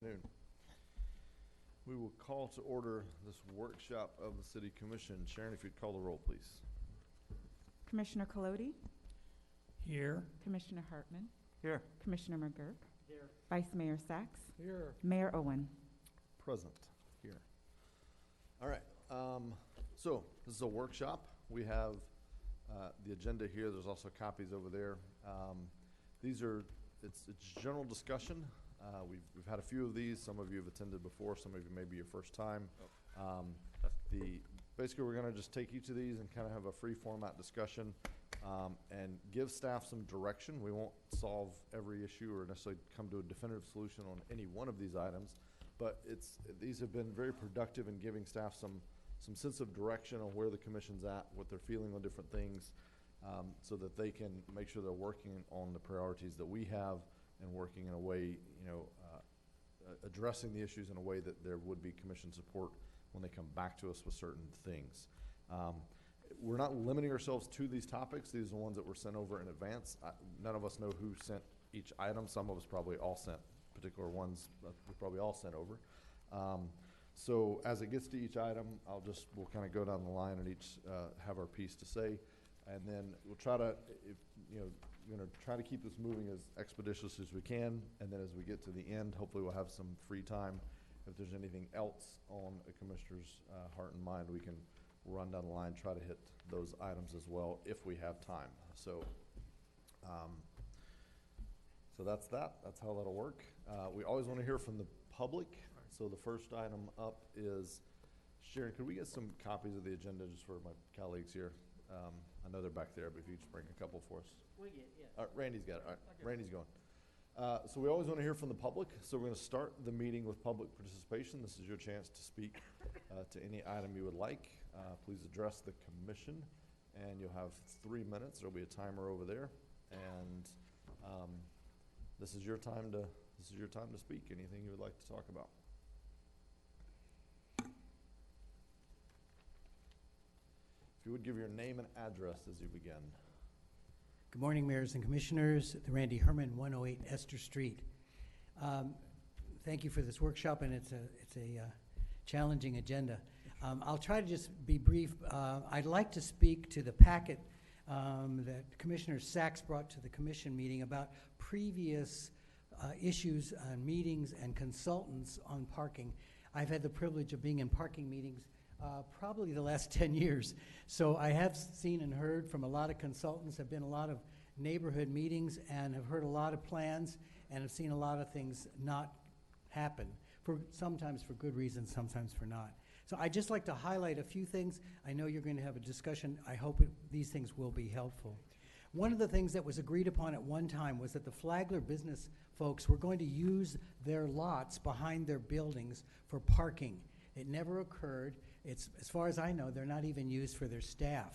afternoon. We will call to order this workshop of the City Commission. Sharon, if you'd call the roll, please. Commissioner Colodi? Here. Commissioner Hartman? Here. Commissioner McGurk? Here. Vice Mayor Sachs? Here. Mayor Owen? Present here. All right. So this is a workshop. We have the agenda here. There's also copies over there. It's general discussion. We've had a few of these. Some of you have attended before. Some of you may be your first time. Basically, we're going to just take each of these and kind of have a free format discussion and give staff some direction. We won't solve every issue or necessarily come to a definitive solution on any one of these items, but these have been very productive in giving staff some sense of direction on where the commission's at, what they're feeling on different things, so that they can make sure they're working on the priorities that we have and working in a way, addressing the issues in a way that there would be commission support when they come back to us with certain things. We're not limiting ourselves to these topics. These are the ones that were sent over in advance. None of us know who sent each item. Some of us probably all sent particular ones that we probably all sent over. So as it gets to each item, we'll kind of go down the line and each have our piece to say. And then we'll try to, we're going to try to keep this moving as expeditious as we can. And then as we get to the end, hopefully we'll have some free time. If there's anything else on a commissioner's heart and mind, we can run down the line, try to hit those items as well if we have time. So that's that. That's how that'll work. We always want to hear from the public. So the first item up is, Sharon, could we get some copies of the agenda just for my colleagues here? I know they're back there, but if you just bring a couple for us. We get, yeah. Randy's got it. All right, Randy's going. So we always want to hear from the public. So we're going to start the meeting with public participation. This is your chance to speak to any item you would like. Please address the commission, and you'll have 3 minutes. There'll be a timer over there, and this is your time to speak. Anything you would like to talk about? If you would give your name and address as you begin. Good morning, mayors and commissioners. Randy Herman, 108 Esther Street. Thank you for this workshop, and it's a challenging agenda. I'll try to just be brief. I'd like to speak to the packet that Commissioner Sachs brought to the commission meeting about previous issues on meetings and consultants on parking. I've had the privilege of being in parking meetings probably the last 10 years. So I have seen and heard from a lot of consultants, have been a lot of neighborhood meetings, and have heard a lot of plans, and have seen a lot of things not happen, sometimes for good reasons, sometimes for not. So I'd just like to highlight a few things. I know you're going to have a discussion. I hope these things will be helpful. One of the things that was agreed upon at one time was that the Flagler business folks were going to use their lots behind their buildings for parking. It never occurred. As far as I know, they're not even used for their staff.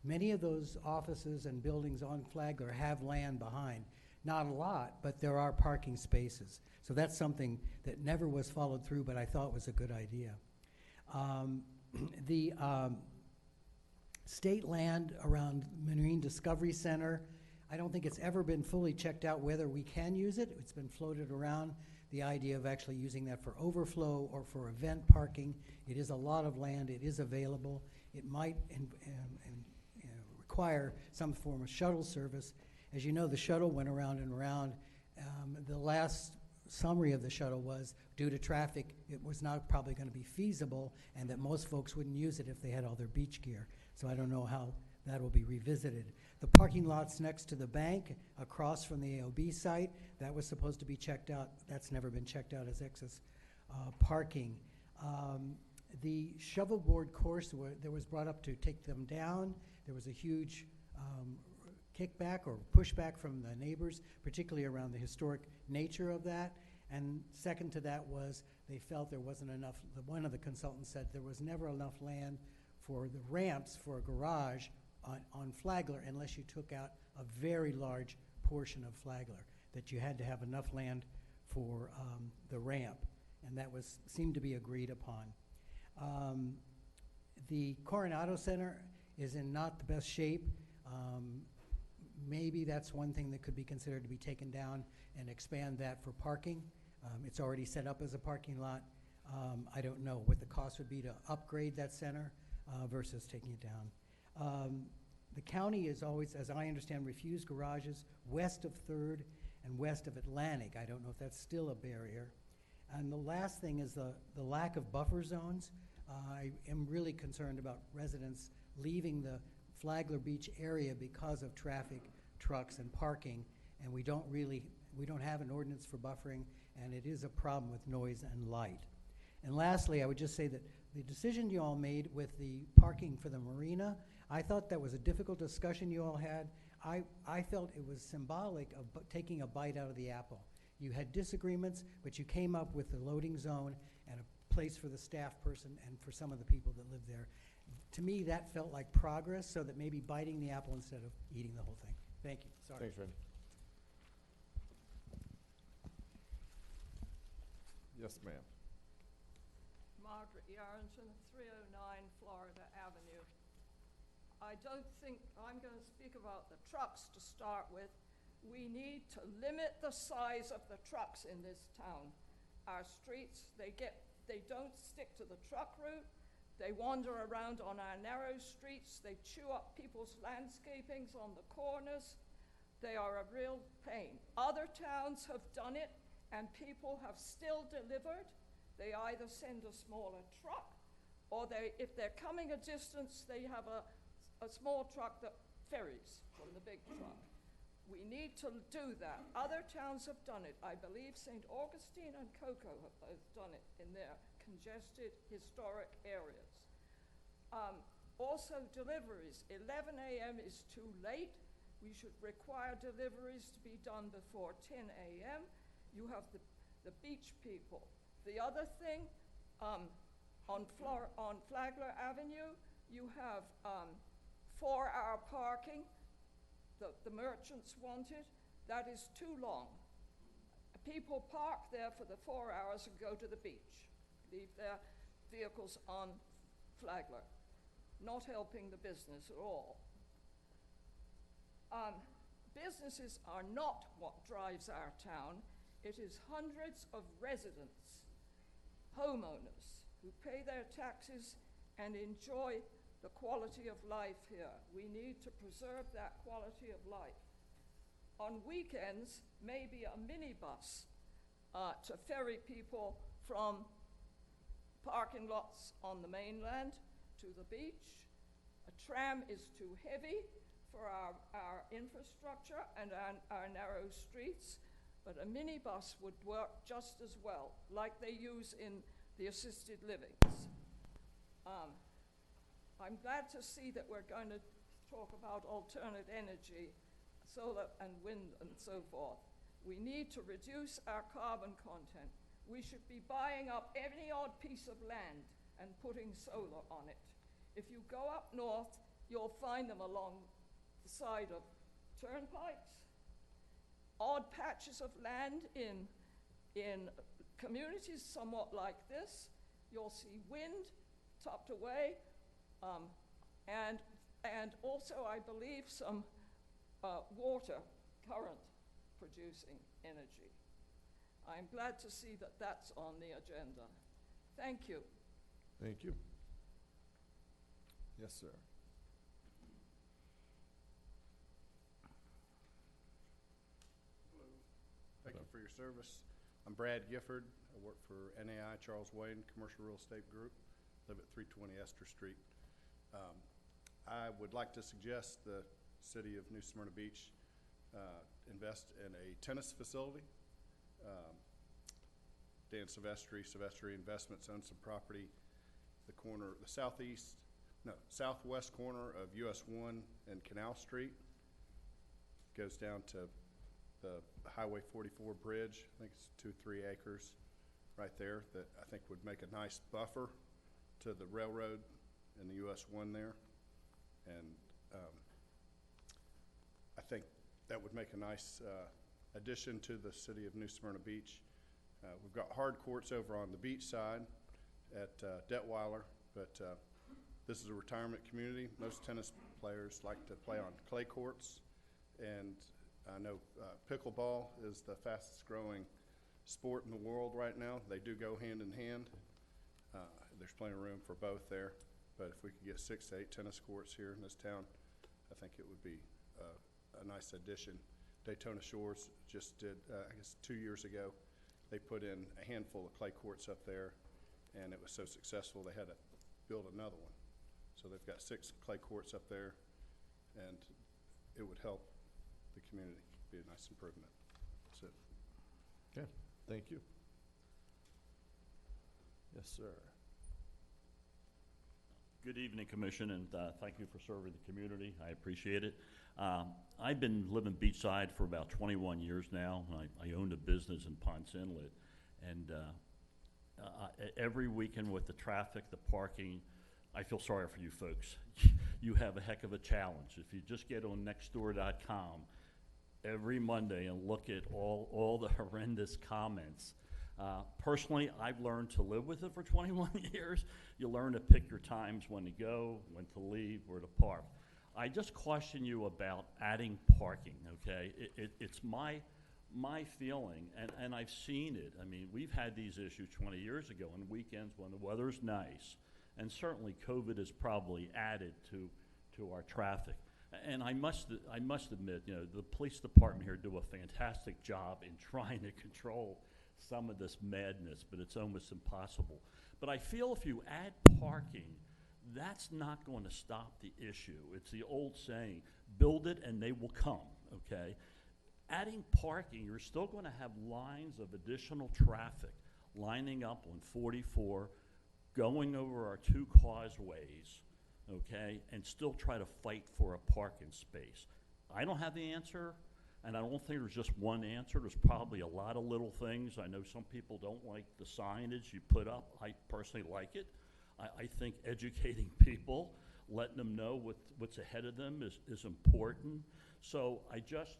Many of those offices and buildings on Flagler have land behind. Not a lot, but there are parking spaces. So that's something that never was followed through, but I thought was a good idea. The state land around Marine Discovery Center, I don't think it's ever been fully checked out whether we can use it. It's been floated around, the idea of actually using that for overflow or for event parking. It is a lot of land. It is available. It might require some form of shuttle service. As you know, the shuttle went around and around. The last summary of the shuttle was, due to traffic, it was not probably going to be feasible, and that most folks wouldn't use it if they had all their beach gear. So I don't know how that will be revisited. The parking lots next to the bank, across from the AOB site, that was supposed to be checked out. That's never been checked out as excess parking. The shovelboard course that was brought up to take them down, there was a huge kickback or pushback from the neighbors, particularly around the historic nature of that. And second to that was they felt there wasn't enough, one of the consultants said there was never enough land for the ramps for a garage on Flagler unless you took out a very large portion of Flagler, that you had to have enough land for the ramp, and that seemed to be agreed upon. The Coronado Center is in not the best shape. Maybe that's one thing that could be considered to be taken down and expand that for parking. It's already set up as a parking lot. I don't know what the cost would be to upgrade that center versus taking it down. The county is always, as I understand, refused garages west of 3rd and west of Atlantic. I don't know if that's still a barrier. And the last thing is the lack of buffer zones. I am really concerned about residents leaving the Flagler Beach area because of traffic, trucks, and parking, and we don't have an ordinance for buffering, and it is a problem with noise and light. And lastly, I would just say that the decision you all made with the parking for the marina, I thought that was a difficult discussion you all had. I felt it was symbolic of taking a bite out of the apple. You had disagreements, but you came up with the loading zone and a place for the staff person and for some of the people that live there. To me, that felt like progress, so that maybe biting the apple instead of eating the whole thing. Thank you. Sorry. Thanks, Randy. Yes, ma'am. Margaret Yarrington, 309 Florida Avenue. I don't think I'm going to speak about the trucks to start with. We need to limit the size of the trucks in this town. Our streets, they don't stick to the truck route. They wander around on our narrow streets. They chew up people's landscapings on the corners. They are a real pain. Other towns have done it, and people have still delivered. They either send a smaller truck, or if they're coming a distance, they have a small truck that ferries from the big truck. We need to do that. Other towns have done it. I believe St. Augustine and Cocoa have both done it in their congested historic areas. Also deliveries, 11 a.m. is too late. We should require deliveries to be done before 10 a.m. You have the beach people. The other thing, on Flagler Avenue, you have 4-hour parking. The merchants wanted. That is too long. People park there for the 4 hours and go to the beach, leave their vehicles on Flagler, not helping the business at all. Businesses are not what drives our town. It is hundreds of residents, homeowners, who pay their taxes and enjoy the quality of life here. We need to preserve that quality of life. On weekends, maybe a minibus to ferry people from parking lots on the mainland to the beach. A tram is too heavy for our infrastructure and our narrow streets, but a minibus would work just as well, like they use in the assisted livings. I'm glad to see that we're going to talk about alternate energy, solar and wind and so forth. We need to reduce our carbon content. We should be buying up any odd piece of land and putting solar on it. If you go up north, you'll find them along the side of turnpikes, odd patches of land in communities somewhat like this. You'll see wind tucked away, and also, I believe, some water current producing energy. I'm glad to see that that's on the agenda. Thank you. Thank you. Yes, sir. Hello. Thank you for your service. I'm Brad Gifford. I work for NAI Charles Wayne Commercial Real Estate Group. Live at 320 Esther Street. I would like to suggest the city of New Smyrna Beach invest in a tennis facility. Dan Silvestri Investments owns some property, the southwest corner of US 1 and Canal Street. Goes down to the Highway 44 bridge. I think it's 2-3 acres right there that I think would make a nice buffer to the railroad and the US 1 there. And I think that would make a nice addition to the city of New Smyrna Beach. We've got hard courts over on the beach side at Detweiler, but this is a retirement community. Most tennis players like to play on clay courts, and I know pickleball is the fastest growing sport in the world right now. They do go hand in hand. There's plenty of room for both there, but if we could get 6 to 8 tennis courts here in this town, I think it would be a nice addition. Daytona Shores just did, I guess 2 years ago, they put in a handful of clay courts up there, and it was so successful they had to build another one. So they've got 6 clay courts up there, and it would help the community, be a nice improvement. That's it. Okay, thank you. Yes, sir. Good evening, Commission, and thank you for serving the community. I appreciate it. I've been living beachside for about 21 years now. I owned a business in Ponce Inlet, and every weekend with the traffic, the parking, I feel sorry for you folks. You have a heck of a challenge. If you just get on nextdoor.com every Monday and look at all the horrendous comments. Personally, I've learned to live with it for 21 years. You learn to pick your times when to go, when to leave, where to park. I just caution you about adding parking, okay? It's my feeling, and I've seen it. I mean, we've had these issues 20 years ago on weekends when the weather's nice, and certainly COVID has probably added to our traffic. And I must admit, you know, the police department here do a fantastic job in trying to control some of this madness, but it's almost impossible. But I feel if you add parking, that's not going to stop the issue. It's the old saying, build it and they will come, okay? Adding parking, you're still going to have lines of additional traffic lining up on 44, going over our 2 causeways, okay, and still try to fight for a parking space. I don't have the answer, and I don't think there's just one answer. There's probably a lot of little things. I know some people don't like the signage you put up. I personally like it. I think educating people, letting them know what's ahead of them is important. So I just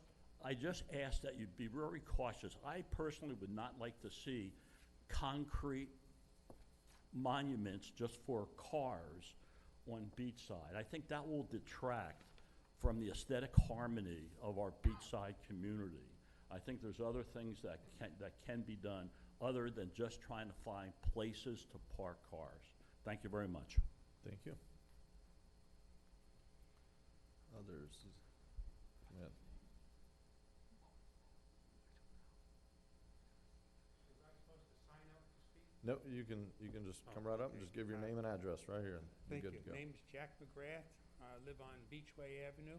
ask that you be very cautious. I personally would not like to see concrete monuments just for cars on beachside. I think that will detract from the aesthetic harmony of our beachside community. I think there's other things that can be done other than just trying to find places to park cars. Thank you very much. Thank you. Others? Yeah. No, you can just come right up and just give your name and address right here. Thank You're you. good to go. Name's Jack McGrath. I live on Beachway Avenue.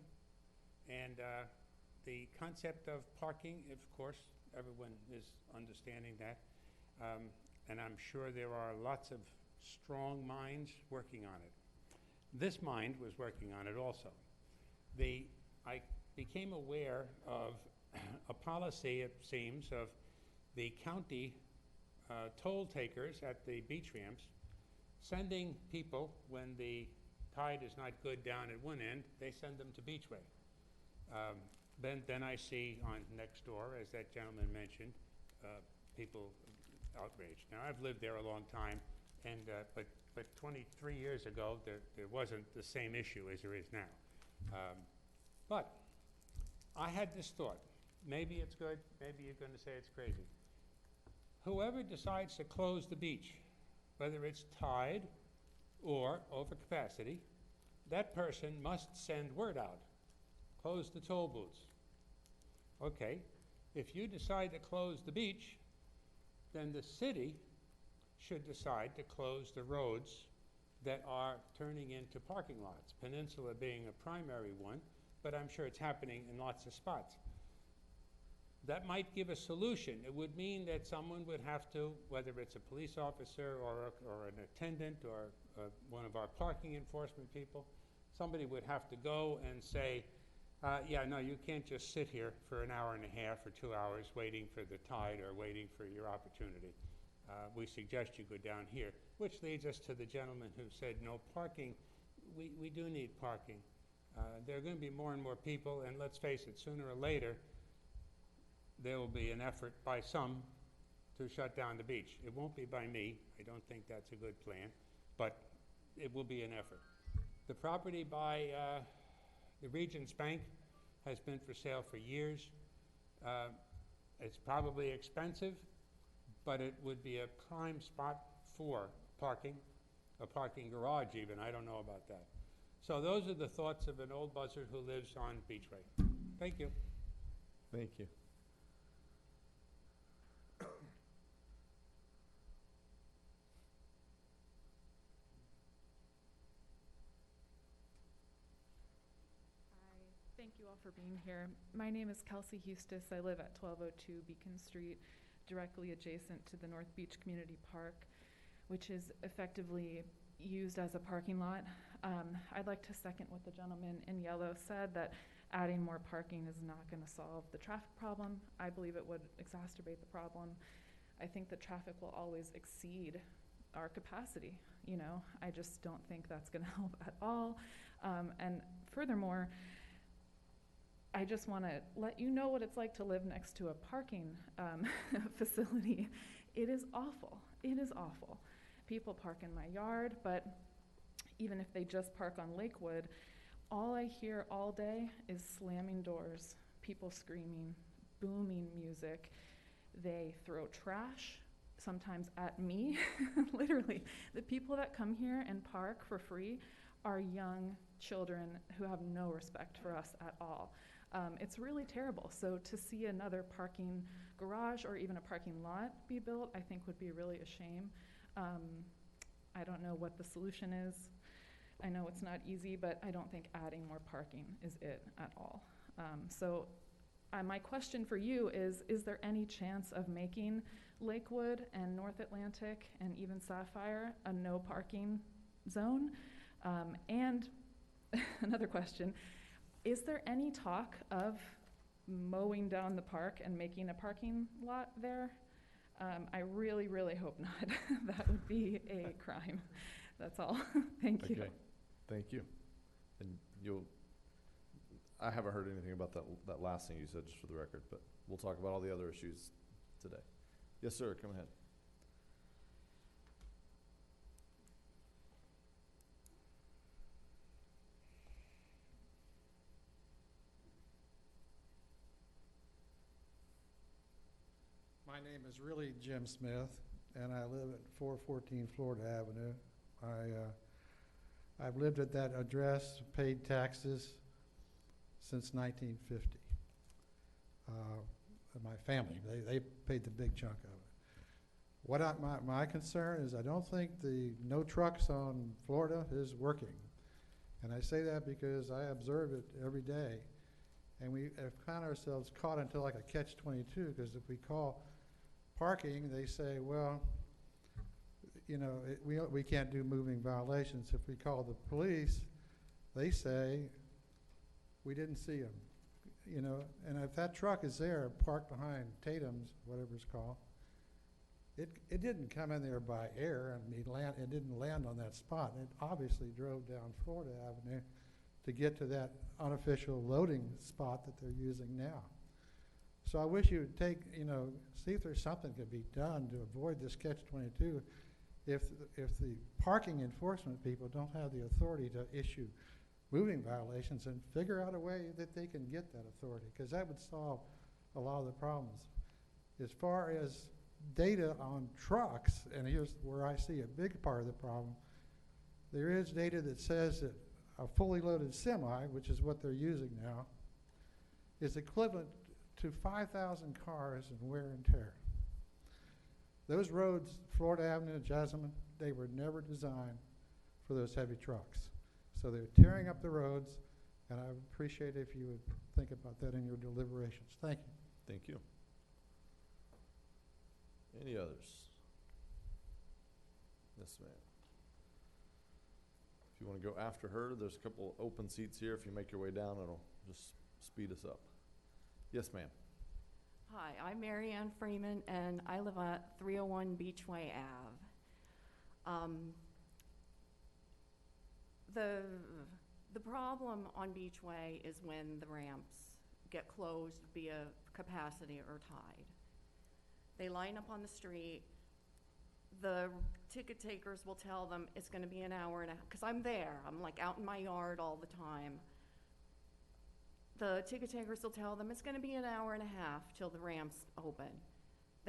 And the concept of parking, of course, everyone is understanding that. And I'm sure there are lots of strong minds working on it. This mind was working on it also. I became aware of a policy, it seems, of the county toll takers at the beach ramps sending people, when the tide is not good down at one end, they send them to Beachway. Then I see on next door, as that gentleman mentioned, people outraged. Now, I've lived there a long time, and but 23 years ago, there wasn't the same issue as there is now. But I had this thought. Maybe it's good, maybe you're going to say it's crazy. Whoever decides to close the beach, whether it's tide or overcapacity, that person must send word out. Close the toll booths. Okay, if you decide to close the beach, then the city should decide to close the roads that are turning into parking lots, Peninsula being a primary one, but I'm sure it's happening in lots of spots. That might give a solution. It would mean that someone would have to, whether it's a police officer or an attendant or one of our parking enforcement people, somebody would have to go and say, yeah, no, you can't just sit here for an hour and a half or 2 hours waiting for the tide or waiting for your opportunity. We suggest you go down here, which leads us to the gentleman who said no parking. We do need parking. There are going to be more and more people, and let's face it, sooner or later, there will be an effort by some to shut down the beach. It won't be by me. I don't think that's a good plan, but it will be an effort. The property by the Regents Bank has been for sale for years. It's probably expensive. but it would be a prime spot for parking, a parking garage even, I don't know about that. So those are the thoughts of an old buzzard who lives on Beachway. Thank you. Thank you. Hi, thank you all for being here. My name is Kelsey Hustis. I live at 1202 Beacon Street, directly adjacent to the North Beach Community Park, which is effectively used as a parking lot. I'd like to second what the gentleman in yellow said, that adding more parking is not going to solve the traffic problem. I believe it would exacerbate the problem. I think that traffic will always exceed our capacity. You know, I just don't think that's going to help at all. And furthermore, I just want to let you know what it's like to live next to a parking facility. It is awful. It is awful. People park in my yard, but even if they just park on Lakewood, all I hear all day is slamming doors, people screaming, booming music. They throw trash, sometimes at me. Literally, the people that come here and park for free are young children who have no respect for us at all. It's really terrible. So to see another parking garage or even a parking lot be built, I think would be really a shame. I don't know what the solution is. I know it's not easy, but I don't think adding more parking is it at all. My question for you is there any chance of making Lakewood and North Atlantic and even Sapphire a no parking zone? And another question, is there any talk of mowing down the park and making a parking lot there? I really, really hope not. That would be a crime. That's all. Thank you. Okay, thank you. And I haven't heard anything about that last thing you said, just for the record, but we'll talk about all the other issues today. Yes, sir, come ahead. My name is really Jim Smith, and I live at 414 Florida Avenue. I've lived at that address, paid taxes since 1950. My family, they paid the big chunk of it. My concern is I don't think the no trucks on Florida is working. And I say that because I observe it every day. And we have found ourselves caught into like a catch-22, because if we call parking, they say, well, you know, we can't do moving violations. If we call the police, they say, we didn't see them. You know, and if that truck is there parked behind Tatum's, whatever it's called, it didn't come in there by air. I mean, it didn't land on that spot. It obviously drove down Florida Avenue to get to that unofficial loading spot that they're using now. So I wish you would see if there's something could be done to avoid this catch-22 if the parking enforcement people don't have the authority to issue moving violations, and figure out a way that they can get that authority, because that would solve a lot of the problems. As far as data on trucks, and here's where I see a big part of the problem, there is data that says that a fully loaded semi, which is what they're using now, is equivalent to 5,000 cars in wear and tear. Those roads, Florida Avenue and Jessamine, they were never designed for those heavy trucks. So they're tearing up the roads, and I would appreciate if you would think about that in your deliberations. Thank you. Thank you. Any others? Yes, ma'am. If you want to go after her, there's a couple open seats here. If you make your way down, it'll just speed us up. Yes, ma'am. Hi, I'm Mary Ann Freeman, and I live at 301 Beachway Ave. The problem on Beachway is when the ramps get closed via capacity or tide. They line up on the street. The ticket takers will tell them it's going to be an hour and a half, because I'm there. I'm like out in my yard all the time. The ticket takers will tell them it's going to be an hour and a half till the ramps open.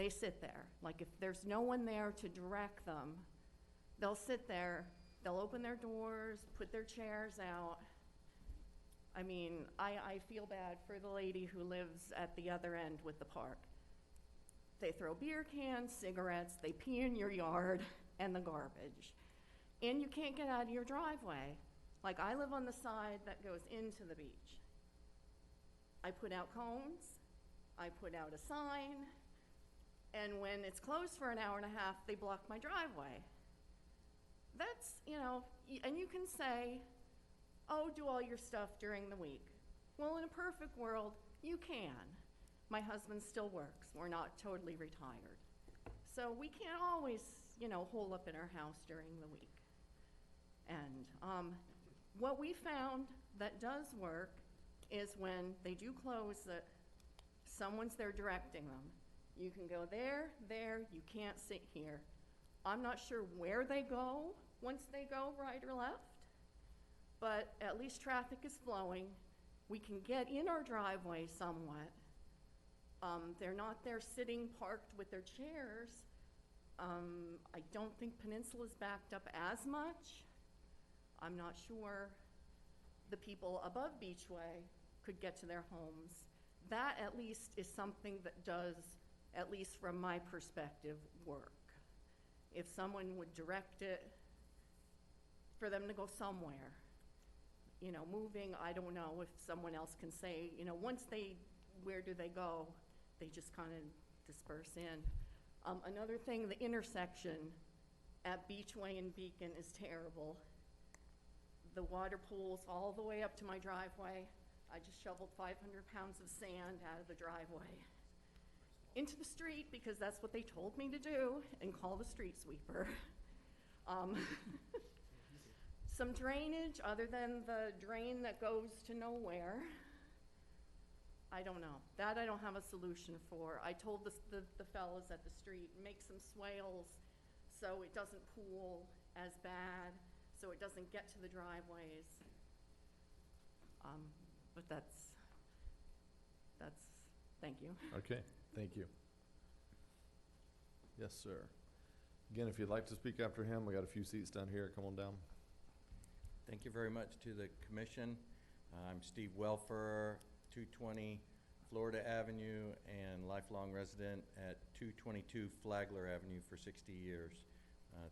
they sit there. Like if there's no one there to direct them, they'll sit there, they'll open their doors, put their chairs out. I mean, I feel bad for the lady who lives at the other end with the park. They throw beer cans, cigarettes, they pee in your yard, and the garbage. And you can't get out of your driveway. Like I live on the side that goes into the beach. I put out cones, I put out a sign, and when it's closed for an hour and a half, they block my driveway. That's, you know, and you can say, oh, do all your stuff during the week. Well, in a perfect world, you can. My husband still works. We're not totally retired. So we can't always, you know, hole up in our house during the week. And what we found that does work is when they do close, that someone's there directing them. You can go there, you can't sit here. I'm not sure where they go once they go right or left, but at least traffic is flowing. We can get in our driveway somewhat. They're not there sitting parked with their chairs. I don't think Peninsula's backed up as much. I'm not sure the people above Beachway could get to their homes. That at least is something that does, at least from my perspective, work. If someone would direct it for them to go somewhere, you know, moving, I don't know if someone else can say, you know, once they, where do they go? They just kind of disperse in. Another thing, the intersection at Beachway and Beacon is terrible. The water pools all the way up to my driveway. I just shoveled 500 pounds of sand out of the driveway into the street because that's what they told me to do, and call the street sweeper. Some drainage other than the drain that goes to nowhere. I don't know. That I don't have a solution for. I told the fellas at the street, make some swales so it doesn't pool as bad, so it doesn't get to the driveways. But that's, thank you. Okay, thank you. Yes, sir. Again, if you'd like to speak after him, we got a few seats down here. Come on down. Thank you very much to the commission. I'm Steve Welfer, 220 Florida Avenue, and lifelong resident at 222 Flagler Avenue for 60 years.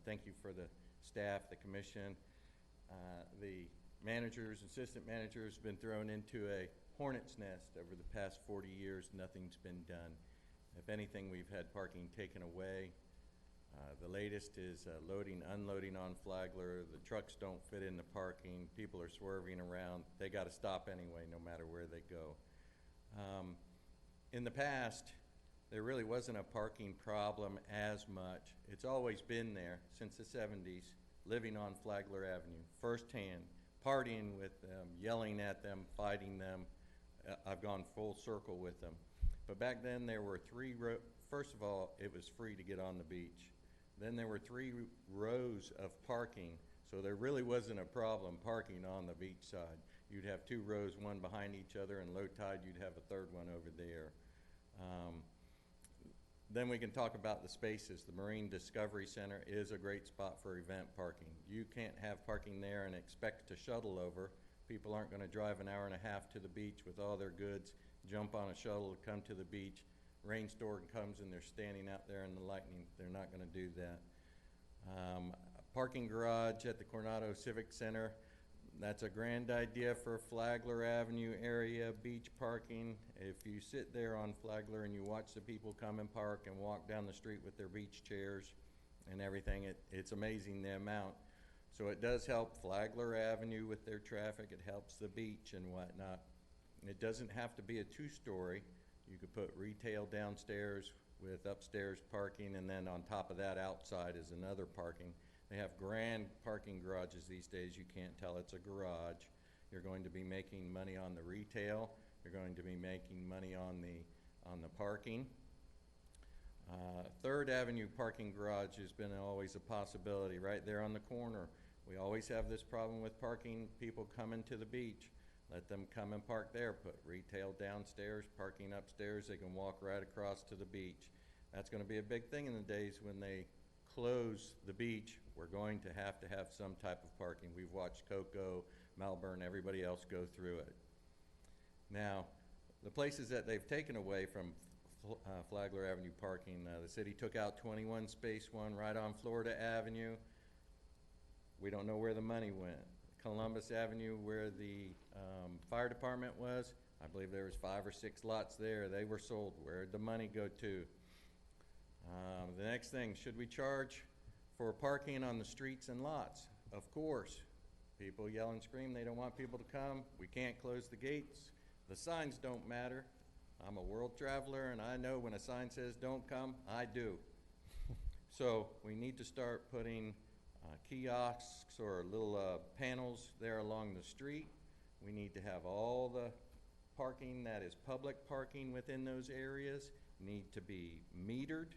Thank you for the staff, the commission, the managers, assistant managers been thrown into a hornet's nest over the past 40 years. Nothing's been done. If anything, we've had parking taken away. The latest is loading, unloading on Flagler. The trucks don't fit in the parking. People are swerving around. They got to stop anyway, no matter where they go. In the past, there really wasn't a parking problem as much. It's always been there since the 70s, living on Flagler Avenue, firsthand, partying with them, yelling at them, fighting them. I've gone full circle with them. But back then there were first of all, it was free to get on the beach. Then there were 3 rows of parking, so there really wasn't a problem parking on the beach side. You'd have 2 rows, one behind each other, and low tide you'd have a 3rd one over there. Then we can talk about the spaces. The Marine Discovery Center is a great spot for event parking. You can't have parking there and expect to shuttle over. People aren't going to drive an hour and a half to the beach with all their goods, jump on a shuttle to come to the beach. Rainstorm comes and they're standing out there in the lightning. They're not going to do that. Parking garage at the Coronado Civic Center. That's a grand idea for Flagler Avenue area, beach parking. If you sit there on Flagler and you watch the people come and park and walk down the street with their beach chairs and everything, it's amazing the amount. So it does help Flagler Avenue with their traffic. It helps the beach and whatnot. It doesn't have to be a 2-story. You could put retail downstairs with upstairs parking, and then on top of that outside is another parking. They have grand parking garages these days. You can't tell it's a garage. You're going to be making money on the retail. You're going to be making money on the parking. 3rd Avenue parking garage has been always a possibility right there on the corner. We always have this problem with parking people coming to the beach. Let them come and park there. Put retail downstairs, parking upstairs. They can walk right across to the beach. That's gonna be a big thing in the days when they close the beach. We're going to have some type of parking. We've watched Cocoa, Malvern, everybody else go through it. Now, the places that they've taken away from Flagler Avenue parking, the city took out 21 Space 1 right on Florida Avenue. We don't know where the money went. Columbus Avenue, where the fire department was, I believe there was 5 or 6 lots there. They were sold. Where'd the money go to? The next thing, should we charge for parking on the streets and lots? Of course. People yell and scream they don't want people to come. We can't close the gates. The signs don't matter. I'm a world traveler, and I know when a sign says don't come, I do. So we need to start putting kiosks or little panels there along the street. We need to have all the parking that is public parking within those areas need to be metered.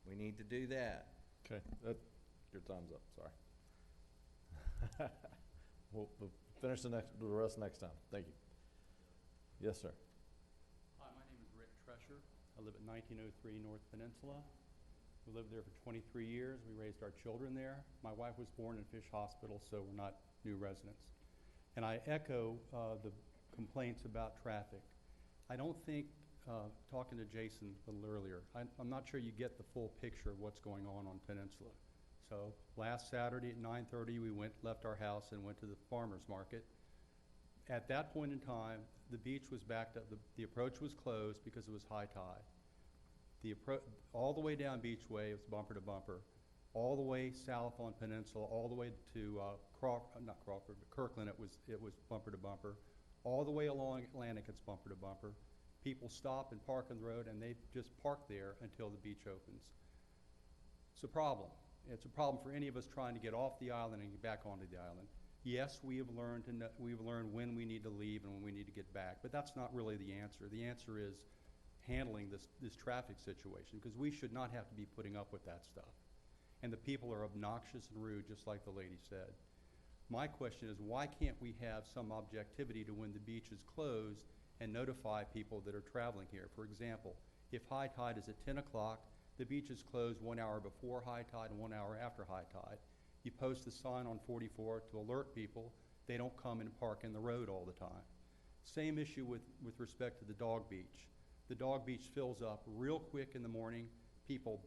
We need to do that. Okay, your time's up, sorry. We'll finish the rest next time. Thank you. Yes, sir. Hi, my name is Rick Tresher. I live at 1903 North Peninsula. We lived there for 23 years. We raised our children there. My wife was born in Fish Hospital, so we're not new residents. And I echo the complaints about traffic. I don't think, talking to Jason a little earlier, I'm not sure you get the full picture of what's going on Peninsula. So last Saturday at 9:30, we left our house and went to the farmer's market. At that point in time, the beach was backed up. The approach was closed because it was high tide. All the way down Beachway, it was bumper to bumper. All the way south on Peninsula, all the way to Kirkland, it was bumper to bumper. All the way along Atlantic, it's bumper to bumper. People stop and park on the road, and they just park there until the beach opens. It's a problem. It's a problem for any of us trying to get off the island and get back onto the island. Yes, we have learned when we need to leave and when we need to get back, but that's not really the answer. The answer is handling this traffic situation, because we should not have to be putting up with that stuff. And the people are obnoxious and rude, just like the lady said. My question is, why can't we have some objectivity to when the beach is closed and notify people that are traveling here? For example, if high tide is at 10 o'clock, the beach is closed 1 hour before high tide and 1 hour after high tide. You post a sign on 44 to alert people they don't come and park in the road all the time. Same issue with respect to the dog beach. The dog beach fills up real quick in the morning. People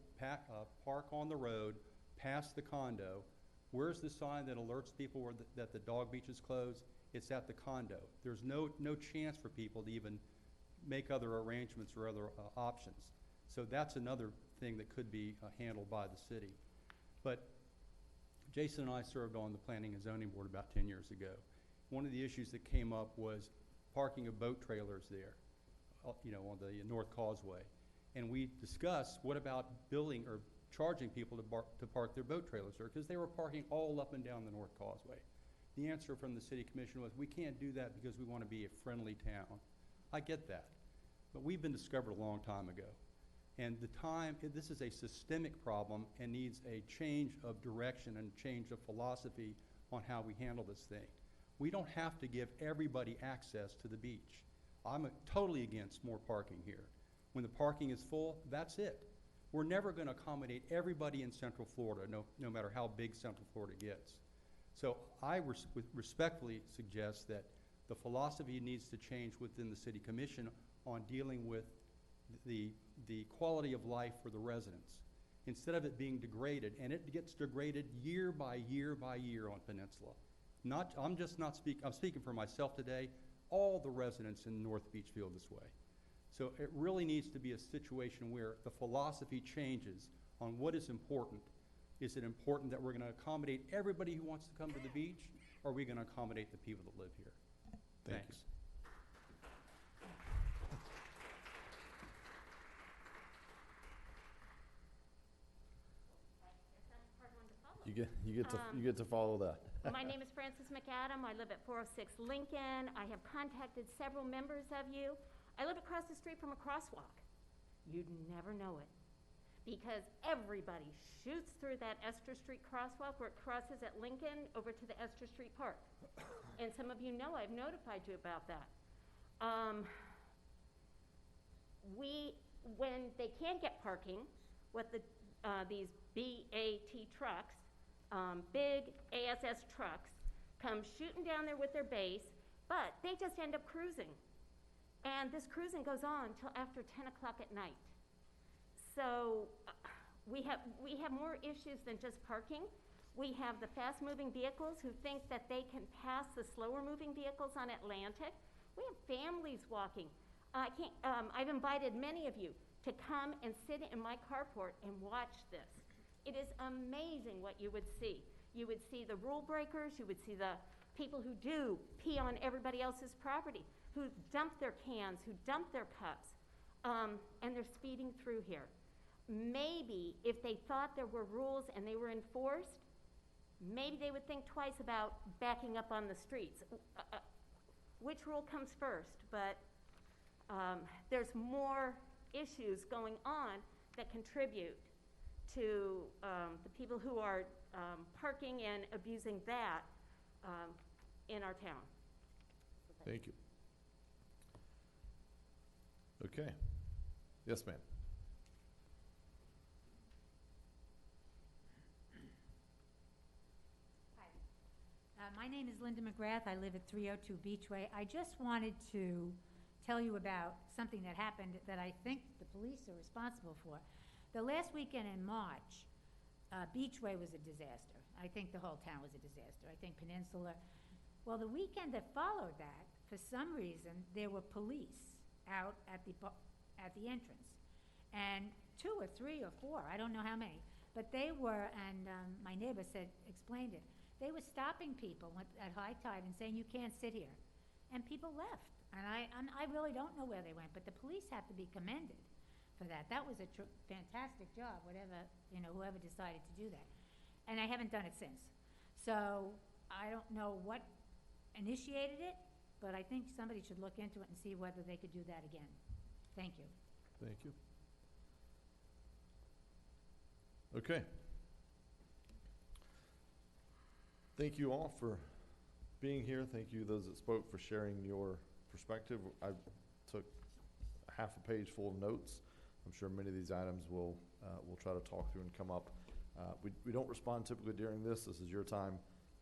park on the road, past the condo. Where's the sign that alerts people that the dog beach is closed? It's at the condo. There's no chance for people to even make other arrangements or other options. So that's another thing that could be handled by the city. But Jason and I served on the Planning and Zoning Board about 10 years ago. One of the issues that came up was parking of boat trailers there, on the North Causeway. And we discussed, what about billing or charging people to park their boat trailers there, because they were parking all up and down the North Causeway. The answer from the City Commission was, we can't do that because we want to be a friendly town. I get that, but we've been discovered a long time ago. And this is a systemic problem and needs a change of direction and change of philosophy on how we handle this thing. We don't have to give everybody access to the beach. I'm totally against more parking here. When the parking is full, that's it. We're never going to accommodate everybody in Central Florida, no matter how big Central Florida gets. So I respectfully suggest that the philosophy needs to change within the City Commission on dealing with the quality of life for the residents, instead of it being degraded. And it gets degraded year by year by year on Peninsula. I'm speaking for myself today. All the residents in North Beach feel this way. So it really needs to be a situation where the philosophy changes on what is important. Is it important that we're going to accommodate everybody who wants to come to the beach, or are we going to accommodate the people that live here? Thanks. You get to follow that. My name is Frances McAdam. I live at 406 Lincoln. I have contacted several members of you. I live across the street from a crosswalk. You'd never know it, because everybody shoots through that Esther Street crosswalk where it crosses at Lincoln over to the Esther Street Park. And some of you know I've notified you about that. We when they can't get parking, what these BAT trucks, big ASS trucks, come shooting down there with their base, but they just end up cruising. And this cruising goes on till after 10 o'clock at night. So we have more issues than just parking. We have the fast-moving vehicles who think that they can pass the slower-moving vehicles on Atlantic. We have families walking. I've invited many of you to come and sit in my carport and watch this. It is amazing what you would see. You would see the rule breakers. You would see the people who do pee on everybody else's property, who dump their cans, who dump their cups, and they're speeding through here. Maybe if they thought there were rules and they were enforced, maybe they would think twice about backing up on the streets. Which rule comes first? But there's more issues going on that contribute to the people who are parking and abusing that in our town. Thank you. Okay. Yes, ma'am. My name is Linda McGrath. I live at 302 Beachway. I just wanted to tell you about something that happened that I think the police are responsible for. The last weekend in March, Beachway was a disaster. I think the whole town was a disaster. I think Peninsula. Well, the weekend that followed that, for some reason, there were police out at the entrance. And 2 or 3 or 4, I don't know how many, but they were, and my neighbor explained it, they were stopping people at high tide and saying, you can't sit here. And people left. And I really don't know where they went, but the police have to be commended for that. That was a fantastic job, whoever decided to do that. And I haven't done it since. So I don't know what initiated it, but I think somebody should look into it and see whether they could do that again. Thank you. Thank you. Okay. Thank you all for being here. Thank you, those that spoke, for sharing your perspective. I took half a page full of notes. I'm sure many of these items we'll try to talk through and come up. We don't respond typically during this. This is your time,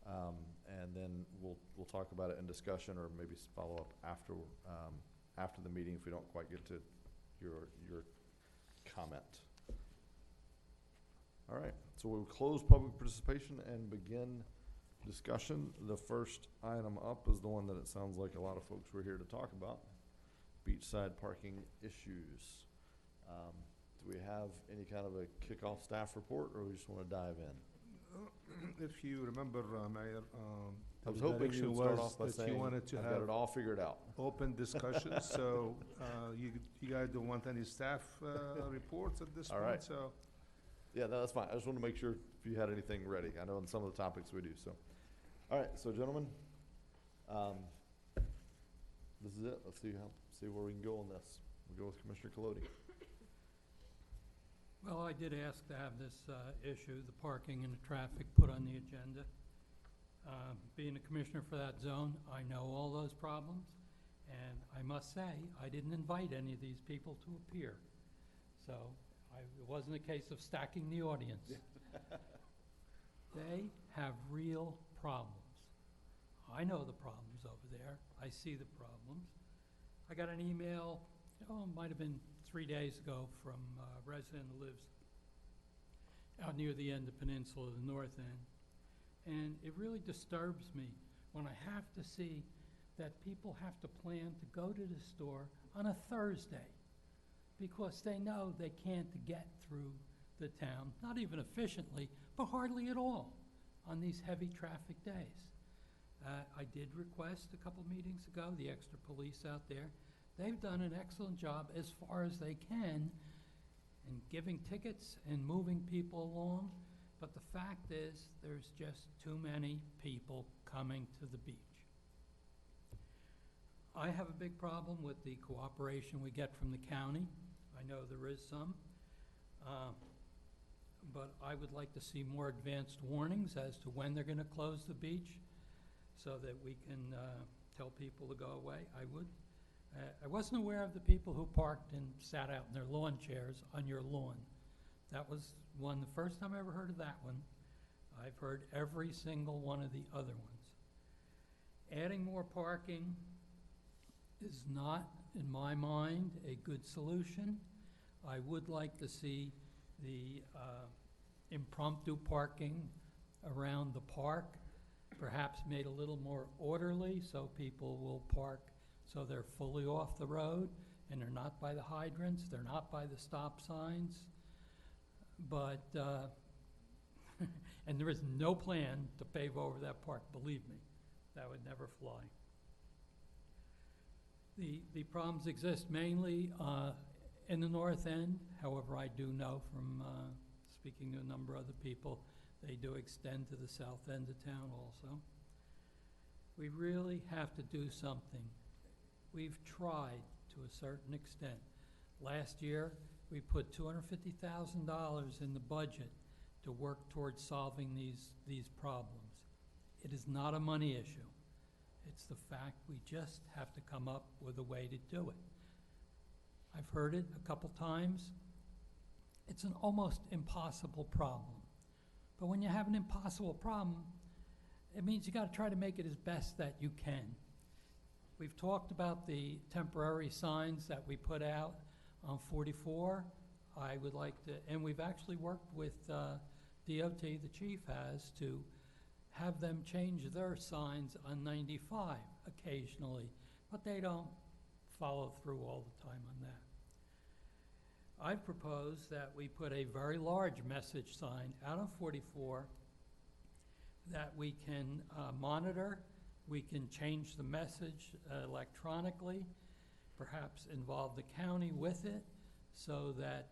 and then we'll talk about it in discussion, or maybe follow up after the meeting if we don't quite get to your comment. All right, so we'll close public participation and begin discussion. The first item up is the one that it sounds like a lot of folks were here to talk about, beachside parking issues. Do we have any kind of a kickoff staff report, or we just want to dive in? If you remember, Mayor, I was the hoping you direction would start was off by that you saying, wanted to I've got have it all figured out. open discussion, so you guys don't want any staff reports at this All point, right. so. Yeah, no, that's fine. I just want to make sure if you had anything ready. I know on some of the topics we do, so. All right, so gentlemen, this is it. Let's see where we can go on this. We'll go with Commissioner Colodi. Well, I did ask to have this issue, the parking and the traffic, put on the agenda. Being a commissioner for that zone, I know all those problems, and I must say, I didn't invite any of these people to appear. So it wasn't a case of stacking the audience. They have real problems. I know the problems over there. I see the problems. I got an email, it might have been 3 days ago, from a resident who lives out near the end of Peninsula, the north end. And it really disturbs me when I have to see that people have to plan to go to the store on a Thursday because they know they can't get through the town, not even efficiently, but hardly at all on these heavy traffic days. I did request a couple meetings ago the extra police out there. They've done an excellent job as far as they can in giving tickets and moving people along, but the fact is there's just too many people coming to the beach. I have a big problem with the cooperation we get from the county. I know there is some, but I would like to see more advanced warnings as to when they're going to close the beach so that we can tell people to go away. I would. I wasn't aware of the people who parked and sat out in their lawn chairs on your lawn. That was the first time I ever heard of that one. I've heard every single one of the other ones. Adding more parking is not, in my mind, a good solution. I would like to see the impromptu parking around the park perhaps made a little more orderly so people will park so they're fully off the road and they're not by the hydrants, they're not by the stop signs. But, and there is no plan to pave over that park, believe me. That would never fly. The problems exist mainly in the north end. However, I do know from speaking to a number of other people, they do extend to the south end of town also. We really have to do something. We've tried to a certain extent. Last year, we put $250,000 in the budget to work towards solving these problems. It is not a money issue. It's the fact we just have to come up with a way to do it. I've heard it a couple times. It's an almost impossible problem. But when you have an impossible problem, it means you got to try to make it as best that you can. We've talked about the temporary signs that we put out on 44. I would like to, and we've actually worked with DOT, the chief has, to have them change their signs on 95 occasionally, but they don't follow through all the time on that. I've proposed that we put a very large message sign out on 44 that we can monitor. We can change the message electronically, perhaps involve the county with it, so that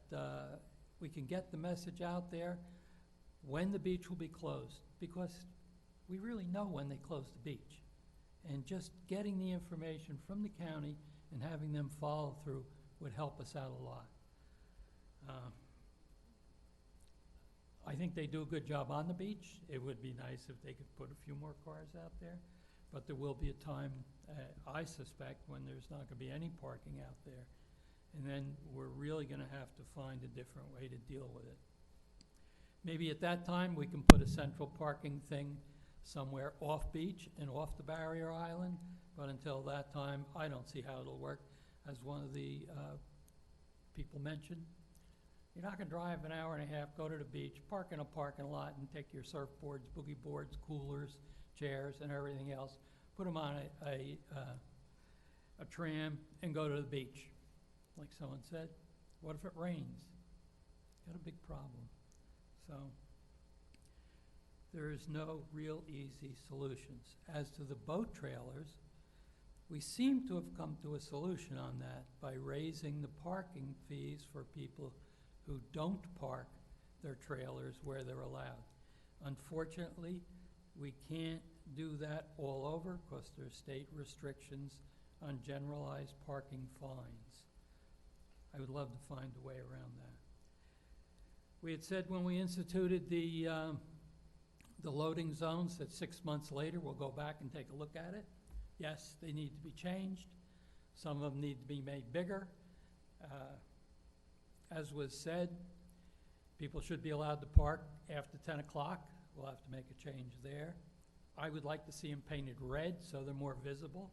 we can get the message out there when the beach will be closed, because we really know when they close the beach. And just getting the information from the county and having them follow through would help us out a lot. I think they do a good job on the beach. It would be nice if they could put a few more cars out there, but there will be a time, I suspect, when there's not going to be any parking out there. And then we're really going to have to find a different way to deal with it. Maybe at that time we can put a central parking thing somewhere off beach and off the barrier island, but until that time, I don't see how it'll work. As one of the people mentioned, you're not going to drive an hour and a half, go to the beach, park in a parking lot, and take your surfboards, boogie boards, coolers, chairs, and everything else, put them on a tram, and go to the beach. Like someone said, what if it rains? Got a big problem. So there is no real easy solutions. As to the boat trailers, we seem to have come to a solution on that by raising the parking fees for people who don't park their trailers where they're allowed. Unfortunately, we can't do that all over because there's state restrictions on generalized parking fines. I would love to find a way around that. We had said when we instituted the loading zones that 6 months later we'll go back and take a look at it. Yes, they need to be changed. Some of them need to be made bigger. As was said, people should be allowed to park after 10 o'clock. We'll have to make a change there. I would like to see them painted red so they're more visible.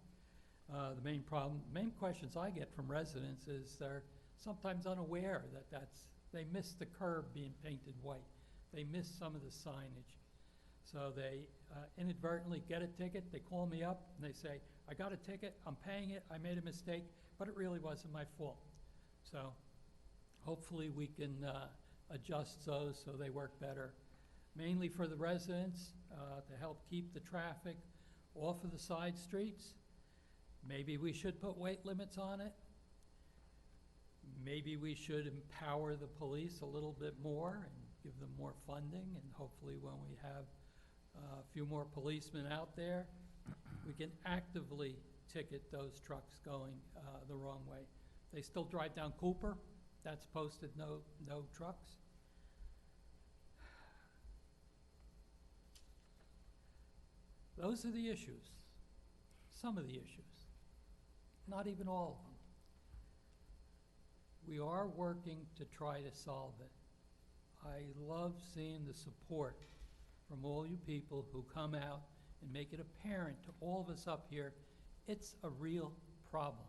The main questions I get from residents is they're sometimes unaware that they miss the curb being painted white. They miss some of the signage. So they inadvertently get a ticket, they call me up and they say, I got a ticket, I'm paying it, I made a mistake, but it really wasn't my fault. So hopefully we can adjust those so they work better. Mainly for the residents, to help keep the traffic off of the side streets. Maybe we should put weight limits on it. Maybe we should empower the police a little bit more and give them more funding, and hopefully when we have a few more policemen out there, we can actively ticket those trucks going the wrong way. They still drive down Cooper, that's posted no trucks. Those are the issues, some of the issues. not even all of them. We are working to try to solve it. I love seeing the support from all you people who come out and make it apparent to all of us up here, it's a real problem.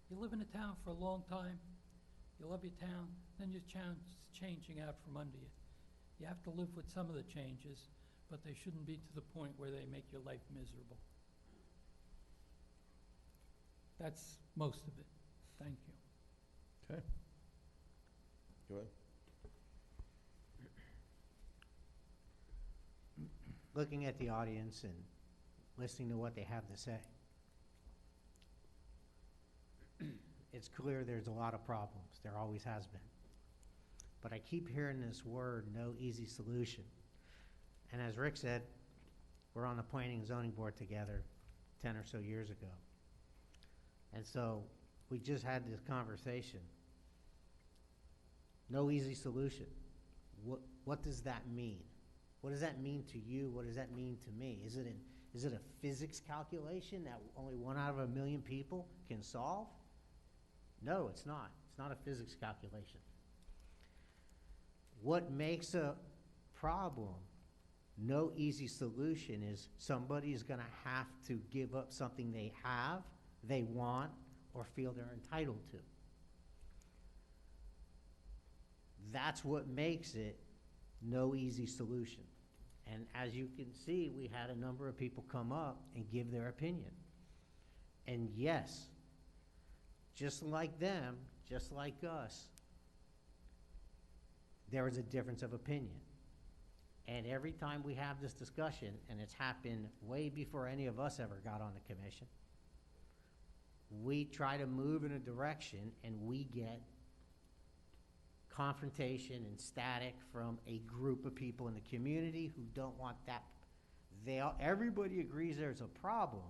You live in a town for a long time, you love your town, then your town's changing out from under you. You have to live with some of the changes, but they shouldn't be to the point where they make your life miserable. That's most of it. Thank you. Okay. Go ahead. Looking at the audience and listening to what they have to say, it's clear there's a lot of problems. There always has been. But I keep hearing this word, no easy solution. And as Rick said, we're on the Planning and Zoning Board together 10 or so years ago. And so we just had this conversation. No easy solution. What does that mean? What does that mean to you? What does that mean to me? Is it a physics calculation that only 1 out of a million people can solve? No, it's not. It's not a physics calculation. What makes a problem no easy solution is somebody is going to have to give up something they have, they want, or feel they're entitled to. That's what makes it no easy solution. And as you can see, we had a number of people come up and give their opinion. And yes, just like them, just like us, there is a difference of opinion. And every time we have this discussion, and it's happened way before any of us ever got on the commission, we try to move in a direction and we get confrontation and static from a group of people in the community who don't want that. Everybody agrees there's a problem,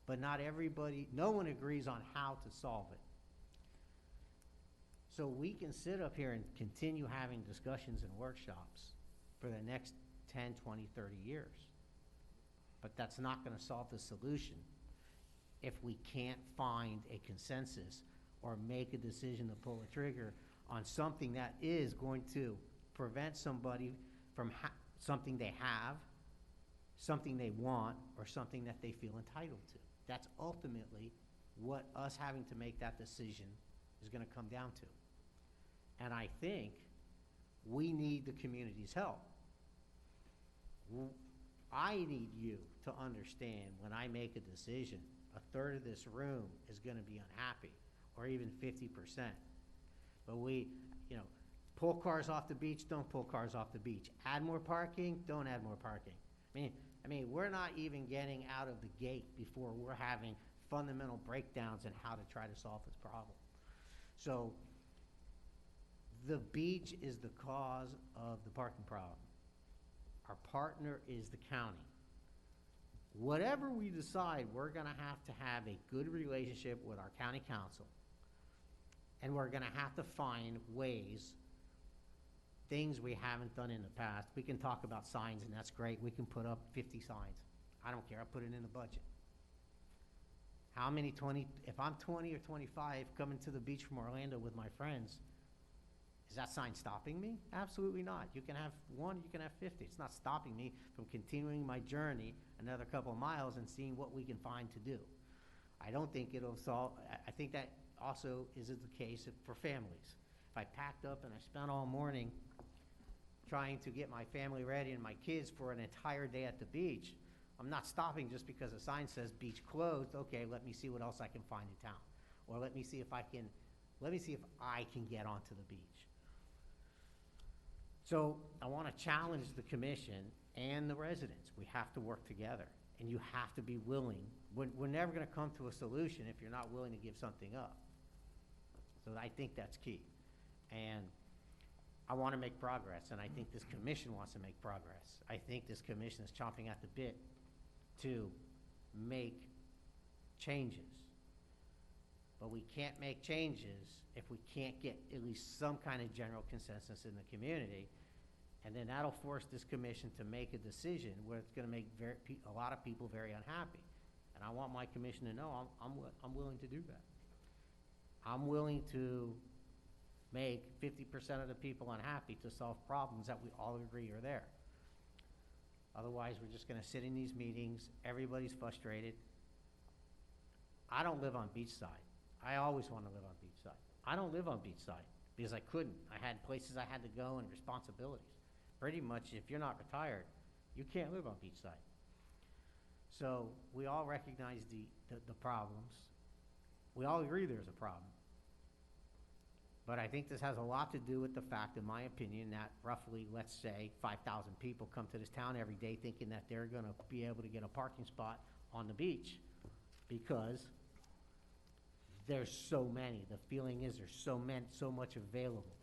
but no one agrees on how to solve it. So we can sit up here and continue having discussions and workshops for the next 10, 20, 30 years. But that's not going to solve the solution if we can't find a consensus or make a decision to pull a trigger on something that is going to prevent somebody from something they have, something they want, or something that they feel entitled to. That's ultimately what us having to make that decision is going to come down to. And I think we need the community's help. I need you to understand when I make a decision, a third of this room is going to be unhappy, or even 50%. But pull cars off the beach, don't pull cars off the beach. Add more parking, don't add more parking. I mean, we're not even getting out of the gate before we're having fundamental breakdowns in how to try to solve this problem. So the beach is the cause of the parking problem. Our partner is the county. Whatever we decide, we're going to have a good relationship with our county council. And we're going to have to find ways, things we haven't done in the past. We can talk about signs, and that's great. We can put up 50 signs. I don't care. I'll put it in the budget. How many if I'm 20 or 25 coming to the beach from Orlando with my friends, is that sign stopping me? Absolutely not. You can have 1, you can have 50. It's not stopping me from continuing my journey another couple of miles and seeing what we can find to do. I don't think it'll solve, I think that also is the case for families. If I packed up and I spent all morning trying to get my family ready and my kids for an entire day at the beach, I'm not stopping just because a sign says beach closed. Okay, let me see what else I can find in town. Or let me see if I can get onto the beach. So I want to challenge the commission and the residents. We have to work together, and you have to be willing. We're never going to come to a solution if you're not willing to give something up. So I think that's key. And I want to make progress, and I think this commission wants to make progress. I think this commission is chomping at the bit to make changes. But we can't make changes if we can't get at least some kind of general consensus in the community. And then that'll force this commission to make a decision where it's going to make a lot of people very unhappy. And I want my commission to know I'm willing to do that. I'm willing to make 50% of the people unhappy to solve problems that we all agree are there. Otherwise, we're just gonna sit in these meetings, everybody's frustrated. I don't live on beachside. I always wanna live on beachside. I don't live on beachside because I couldn't. I had places I had to go and responsibilities. Pretty much, if you're not retired, you can't live on beachside. So we all recognize the problems. We all agree there's a problem. But I think this has a lot to do with the fact, in my opinion, that roughly, let's say, 5,000 people come to this town every day thinking that they're gonna be able to get a parking spot on the beach because there's so many. The feeling is there's so much available.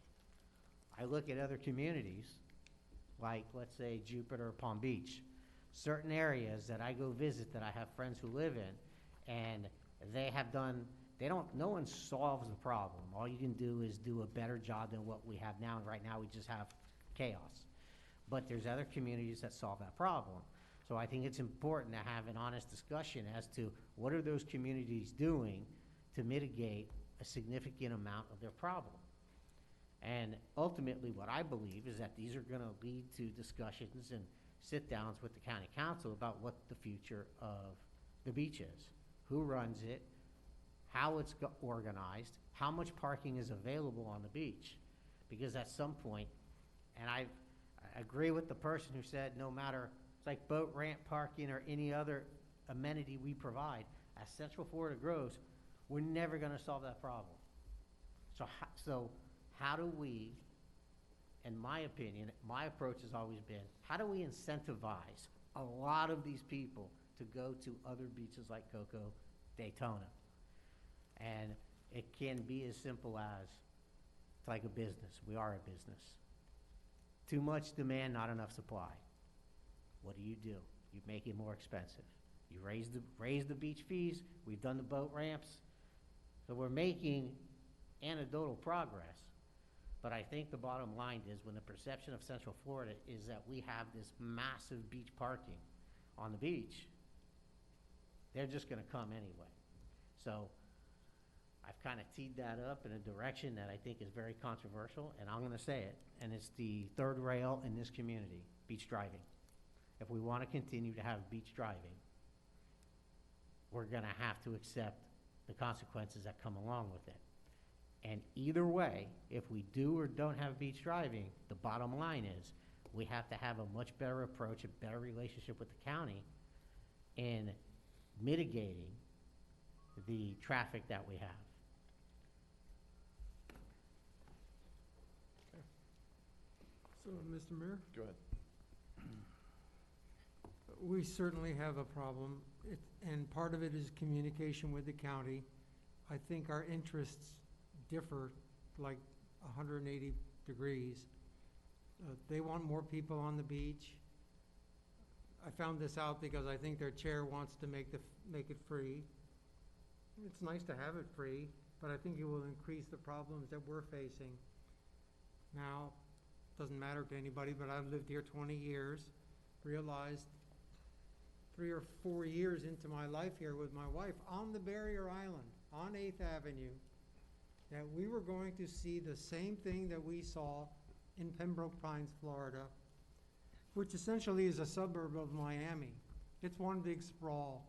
I look at other communities, like, let's say, Jupiter or Palm Beach, certain areas that I go visit that I have friends who live in, and they have done, no one solves the problem. All you can do is do a better job than what we have now, and right now we just have chaos. But there's other communities that solve that problem. So I think it's important to have an honest discussion as to what are those communities doing to mitigate a significant amount of their problem. And ultimately, what I believe is that these are gonna lead to discussions and sit-downs with the county council about what the future of the beach is, who runs it, how it's organized, how much parking is available on the beach. Because at some point, and I agree with the person who said no matter, it's like boat ramp parking or any other amenity we provide, as Central Florida grows, we're never gonna solve that problem. So how do we, in my opinion, my approach has always been, how do we incentivize a lot of these people to go to other beaches like Cocoa, Daytona? And it can be as simple as, it's like a business. We are a business. Too much demand, not enough supply. What do? You make it more expensive. You raise the beach fees. We've done the boat ramps. So we're making anecdotal progress. But I think the bottom line is when the perception of Central Florida is that we have this massive beach parking on the beach, they're just gonna come anyway. So I've kind of teed that up in a direction that I think is very controversial, and I'm gonna say it, and it's the third rail in this community, beach driving. If we wanna continue to have beach driving, we're gonna have to accept the consequences that come along with it. And either way, if we do or don't have beach driving, the bottom line is we have to have a much better approach, a better relationship with the county in mitigating the traffic that we have. So, Mr. Mayor, Go ahead. we certainly have a problem, and part of it is communication with the county. I think our interests differ like 180 degrees. They want more people on the beach. I found this out because I think their chair wants to make it free. It's nice to have it free, but I think it will increase the problems that we're facing. Now, doesn't matter to anybody, but I've lived here 20 years, realized 3 or 4 years into my life here with my wife on the barrier island, on 8th Avenue, that we were going to see the same thing that we saw in Pembroke Pines, Florida, which essentially is a suburb of Miami. It's one big sprawl,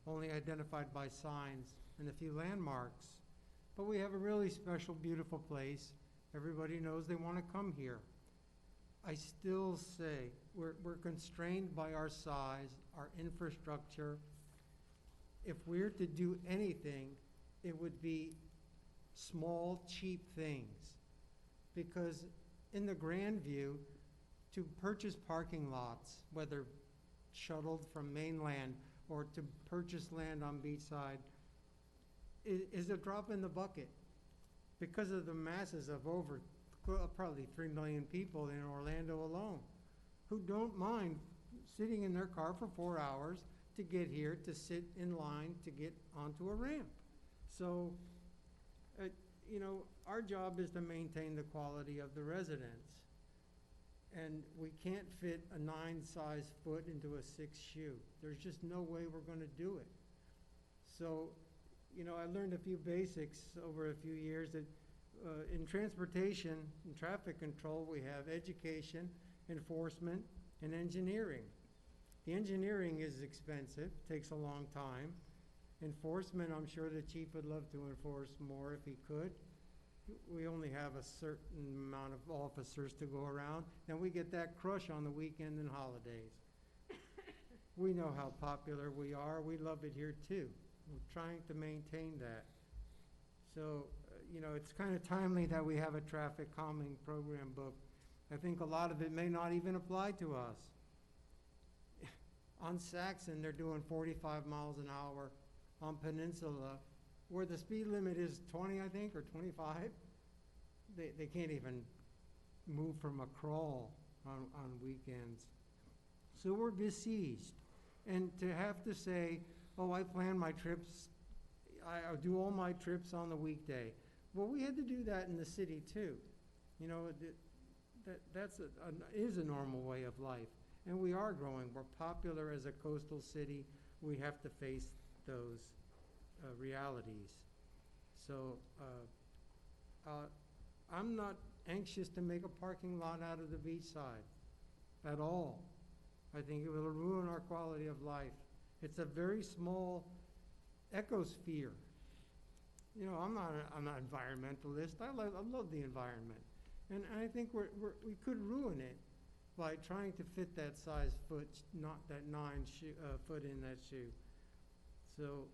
only identified by signs and a few landmarks. But we have a really special, beautiful place. Everybody knows they want to come here. I still say we're constrained by our size, our infrastructure. If we're to do anything, it would be small, cheap things. Because in the grand view, to purchase parking lots, whether shuttled from mainland or to purchase land on beachside, is a drop in the bucket because of the masses of over probably 3 million people in Orlando alone who don't mind sitting in their car for 4 hours to get here, to sit in line to get onto a ramp. So, you know, our job is to maintain the quality of the residents. and we can't fit a 9-size foot into a 6 shoe. There's just no way we're gonna do it. So, you know, I learned a few basics over a few years that in transportation and traffic control, we have education, enforcement, and engineering. The engineering is expensive, takes a long time. Enforcement, I'm sure the chief would love to enforce more if he could. We only have a certain amount of officers to go around, then we get that crush on the weekend and holidays. We know how popular we are, we love it here too. We're trying to maintain that. So, you know, it's kind of timely that we have a traffic calming program book. I think a lot of it may not even apply to us. On Saxon, they're doing 45 miles an hour. On Peninsula, where the speed limit is 20, I think, or 25, they can't even move from a crawl on weekends. So we're besieged. And to have to say, oh, I plan my trips, I do all my trips on the weekday. Well, we had to do that in the city too. You know, that's is a normal way of life. And we are growing. We're popular as a coastal city. We have to face those realities. So I'm not anxious to make a parking lot out of the beach side at all. I think it will ruin our quality of life. It's a very small ecosphere. You know, I'm not an environmentalist. I love the environment. And I think we could ruin it by trying to fit that size foot, not that 9 foot in that shoe. So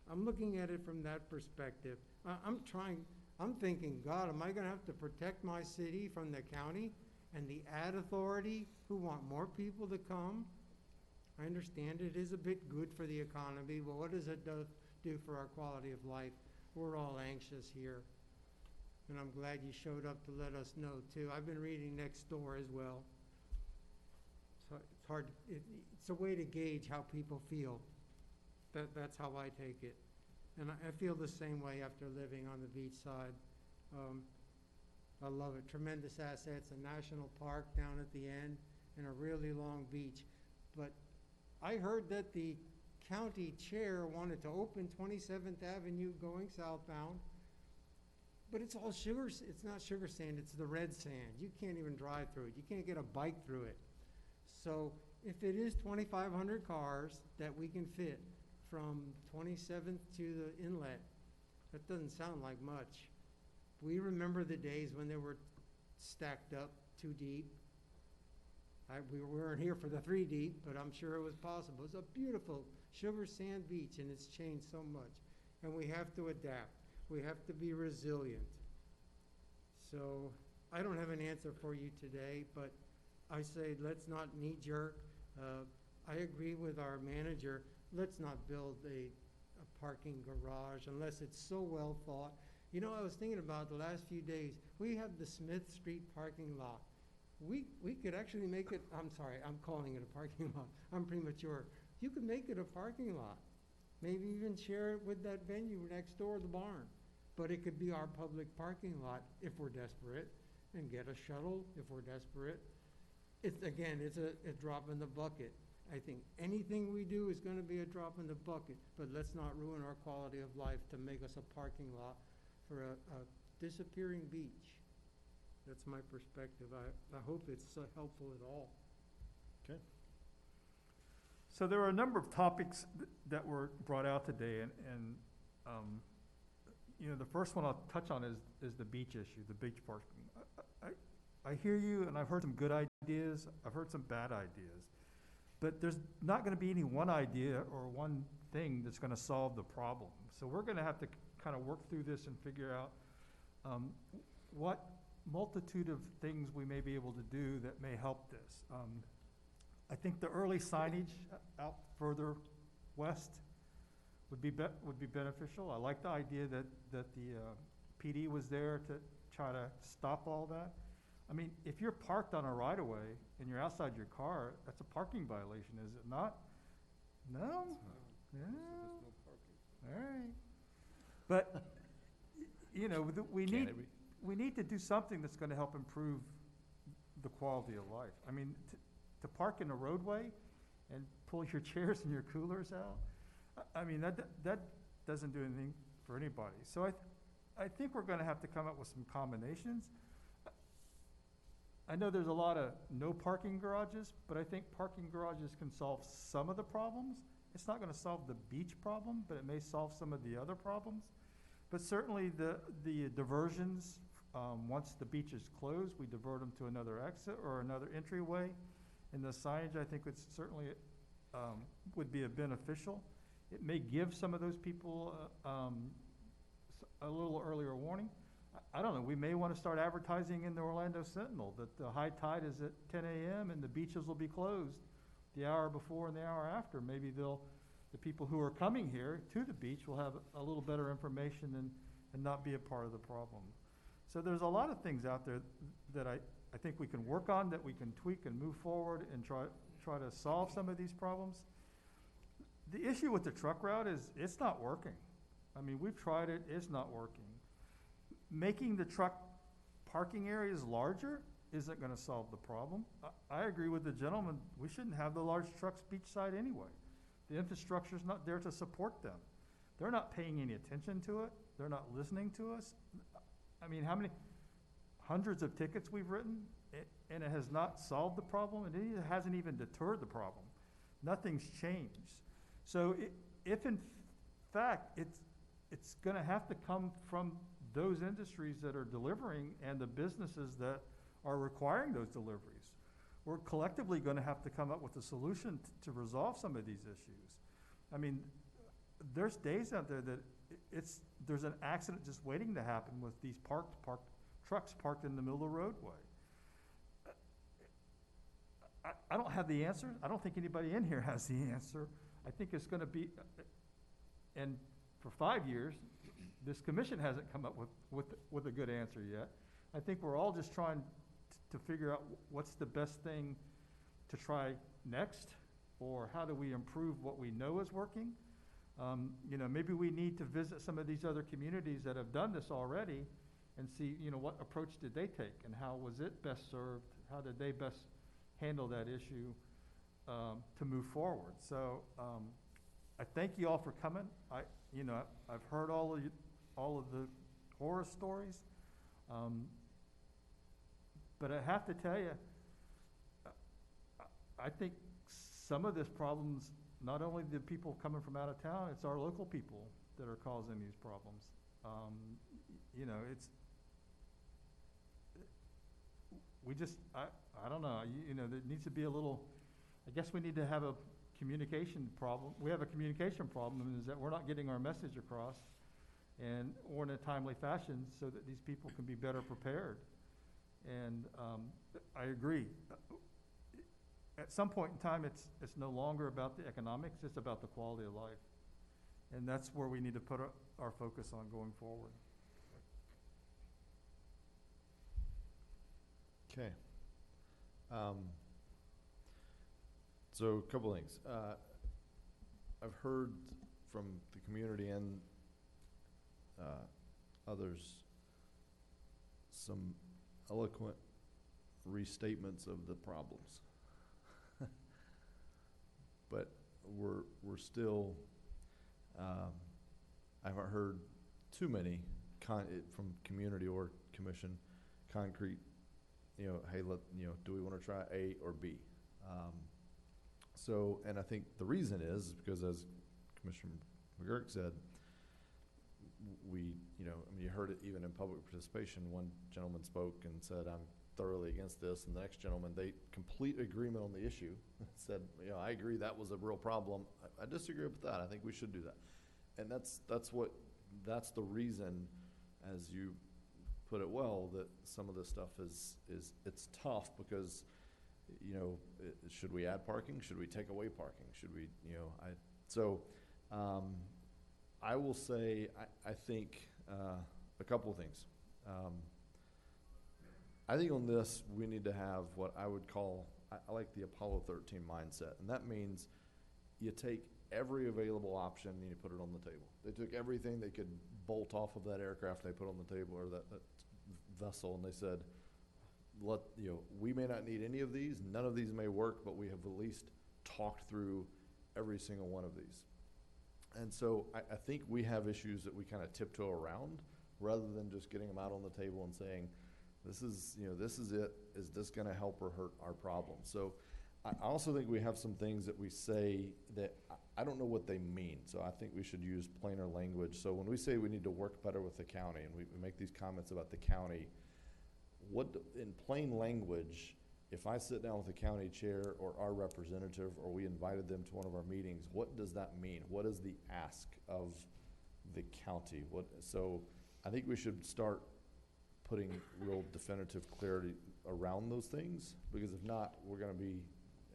I'm looking at it from that perspective. I'm thinking, God, am I gonna have to protect my city from the county and the ad authority who want more people to come? I understand it is a bit good for the economy, but what does it do for our quality of life? We're all anxious here. And I'm glad you showed up to let us know too. I've been reading next door as well. So it's hard, it's a way to gauge how people feel. That's how I take it. And I feel the same way after living on the beach side. I love it. Tremendous assets, a national park down at the end, and a really long beach. But I heard that the county chair wanted to open 27th Avenue going southbound, but it's all sugar, it's not sugar sand, it's the red sand. You can't even drive through it. You can't get a bike through it. So if it is 2,500 cars that we can fit from 27th to the inlet, that doesn't sound like much. We remember the days when they were stacked up too deep. We weren't here for the 3 deep, but I'm sure it was possible. It's a beautiful sugar sand beach, and it's changed so much. And we have to adapt. We have to be resilient. So I don't have an answer for you today, but I say let's not knee-jerk. I agree with our manager. Let's not build a parking garage unless it's so well thought. You know, I was thinking about the last few days. We have the Smith Street parking lot. We could actually make it, I'm sorry, I'm calling it a parking lot. I'm premature. You could make it a parking lot. Maybe even share it with that venue next door, the barn. But it could be our public parking lot if we're desperate, and get a shuttle if we're desperate. It's a drop in the bucket. I think anything we do is gonna be a drop in the bucket, but let's not ruin our quality of life to make us a parking lot for a disappearing beach. That's my perspective. I hope it's helpful at all. Okay. So there are a number of topics that were brought out today, and you know, the first one I'll touch on is the beach issue, the beach parking. I hear you, and I've heard some good ideas. I've heard some bad ideas. But there's not going to be any one idea or one thing that's going to solve the problem. So we're going to have to kind of work through this and figure out what multitude of things we may be able to do that may help this. I think the early signage out further west would be beneficial. I like the idea that the PD was there to try to stop all that. I mean, if you're parked on a right-of-way and you're outside your car, that's a parking violation, is it not? No? Yeah. All right. But, you know, we need to do something that's going to help improve the quality of life. I mean, to park in a roadway and pull your chairs and your coolers out, I mean, that doesn't do anything for anybody. So I think we're gonna have to come up with some combinations. I know there's a lot of no parking garages, but I think parking garages can solve some of the problems. It's not gonna solve the beach problem, but it may solve some of the other problems. But certainly the diversions, once the beach is closed, we divert them to another exit or another entryway. And the signage, I think, would certainly, would be a beneficial. It may give some of those people, a little earlier warning. I don't know, we may want to start advertising in the Orlando Sentinel that the high tide is at 10 a.m. and the beaches will be closed the hour before and the hour after. Maybe the people who are coming here to the beach will have a little better information and not be a part of the problem. So there's a lot of things out there that I think we can work on, that we can tweak and move forward and try to solve some of these problems. The issue with the truck route is it's not working. I mean, we've tried it, it's not working. Making the truck parking areas larger isn't gonna solve the problem. I agree with the gentleman, we shouldn't have the large trucks beachside anyway. The infrastructure's not there to support them. They're not paying any attention to it, they're not listening to us. I mean, how many hundreds of tickets we've written, and it has not solved the problem, and it hasn't even deterred the problem. Nothing's changed. So if in fact it's gonna have to come from those industries that are delivering and the businesses that are requiring those deliveries, we're collectively gonna have to come up with a solution to resolve some of these issues. I mean, there's days out there that there's an accident just waiting to happen with these trucks parked in the middle of the roadway. I don't have the answer. I don't think anybody in here has the answer. I think it's gonna be, and for 5 years, this commission hasn't come up with a good answer yet. I think we're all just trying to figure out what's the best thing to try next, or how do we improve what we know is working. You know, maybe we need to visit some of these other communities that have done this already and see, you know, what approach did they take and how was it best served? How did they best handle that issue to move forward? So I thank you all for coming. I've heard all of the horror stories, but I have to tell you, I think some of this problems, not only the people coming from out of town, it's our local people that are causing these problems. I don't know, there needs to be a little, I guess we need to have a communication problem. We have a communication problem, is that we're not getting our message across or in a timely fashion so that these people can be better prepared. And I agree. At some point in time, it's no longer about the economics, it's about the quality of life. And that's where we need to put our focus on going forward. Okay. So a couple things. I've heard from the community and others some eloquent restatements of the problems. But we're still, I haven't heard too many from community or commission concrete, hey, do we want to try A or B? And I think the reason is because, as Commissioner McGurk said, you heard it even in public participation. One gentleman spoke and said, I'm thoroughly against this, and the next gentleman, they complete agreement on the issue, said, I agree that was a real problem. I disagree with that. I think we should do that. And that's the reason, as you put it well, that some of this stuff it's tough because, should we add parking? Should we take away parking? Should we, I will say, I think a couple of things. I think on this, we need to have what I would call, I like the Apollo 13 mindset. And that means you take every available option and you put it on the table. They took everything they could bolt off of that aircraft they put on the table, or that vessel, and they said, we may not need any of these, none of these may work, but we have at least talked through every single one of these. And so I think we have issues that we kind of tiptoe around rather than just getting them out on the table and saying, this is it. Is this going to help or hurt our problem? So I also think we have some things that we say that I don't know what they mean. So I think we should use plainer language. So when we say we need to work better with the county and we make these comments about the county, in plain language, if I sit down with the county chair or our representative or we invited them to one of our meetings, what does that mean? What is the ask of the county? So I think we should start putting real definitive clarity around those things, because if not, we're going to be,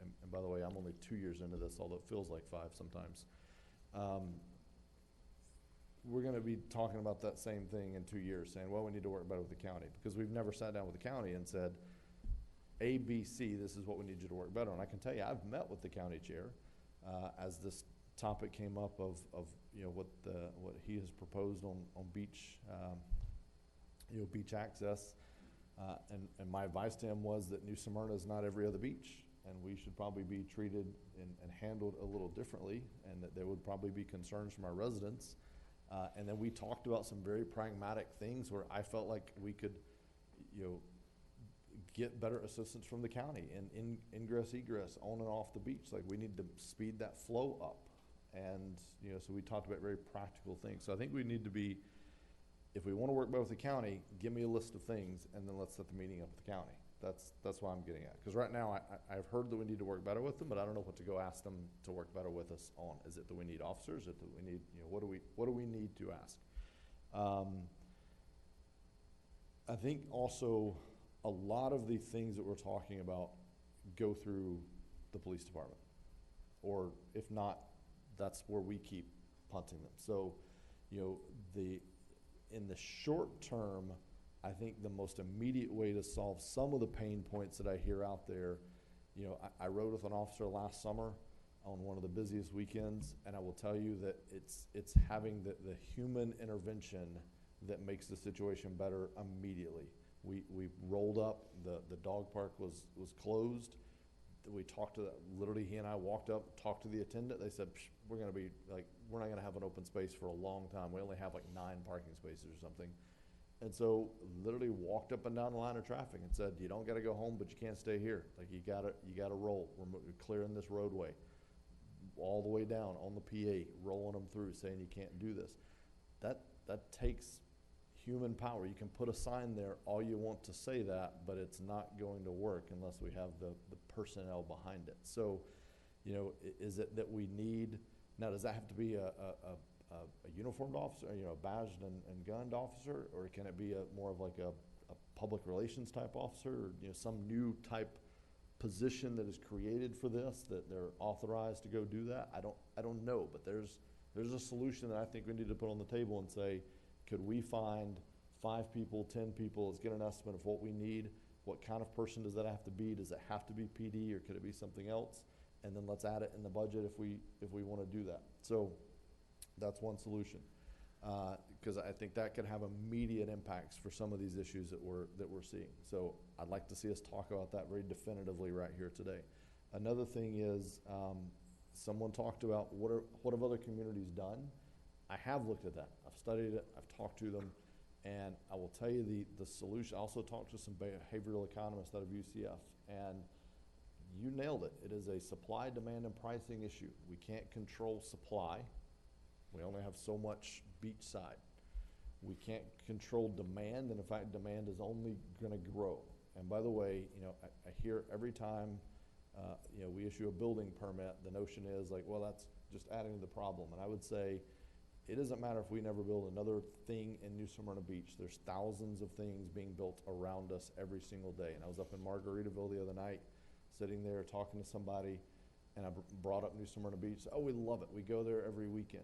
and by the way, I'm only 2 years into this, although it feels like 5 sometimes. We're going to be talking about that same thing in 2 years, saying, well, we need to work better with the county, because we've never sat down with the county and said, A, B, C, this is what we need you to work better. And I can tell you, I've met with the county chair as this topic came up of what he has proposed on beach, beach access. And my advice to him was that New Smyrna is not every other beach, and we should probably be treated and handled a little differently, and that there would probably be concerns from our residents. And then we talked about some very pragmatic things where I felt like we could, get better assistance from the county and ingress, egress on and off the beach. Like, we need to speed that flow up. And, so we talked about very practical things. So I think we need to be, if we want to work better with the county, give me a list of things, and then let's set the meeting up with the county. That's what I'm getting at. Because right now, I've heard that we need to work better with them, but I don't know what to go ask them to work better with us on. Is it that we need officers? Is it that we need, what do we need to ask? I think also a lot of the things that we're talking about go through the police department. Or if not, that's where we keep punting them. So, in the short term, I think the most immediate way to solve some of the pain points that I hear out there, I rode with an officer last summer on one of the busiest weekends, and I will tell you that it's having the human intervention that makes the situation better immediately. We rolled up, the dog park was closed. We talked to literally he and I walked up, talked to the attendant. They said, we're not going to have an open space for a long time. We only have like 9 parking spaces or something. And so literally walked up and down the line of traffic and said, you don't got to go home, but you can't stay here. Like, you got to roll. We're clearing this roadway all the way down on the PA, rolling them through, saying you can't do this. That takes human power. You can put a sign there all you want to say that, but it's not going to work unless we have the personnel behind it. So, is it that we need, now does that have to be a uniformed officer, a badged and gunned officer, or can it be more of like a public relations type officer, or some new type position that is created for this, that they're authorized to go do that? I don't know, but there's a solution that I think we need to put on the table and say, could we find 5 people, 10 people? Let's get an estimate of what we need. What kind of person does that have to be? Does it have to be PD, or could it be something else? And then let's add it in the budget if we want to do that. So that's one solution, because I think that could have immediate impacts for some of these issues that we're seeing. So I'd like to see us talk about that very definitively right here today. Another thing is, someone talked about what have other communities done. I have looked at that. I've studied it. I've talked to them, and I will tell you the solution. I also talked to some behavioral economists out of UCF, and you nailed it. It is a supply, demand, and pricing issue. We can't control supply. We only have so much beachside. We can't control demand, and in fact, demand is only going to grow. And by the way, I hear every time, we issue a building permit, the notion is like, well, that's just adding to the problem. And I would say, it doesn't matter if we never build another thing in New Smyrna Beach. There's thousands of things being built around us every single day. And I was up in Margaritaville the other night, sitting there talking to somebody, and I brought up New Smyrna Beach. Oh, we love it. We go there every weekend.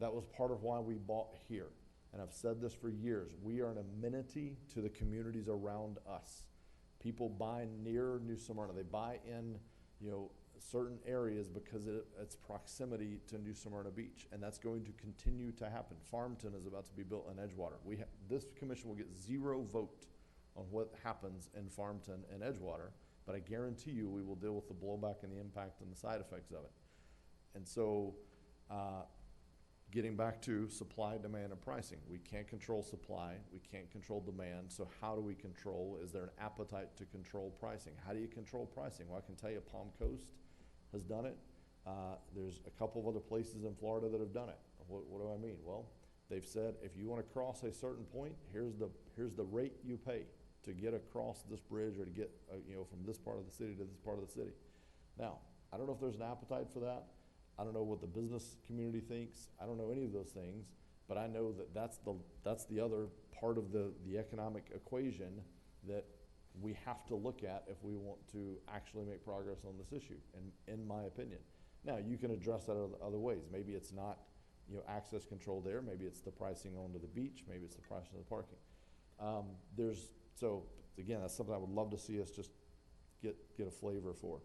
That was part of why we bought here. And I've said this for years. We are an amenity to the communities around us. People buy near New Smyrna. They buy in, certain areas because it's proximity to New Smyrna Beach, and that's going to continue to happen. Farmton is about to be built in Edgewater. This commission will get 0 vote on what happens in Farmington and Edgewater, but I guarantee you we will deal with the blowback and the impact and the side effects of it. And so, getting back to supply, demand, and pricing, we can't control supply, we can't control demand, so how do we control, is there an appetite to control pricing? How do you control pricing? Well, I can tell you Palm Coast has done it. There's a couple of other places in Florida that have done it. What do I mean? Well, they've said, if you want to cross a certain point, here's the rate you pay to get across this bridge or to get, from this part of the city to this part of the city. Now, I don't know if there's an appetite for that. I don't know what the business community thinks. I don't know any of those things, but I know that that's the other part of the economic equation that we have to look at if we want to actually make progress on this issue, in my opinion. Now, you can address that other ways. Maybe it's not, access control there. Maybe it's the pricing onto the beach. Maybe it's the pricing of the parking. So again, that's something I would love to see us just get a flavor for.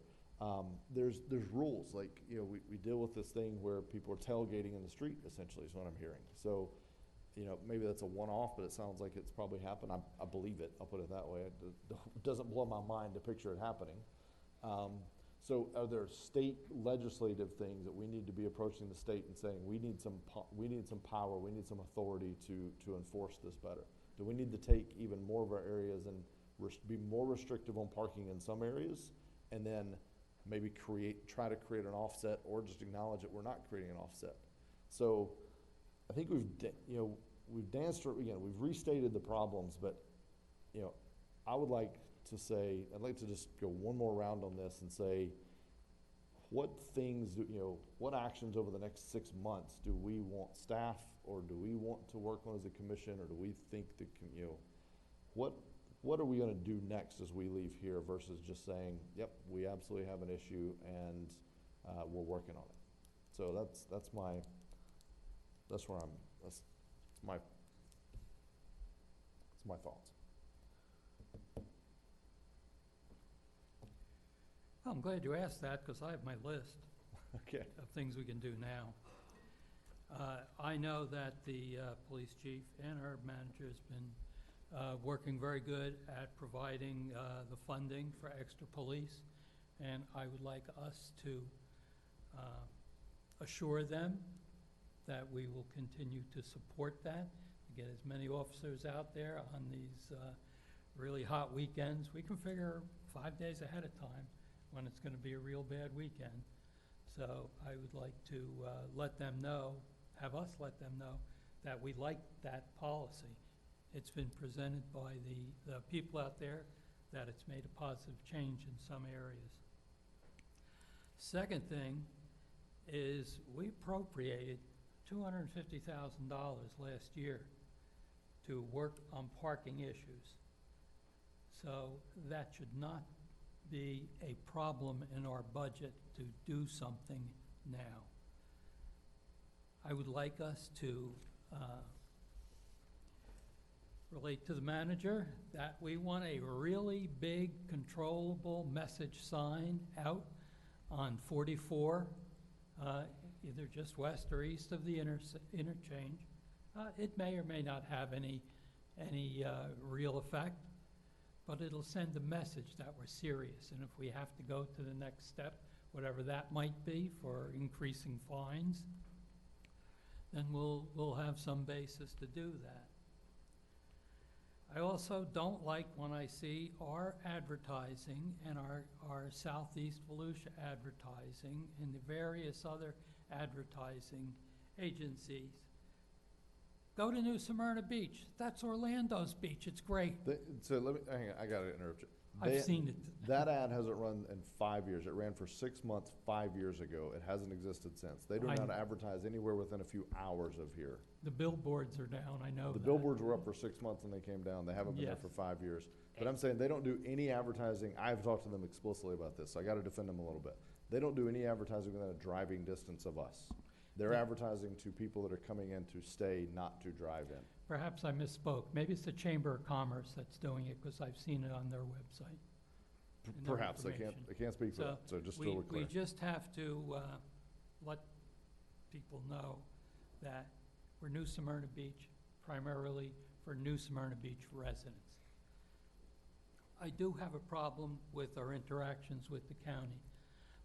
There's rules, like, we deal with this thing where people are tailgating in the street, essentially, is what I'm hearing. So, maybe that's a one-off, but it sounds like it's probably happened. I believe it, I'll put it that way. It doesn't blow my mind to picture it happening. So are there state legislative things that we need to be approaching the state and saying, we need some power, we need some authority to enforce this better? Do we need to take even more of our areas and be more restrictive on parking in some areas, and then maybe try to create an offset, or just acknowledge that we're not creating an offset? So I think we've danced, we've restated the problems, but, I would like to say, I'd like to just go one more round on this and say, what actions over the next 6 months do we want staff, or do we want to work on as a commission, or do we think that, what are we going to do next as we leave here versus just saying, yep, we absolutely have an issue and we're working on it. So that's my thoughts. Well, I'm glad you asked that, because I have my list Okay. of things we can do now. I know that the police chief and our manager has been working very good at providing the funding for extra police, and I would like us to assure them that we will continue to support that, to get as many officers out there on these really hot weekends. We can figure 5 days ahead of time when it's going to be a real bad weekend. So I would like to have us let them know that we like that policy. It's been presented by the people out there that it's made a positive change in some areas. Second thing is, we appropriated $250,000 last year to work on parking issues. So that should not be a problem in our budget to do something now. I would like us to relate to the manager that we want a really big controllable message sign out on 44, either just west or east of the interchange. It may or may not have any real effect, but it'll send a message that we're serious. And if we have to go to the next step, whatever that might be for increasing fines, then we'll have some basis to do that. I also don't like when I see our advertising and our Southeast Volusia advertising and the various other advertising agencies. Go to New Smyrna Beach. That's Orlando's beach. It's great. So let me, hang on, I gotta interrupt you. I've seen it. That ad hasn't run in 5 years. It ran for 6 months 5 years ago. It hasn't existed since. They do not advertise anywhere within a few hours of here. The billboards are down, I know The that. billboards were up for 6 months and they came down. They haven't been there Yes. for 5 years. But I'm saying they don't do any advertising. I've talked to them explicitly about this, so I gotta defend them a little bit. They don't do any advertising within a driving distance of us. They're advertising to people that are coming in to stay, not to drive in. Perhaps I misspoke. Maybe it's the Chamber of Commerce that's doing it, because I've seen it on their website. and their Perhaps, I can't speak for that, so just so we're clear. We just have to let people know that we're New Smyrna Beach, primarily for New Smyrna Beach residents. I do have a problem with our interactions with the county.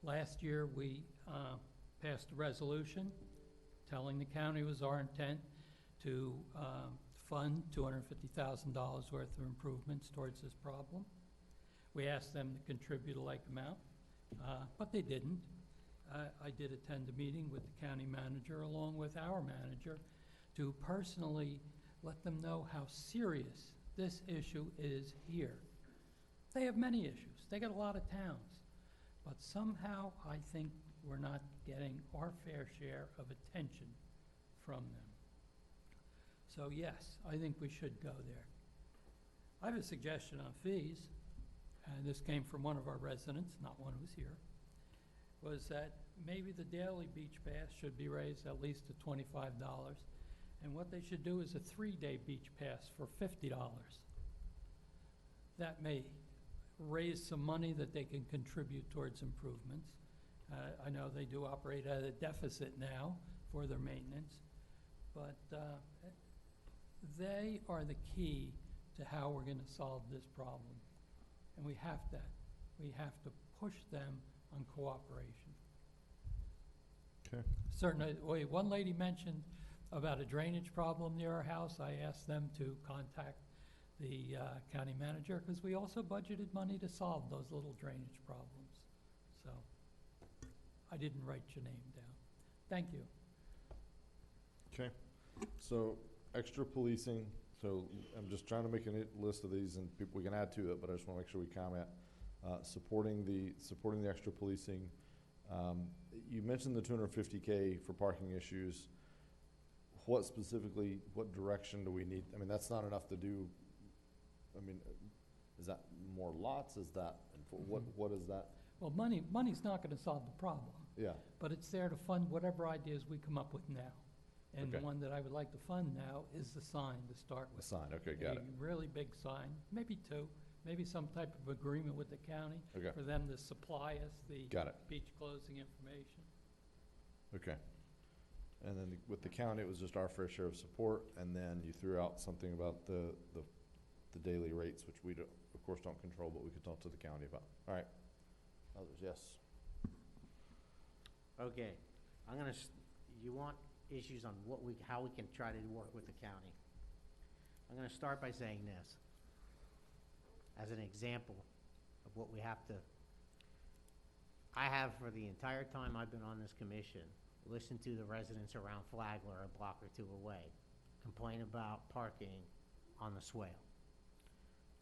Last year, we passed a resolution telling the county it was our intent to fund $250,000 worth of improvements towards this problem. We asked them to contribute a like amount, but they didn't. I did attend a meeting with the county manager along with our manager to personally let them know how serious this issue is here. They have many issues. They got a lot of towns. But somehow I think we're not getting our fair share of attention from them. So yes, I think we should go there. I have a suggestion on fees, and this came from one of our residents, not one who's here, was that maybe the daily beach pass should be raised at least to $25. And what they should do is a 3-day beach pass for $50. That may raise some money that they can contribute towards improvements. I know they do operate at a deficit now for their maintenance, but they are the key to how we're going to solve this problem. And we have to push them on cooperation. Okay. Certainly, one lady mentioned about a drainage problem near our house. I asked them to contact the county manager because we also budgeted money to solve those little drainage problems. So I didn't write your name down. Thank you. Okay. So extra policing. So I'm just trying to make a list of these, and people, we can add to it, but I just want to make sure we comment. Supporting the extra policing. You mentioned the $250K for parking issues. What specifically, what direction do we need? I mean, that's not enough to do. I mean, is that more lots? Is that, what is that? Well, money's not going to solve the problem. Yeah. But it's there to fund whatever ideas we come up with now. And Okay. the one that I would like to fund now is the sign to start The with. sign, okay, got it. A really big sign, maybe 2, maybe some type of agreement with the county Okay. for them to supply us the Got it. beach closing information. Okay. And then with the county, it was just our fair share of support, and then you threw out something about the daily rates, which we don't, of course don't control, but we could talk to the county about. All right. Others, yes. Okay, you want issues on how we can try to work with the county. I'm gonna start by saying this, as an example of what we have to, I have for the entire time I've been on this commission, listened to the residents around Flagler, a block or 2 away, complain about parking on the swale.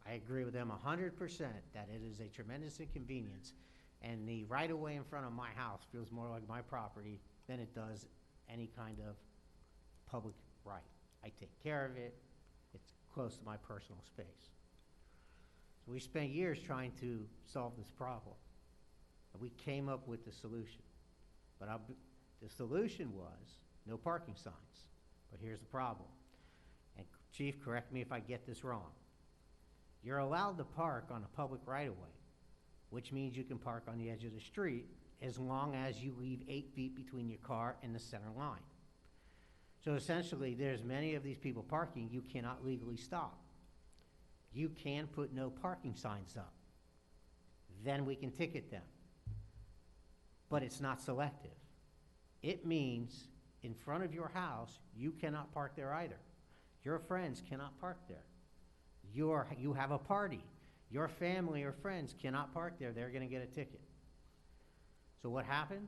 I agree with them 100% that it is a tremendous inconvenience, and the right-of-way in front of my house feels more like my property than it does any kind of public right. I take care of it. It's close to my personal space. So we spent years trying to solve this problem. And we came up with the solution. But the solution was no parking signs. But here's the problem. And Chief, correct me if I get this wrong. You're allowed to park on a public right-of-way, which means you can park on the edge of the street as long as you leave 8 feet between your car and the center line. So essentially, there's many of these people parking you cannot legally stop. You can put no parking signs up. Then we can ticket them. But it's not selective. It means in front of your house, you cannot park there either. Your friends cannot park there. You have a party. Your family or friends cannot park there. They're going to get a ticket. So what happened?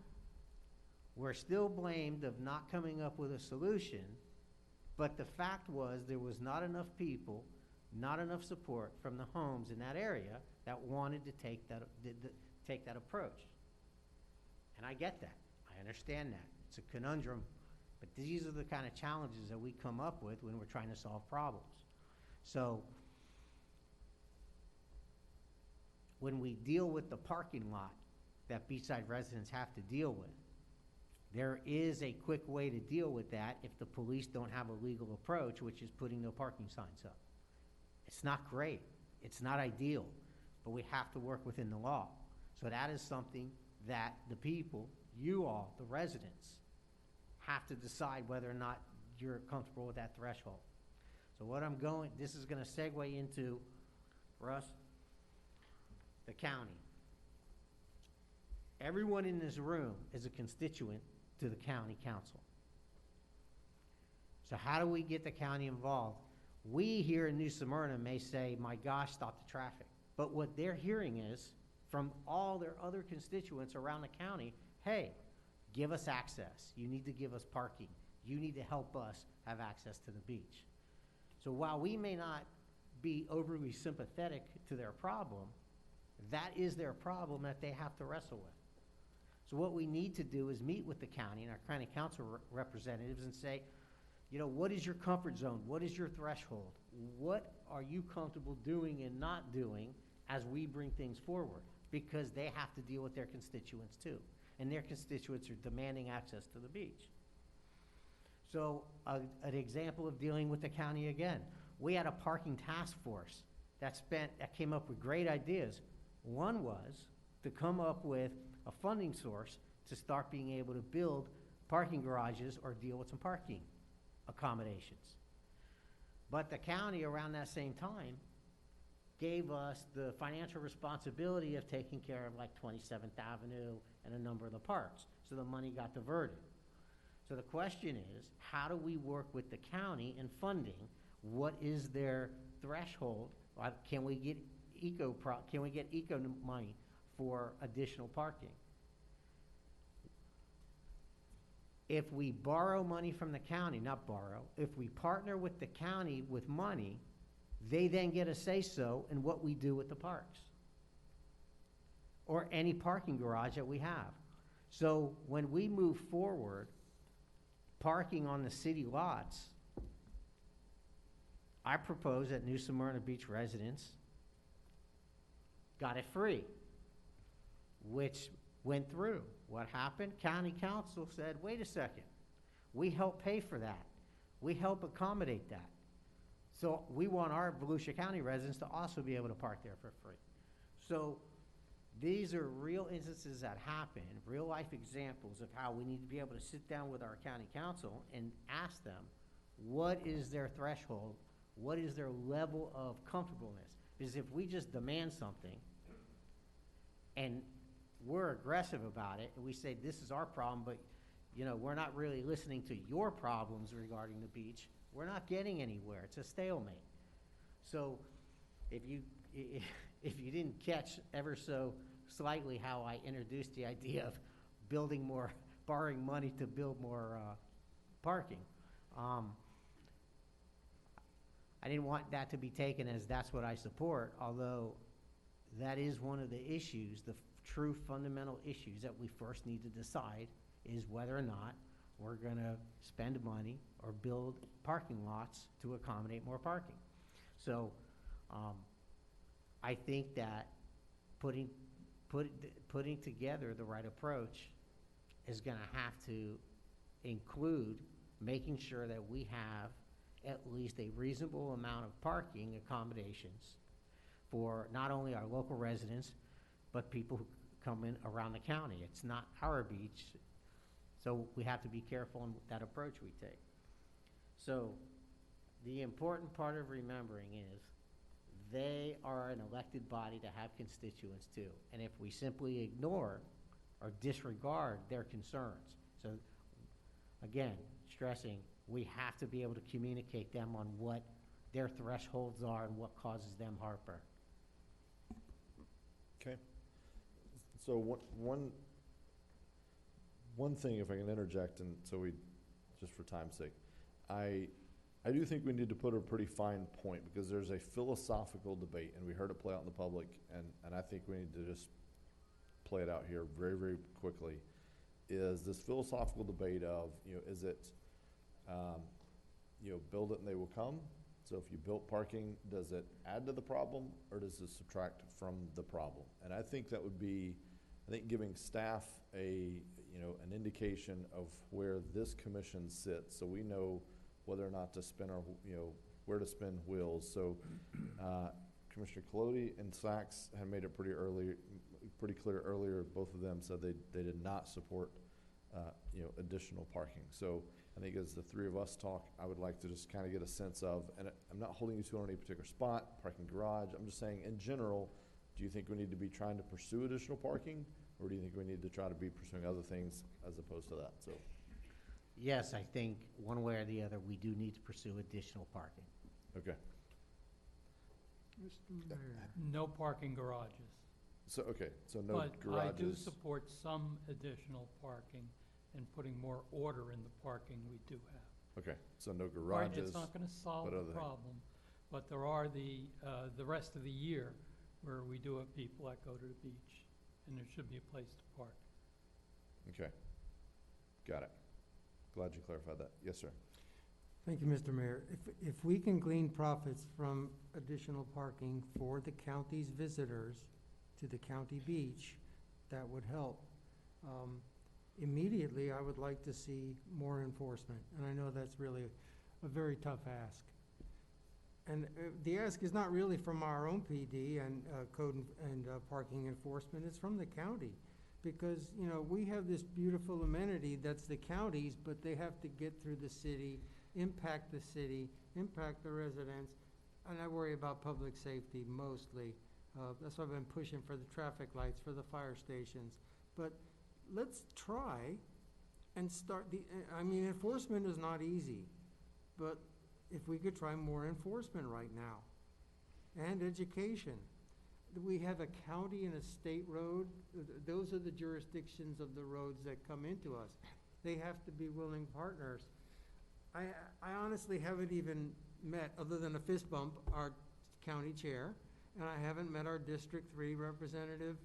We're still blamed of not coming up with a solution, but the fact was there was not enough people, not enough support from the homes in that area that wanted to take that approach. And I get that. I understand that. It's a conundrum, but these are the kind of challenges that we come up with when we're trying to solve problems. So when we deal with the parking lot that beachside residents have to deal with, there is a quick way to deal with that if the police don't have a legal approach, which is putting no parking signs up. It's not great. It's not ideal, but we have to work within the law. So that is something that the people, you all, the residents, have to decide whether or not you're comfortable with that threshold. So what this is going to segue into, Russ, the county. Everyone in this room is a constituent to the county council. So how do we get the county involved? We here in New Smyrna may say, my gosh, stop the traffic. But what they're hearing is from all their other constituents around the county, hey, give us access. You need to give us parking. You need to help us have access to the beach. So while we may not be overly sympathetic to their problem, that is their problem that they have to wrestle with. So what we need to do is meet with the county and our county council representatives and say, you know, what is your comfort zone? What is your threshold? What are you comfortable doing and not doing as we bring things forward? Because they have to deal with their constituents too. And their constituents are demanding access to the beach. So an example of dealing with the county again, we had a parking task force that came up with great ideas. One was to come up with a funding source to start being able to build parking garages or deal with some parking accommodations. But the county around that same time gave us the financial responsibility of taking care of like 27th Avenue and a number of the parks. So the money got diverted. So the question is, how do we work with the county in funding? What is their threshold? Can we get eco money for additional parking? If we borrow money from the county, not borrow, if we partner with the county with money, they then get a say-so in what we do with the parks or any parking garage that we have. So when we move forward, parking on the city lots, I propose that New Smyrna Beach residents got it free, which went through. What happened? County council said, wait a second, we help pay for that. We help accommodate that. So we want our Volusia County residents to also be able to park there for free. So these are real instances that happen, real life examples of how we need to be able to sit down with our county council and ask them, what is their threshold? What is their level of comfortableness? Because if we just demand something and we're aggressive about it and we say this is our problem, but you know, we're not really listening to your problems regarding the beach, we're not getting anywhere. It's a stalemate. So if you didn't catch ever so slightly how I introduced the idea of building more, borrowing money to build more parking, I didn't want that to be taken as that's what I support, although that is one of the issues, the true fundamental issues that we first need to decide is whether or not we're going to spend money or build parking lots to accommodate more parking. So I think that putting together the right approach is going to have to include making sure that we have at least a reasonable amount of parking accommodations for not only our local residents, but people who come in around the county. It's not our beach, so we have to be careful in that approach we take. So the important part of remembering is they are an elected body to have constituents too. And if we simply ignore or disregard their concerns, so again, stressing, we have to be able to communicate them on what their thresholds are and what causes them heartburn. Okay. So one thing, if I can interject, and so we, just for time's sake, I do think we need to put a pretty fine point because there's a philosophical debate, and we heard it play out in the public, and I think we need to just play it out here very, very quickly, is this philosophical debate of, you know, is it, you know, build it and they will come? So if you built parking, does it add to the problem or does it subtract from the problem? And I think that would be, I think giving staff a, you know, an indication of where this commission sits so we know whether or not to spin our, you know, where to spin wheels. So Commissioner Colodi and Sachs had made it pretty clear earlier, both of them said they did not support, you know, additional parking. So I think as the three of us talk, I would like to just kind of get a sense of, and I'm not holding you to on any particular spot, parking garage, I'm just saying in general, Do you think we need to be trying to pursue additional parking, or do you think we need to try to be pursuing other things as opposed to that? So, Yes, I think one way or the other, we do need to pursue additional parking. okay. Mr. Mayor. No parking garages. So, okay, so no But I do garages. support some additional parking and putting more order in the parking we do have. Okay, so no Right, garages. it's not gonna solve but the other things. problem, but there are the rest of the year where we do have people that go to the beach, and there should be a place to park. Okay, got it. Glad you clarified that. Yes, sir. Thank you, Mr. Mayor. If we can glean profits from additional parking for the county's visitors to the county beach, that would help. Immediately, I would like to see more enforcement, and I know that's really a very tough ask. And the ask is not really from our own PD and code and parking enforcement, it's from the county. Because, you know, we have this beautiful amenity that's the county's, but they have to get through the city, impact the residents, and I worry about public safety mostly. That's why I've been pushing for the traffic lights, for the fire stations. But let's try and start I mean, enforcement is not easy, but if we could try more enforcement right now, and education. We have a county and a state road. Those are the jurisdictions of the roads that come into us. They have to be willing partners. I honestly haven't even met, other than a fist bump, our county chair, and I haven't met our District 3 representative,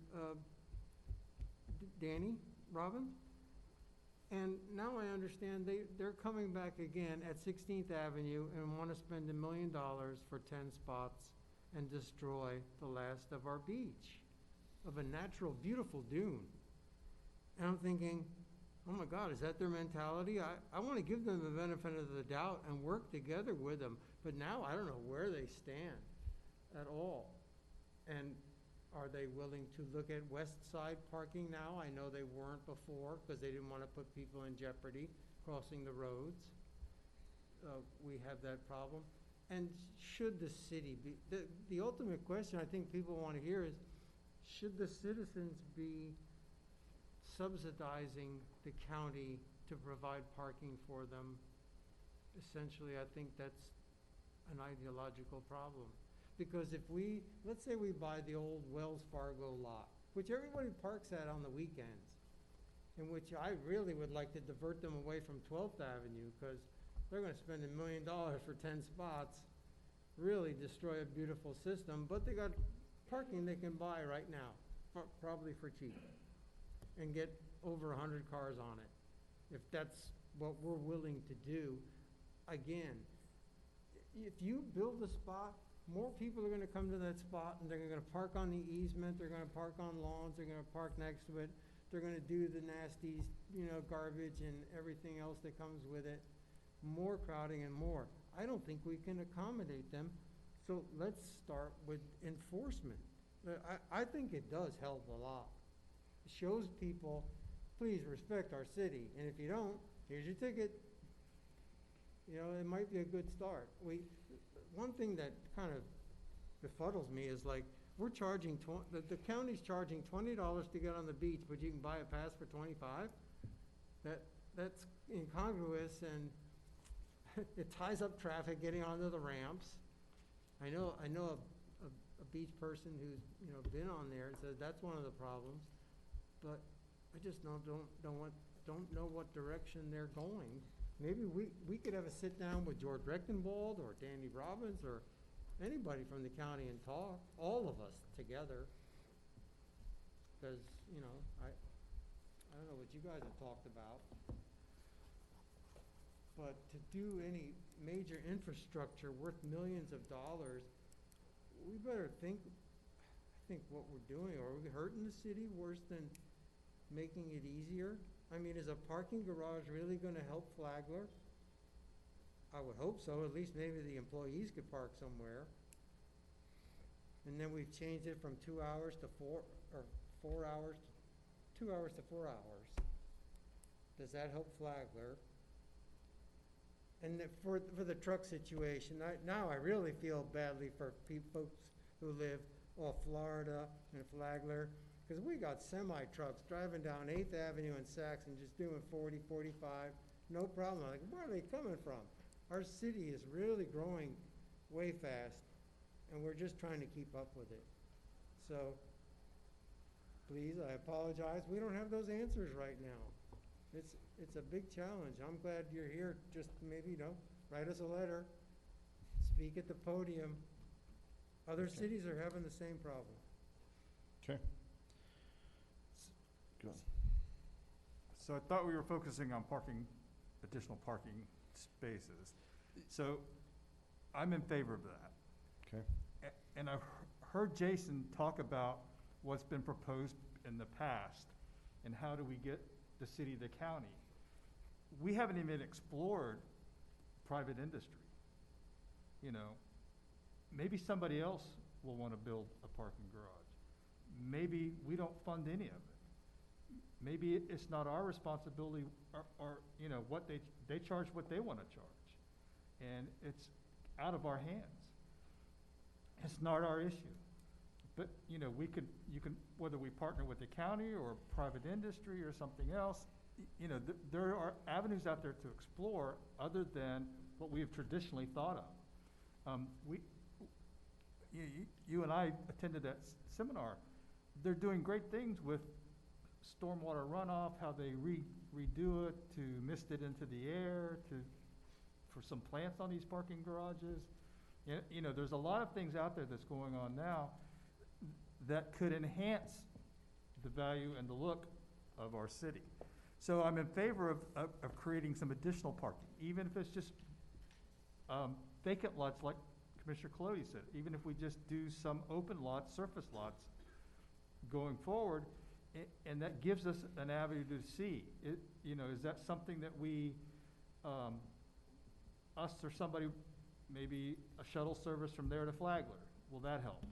Danny Robbins. And now I understand they're coming back again at 16th Avenue and want to spend $1 million for 10 spots and destroy the last of our beach, of a natural, beautiful dune. And I'm thinking, oh my God, is that their mentality? I want to give them the benefit of the doubt and work together with them, but now I don't know where they stand at all. And are they willing to look at west side parking now? I know they weren't before because they didn't want to put people in jeopardy crossing the roads. We have that problem. And should the city be, the ultimate question I think people want to hear is, should the citizens be subsidizing the county to provide parking for them? Essentially, I think that's an ideological problem. Because if let's say we buy the old Wells Fargo lot, which everybody parks at on the weekends, in which I really would like to divert them away from 12th Avenue, because they're going to spend $1 million for 10 spots, really destroy a beautiful system, but they got parking they can buy right now, probably for cheap, and get over 100 cars on it. If that's what we're willing to do, again, if you build a spot, more people are going to come to that spot, and they're going to park on the easement, they're going to park on lawns, they're going to park next to it, they're going to do the nasty, garbage and everything else that comes with it. More crowding and more. I don't think we can accommodate them, so let's start with enforcement. I think it does help a lot. It shows people, please respect our city, and if you don't, here's your ticket. It might be a good start. One thing that kind of befuddles me is like, we're charging, the county's charging $20 to get on the beach, but you can buy a pass for 25. That's incongruous, and it ties up traffic getting onto the ramps. I know a beach person who's been on there and said that's one of the problems, but I just don't know what direction they're going. Maybe we could have a sit down with George Rechtenwald or Danny Robbins or anybody from the county and talk, all of us together, because I don't know what you guys have talked about. But to do any major infrastructure worth millions of dollars, we better think what we're doing. Are we hurting the city worse than making it easier? I mean, is a parking garage really going to help Flagler? I would hope so. At least maybe the employees could park somewhere. And then we've changed it from 2 hours to 4, or 4 hours, 2 hours to 4 hours. Does that help Flagler? And for the truck situation, now I really feel badly for folks who live off Florida and Flagler, because we got semi-trucks driving down 8th Avenue and Saks and just doing 40, 45, no problem. Like, where are they coming from? Our city is really growing way fast, and we're just trying to keep up with it. So, please, I apologize, we don't have those answers right now. It's a big challenge. I'm glad you're here, just maybe, write us a letter, speak at the podium. Other cities are having the same problem. Okay. Go. So I thought we were focusing on additional parking spaces. So I'm in favor of that. Okay. And I've heard Jason talk about what's been proposed in the past and how do we get the city, the county. We haven't even explored private industry. Maybe somebody else will want to build a parking garage. Maybe we don't fund any of it. Maybe it's not our responsibility, or what they charge what they want to charge. And it's out of our hands. It's not our issue. But, you can, whether we partner with the county or private industry or something else, there are avenues out there to explore other than what we have traditionally thought of. You and I attended that seminar. They're doing great things with stormwater runoff, how they redo it to mist it into the air, for some plants on these parking garages. There's a lot of things out there that's going on now that could enhance the value and the look of our city. So I'm in favor of creating some additional parking, even if it's just vacant lots like Commissioner Colodi said, even if we just do some open lots, surface lots going forward, and that gives us an avenue to see. Is that something that we, us or somebody, maybe a shuttle service from there to Flagler, will that help?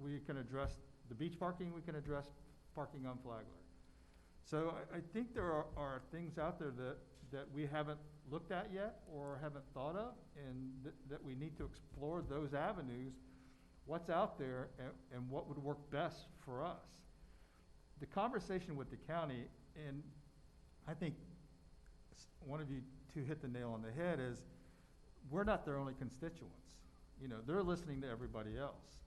We can address the beach parking, we can address parking on Flagler. So I think there are things out there that we haven't looked at yet or haven't thought of, and that we need to explore those avenues, what's out there and what would work best for us. The conversation with the county, and I think one of you two hit the nail on the head, is we're not their only constituents. They're listening to everybody else.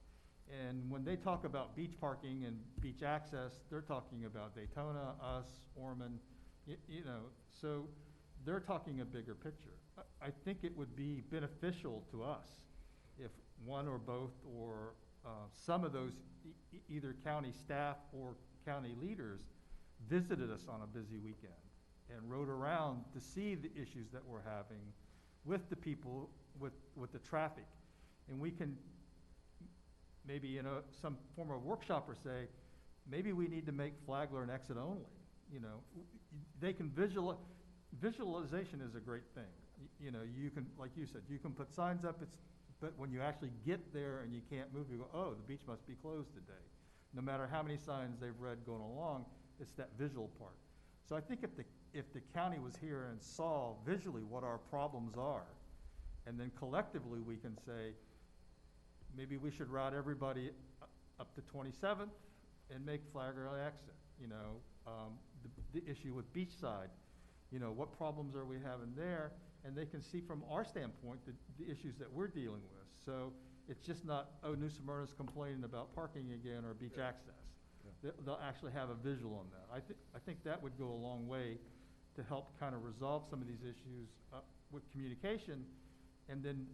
And when they talk about beach parking and beach access, they're talking about Daytona, us, Ormond, so they're talking a bigger picture. I think it would be beneficial to us if one or both or some of those, either county staff or county leaders, visited us on a busy weekend and rode around to see the issues that we're having with the people, with the traffic. And we can maybe in some form of workshop or say, maybe we need to make Flagler an exit only. They can visualization is a great thing. You can, like you said, you can put signs up, but when you actually get there and you can't move, you go, oh, the beach must be closed today. No matter how many signs they've read going along, it's that visual part. So I think if the county was here and saw visually what our problems are, and then collectively we can say, maybe we should route everybody up to 27th and make Flagler an exit. The issue with Beachside, what problems are we having there? And they can see from our standpoint the issues that we're dealing with. So it's just not, oh, New Smyrna's complaining about parking again or beach access. Yeah. They'll actually have a visual on that. I think that would go a long way to help kind of resolve some of these issues with communication. And then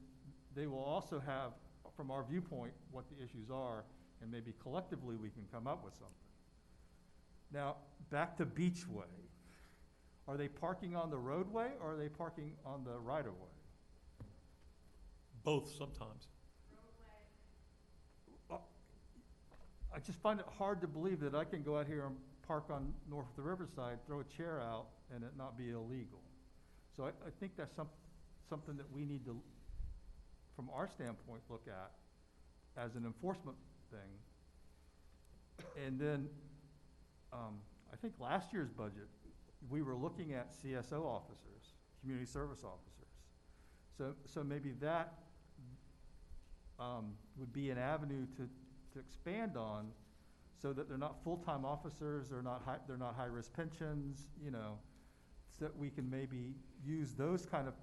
they will also have, from our viewpoint, what the issues are, and maybe collectively we can come up with something. Now, back to Beachway. Are they parking on the roadway or are they parking on the right-of-way? Both sometimes. I just find it hard to believe that I can go out here and park on north of the riverside, throw a chair out, and it not be illegal. So I think that's something that we need to, from our standpoint, look at as an enforcement thing. And then I think last year's budget, we were looking at CSO officers, community service officers. So maybe that would be an avenue to to expand on, so that they're not full-time officers, they're not high-risk pensions, you know, so that we can maybe use those kind of,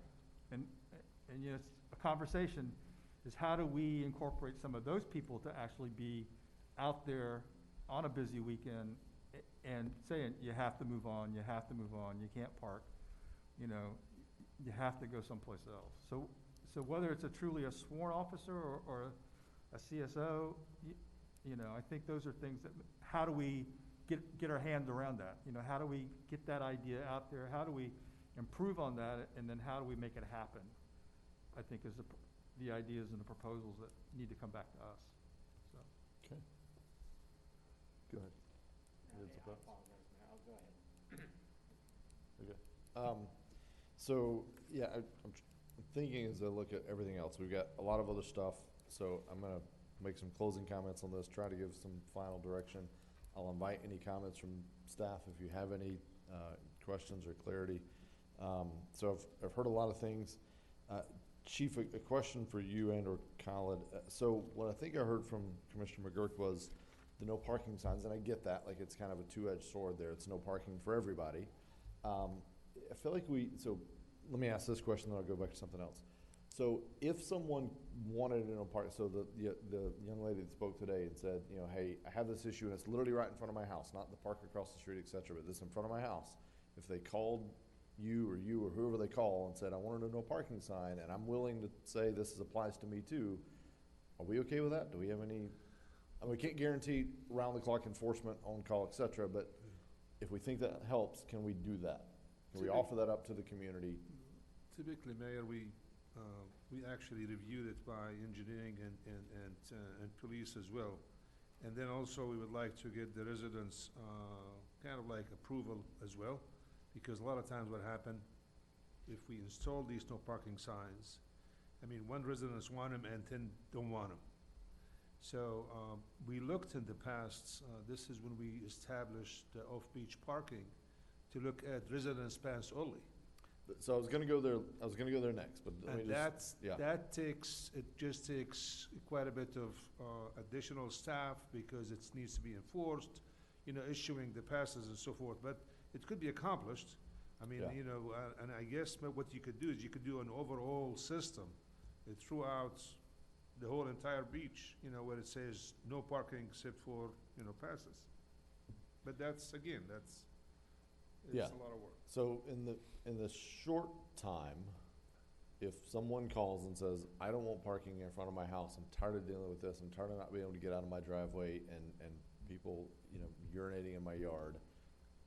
and you know, it's a conversation, is how do we incorporate some of those people to actually be out there on a busy weekend and saying, you have to move on, you have to move on, you can't park, you know, you have to go someplace else. So whether it's truly a sworn officer or a CSO, you know, I think those are things that, how do we get our hands around that? You know, how do we get that idea out there? How do we improve on that? And then how do we make it happen? I think is the ideas and the proposals that need to come back to us, so. Okay. Go ahead. Okay. So, yeah, I'm thinking as I look at everything else, we've got a lot of other stuff, so I'm gonna make some closing comments on this, try to give some final direction. I'll invite any comments from staff if you have any questions or clarity. So I've heard a lot of things. Chief, a question for you and or Khalid. So what I think I heard from Commissioner McGurk was the no parking signs, and I get that, like it's kind of a two-edged sword there. It's no parking for everybody. I feel like so let me ask this question, then I'll go back to something else. So if someone wanted to no park, so the young lady that spoke today and said, you know, hey, I have this issue and it's literally right in front of my house, not the park across the street, et cetera, but this in front of my house. If they called you or whoever they call and said, I wanted a no parking sign and I'm willing to say this applies to me too, are we okay with that? Do we have any, I mean, we can't guarantee round the clock enforcement, on call, et cetera, but if we think that helps, can we do that? Can we offer that up to the community? Typically, Mayor, we actually reviewed it by engineering and police as well. And then also we would like to get the residents kind of like approval as well, because a lot of times what happen, if we install these no parking signs, I mean, one residents want them and 10 don't want them. So we looked in the past, this is when we established off-beach parking, to look at residence pass only. So I was gonna go there next, but let me And that takes, it just takes quite a bit of additional staff because it needs to be enforced, you know, issuing the passes and so forth, but it could be accomplished. I mean, you know, and I guess what you could do is you could do an overall system throughout the whole entire beach, you know, where it says no parking except for, you know, passes. But that's, again, it's a lot of work. So in the short time, if someone calls and says, I don't want parking in front of my house, I'm tired of dealing with this, I'm tired of not being able to get out of my driveway and people, you know, urinating in my yard,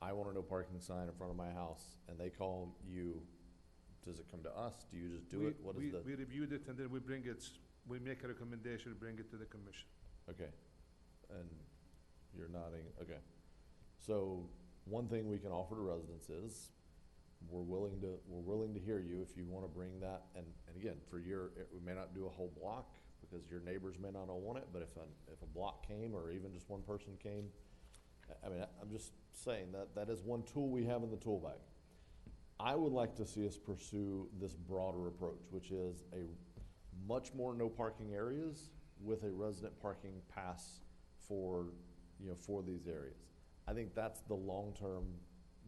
I want a no parking sign in front of my house, and they call you, does it come to us? Do you just do it? What is the? We reviewed it and then we make a recommendation, bring it to the commission. Okay, and you're nodding, okay. So one thing we can offer to residents is, we're willing to hear you if you wanna bring that, and again, we may not do a whole block, because your neighbors may not all want it, but if a block came, or even just one person came, I mean, I'm just saying that is one tool we have in the tool bag. I would like to see us pursue this broader approach, which is a much more no parking areas with a resident parking pass for these areas. I think that's the long-term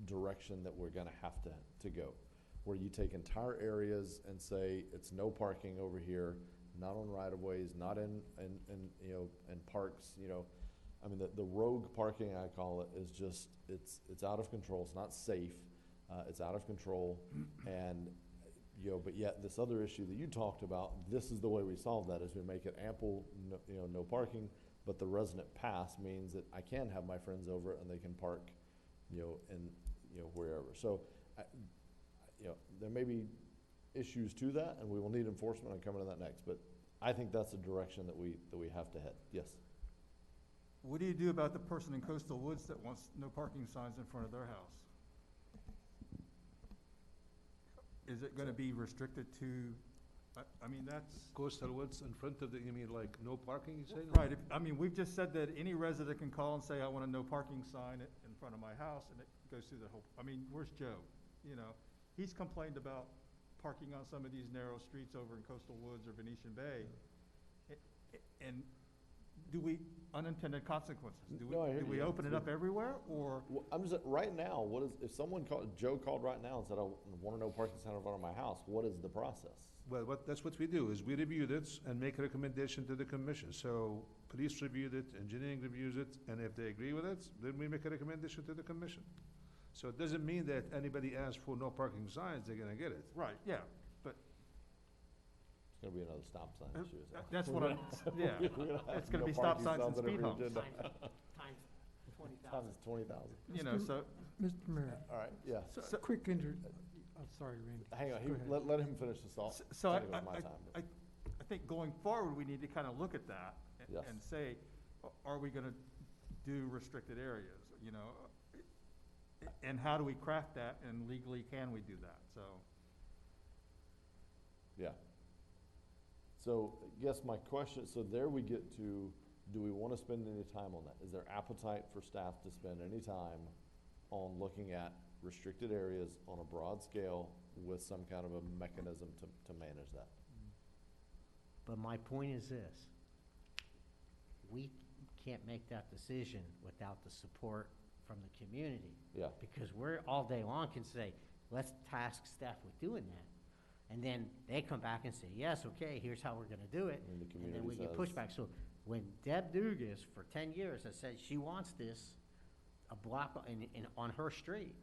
direction that we're gonna have to go, where you take entire areas and say, it's no parking over here, not on right-of-ways, not in parks, you know. I mean, the rogue parking, I call it, is just, it's out of control, it's not safe, it's out of control, and, you know, but yet this other issue that you talked about, this is the way we solve that, is we make it ample, no parking, but the resident pass means that I can have my friends over and they can park, wherever. So, there may be issues to that, and we will need enforcement. I'm coming to that next, but I think that's the direction that we have to head. Yes. What do you do about the person in Coastal Woods that wants no parking signs in front of their house? Is it gonna be restricted to, I mean, that's. Coastal Woods in front of you mean like no parking, you say? Right, we've just said that any resident can call and say, I want a no parking sign in front of my house, and it goes through the whole, where's Joe? You know, he's complained about parking on some of these narrow streets over in Coastal Woods or Venetian Bay. And do we, unintended consequences, No, I hear do we you. open it up everywhere, or? Well, I'm just, right now, what is, if someone called, Joe called right now and said, I want to know parking center in front of my house, what is the process? Well, that's what we do, is we reviewed it and make a recommendation to the commission. So police reviewed it, engineering reviews it, and if they agree with it, then we make a recommendation to the commission. So it doesn't mean that anybody asks for no parking signs, they're gonna get it. Right, yeah, but It's gonna be another stop sign issue, is that? that's what I'm, yeah, it's gonna be stop signs and speed humps. Times 20,000. Times 20,000. You know, so, Mr. Mayor, All right, yeah. a quick I'm sorry, Randy. Hang on, Go ahead. let him finish this off. so I think it was my time, but- I think going forward, we need to kind of look at that Yes. and say, are we gonna do restricted areas, you know? And how do we craft that, and legally can we do that, so. Yeah. So, I guess my question, so there we get to, do we want to spend any time on that? Is there appetite for staff to spend any time on looking at restricted areas on a broad scale with some kind of a mechanism to manage that? But my point is this: we can't make that decision without the support from the community. Yeah. Because we're all day long can say, let's task staff with doing that. And then they come back and say, yes, okay, here's how we're gonna do it. And the And community then we get says- pushback. So when Deb Dugas, for 10 years, has said she wants this, a block on her street,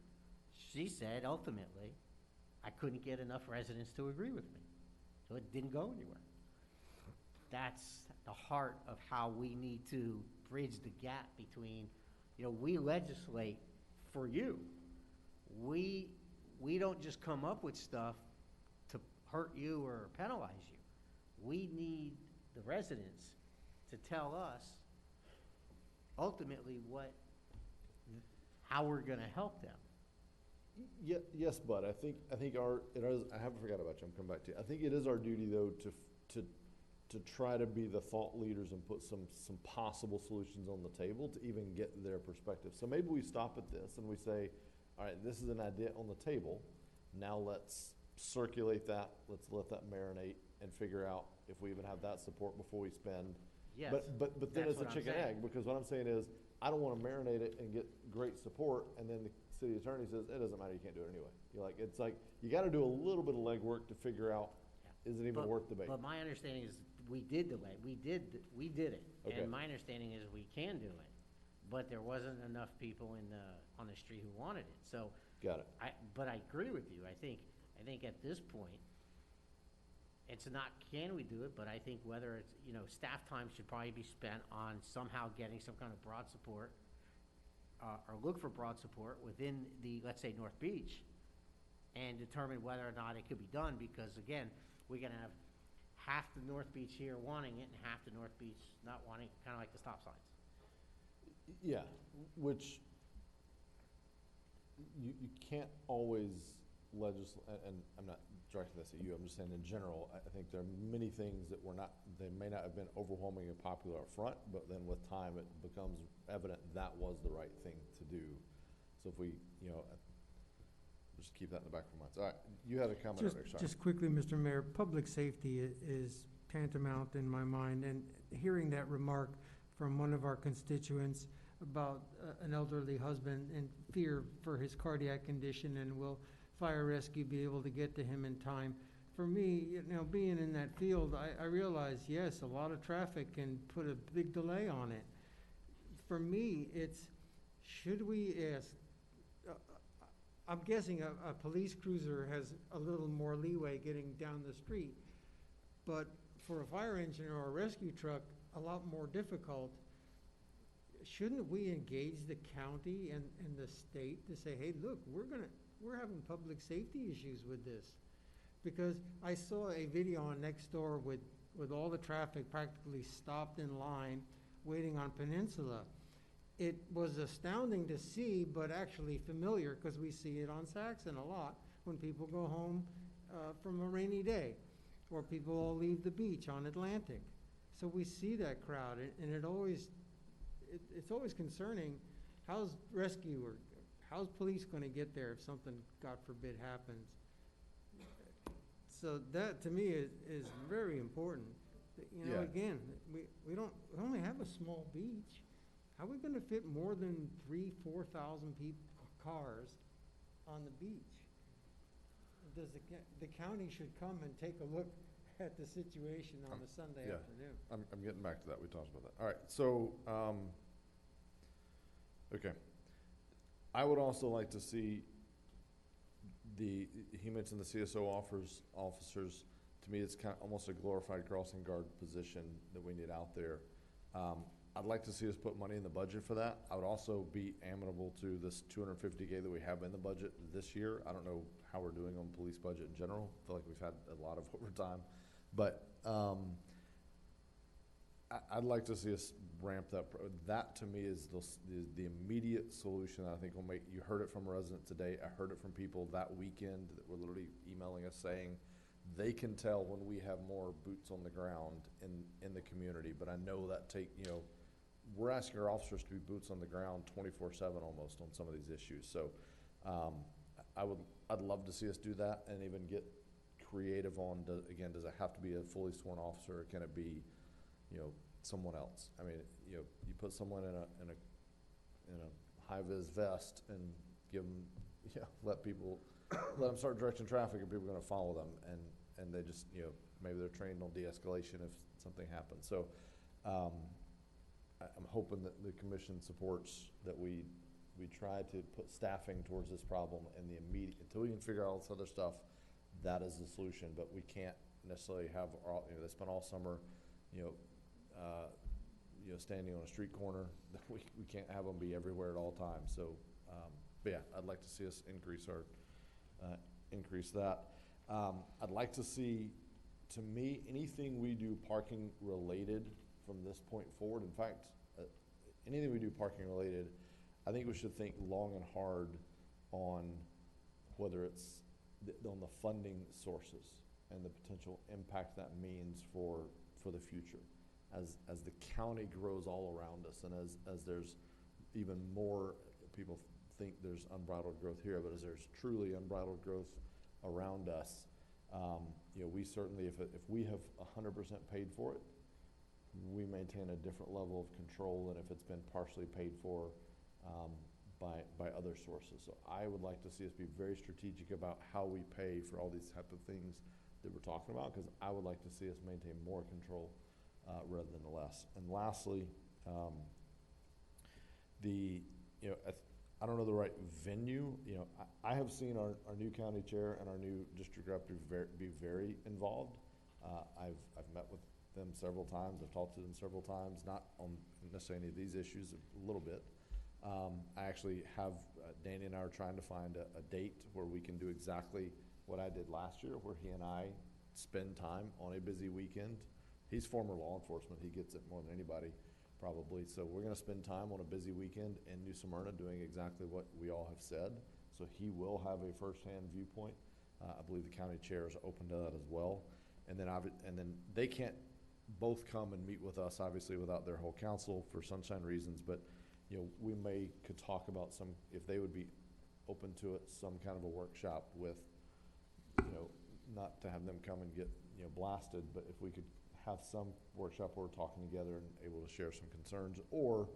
she said ultimately, I couldn't get enough residents to agree with me. So it didn't go anywhere. That's the heart of how we need to bridge the gap between, we legislate for you. We don't just come up with stuff to hurt you or penalize you. We need the residents to tell us ultimately how we're gonna help them. Yes, but I think it is, I haven't forgot about you, I'm coming back to you. I think it is our duty, though, to try to be the thought leaders and put some possible solutions on the table to even get their perspective. So maybe we stop at this and we say, all right, this is an idea on the table. Now let's circulate that, let's let that marinate and figure out if we even have that support before we spend. Yes, But then that's it's a what I'm chicken saying. egg, because what I'm saying is, I don't wanna marinate it and get great support, and then the city attorney says, it doesn't matter, you can't do it anyway. It's like, you gotta do a little bit of legwork to figure out, is it even But- worth debating? But my understanding is we did it. Okay. And my understanding is we can do it. But there wasn't enough people on the street who wanted it. So, Got it. but I agree with you. I think at this point, it's not can we do it, but I think whether it's, staff time should probably be spent on somehow getting some kind of broad support, or look for broad support within let's say, North Beach, and determine whether or not it could be done, because again, we're gonna have half the North Beach here wanting it and half the North Beach not wanting it, kinda like the stop signs. Yeah, which you can't always legislate, and I'm not directing this at you, I'm just saying in general, I think there are many things that they may not have been overwhelmingly popular up front, but then with time, it becomes evident that was the right thing to do. So if we, just keep that in the back of our minds. All right, you had a comment earlier, sorry. Just quickly, Mr. Mayor, public safety is tantamount in my mind, and hearing that remark from one of our constituents about an elderly husband and fear for his cardiac condition, and will fire rescue be able to get to him in time? For me, being in that field, I realize, yes, a lot of traffic can put a big delay on it. For me, should we ask, I'm guessing a police cruiser has a little more leeway getting down the street, but for a fire engine or a rescue truck, a lot more difficult. Shouldn't we engage the county and the state to say, hey, look, we're having public safety issues with this? Because I saw a video on Nextdoor with all the traffic practically stopped in line waiting on Peninsula. It was astounding to see, but actually familiar, because we see it on Saxon a lot when people go home from a rainy day, or people all leave the beach on Atlantic. So we see that crowd, and it's always concerning. How's rescue or how's police going to get there if something, God forbid, happens? So that, to me, is very important. You know, Yeah. again, we only have a small beach. How are we gonna fit more than 4,000 cars on the beach? The county should come and take a look at the situation on a Sunday Yeah. afternoon. I'm getting back to that. We talked about that. All right, so, okay. I would also like to see he mentioned the CSO officers. To me, it's kind of almost a glorified crossing guard position that we need out there. I'd like to see us put money in the budget for that. I would also be amenable to this $250K that we have in the budget this year. I don't know how we're doing on police budget in general. I feel like we've had a lot of overtime. But I'd like to see us ramp that. That to me is the immediate solution that I think will make, you heard it from a resident today. I heard it from people that weekend that were literally emailing us saying they can tell when we have more boots on the ground in the community. But I know that we're asking our officers to be boots on the ground 24/7 almost on some of these issues. So I'd love to see us do that and even get creative on, again, does it have to be a fully sworn officer, or can it be, someone else? I mean, you put someone in a high-vis vest and give them, let them start directing traffic, and people are gonna follow them, and they just, maybe they're trained on de-escalation if something happens. So, I'm hoping that the commission supports that we try to put staffing towards this problem in the immediate, until we can figure out all this other stuff. That is the solution, but we can't necessarily have, they spend all summer, standing on a street corner. We can't have them be everywhere at all times. So, but yeah, I'd like to see us increase that. I'd like to see, to me, anything we do parking related from this point forward. In fact, anything we do parking related, I think we should think long and hard on whether it's on the funding sources and the potential impact that means for the future. As the county grows all around us, and as there's even more, people think there's unbridled growth here, but as there's truly unbridled growth around us, we certainly, if we have 100% paid for it, we maintain a different level of control than if it's been partially paid for by other sources. So I would like to see us be very strategic about how we pay for all these type of things that we're talking about, because I would like to see us maintain more control rather than less. And lastly, I don't know the right venue. I have seen our new county chair and our new district rep be very involved. I've met with them several times. I've talked to them several times, not on necessarily any of these issues, a little bit. I actually have, Danny and I are trying to find a date where we can do exactly what I did last year, where he and I spend time on a busy weekend. He's former law enforcement. He gets it more than anybody, probably. So we're going to spend time on a busy weekend in New Smyrna doing exactly what we all have said. So he will have a firsthand viewpoint. I believe the county chair is open to that as well. And then they can't both come and meet with us, obviously, without their whole council for sunshine reasons. But we could talk about if they would be open to it, some kind of a workshop with, not to have them come and get blasted, but if we could have some workshop where we're talking together and able to share some concerns, or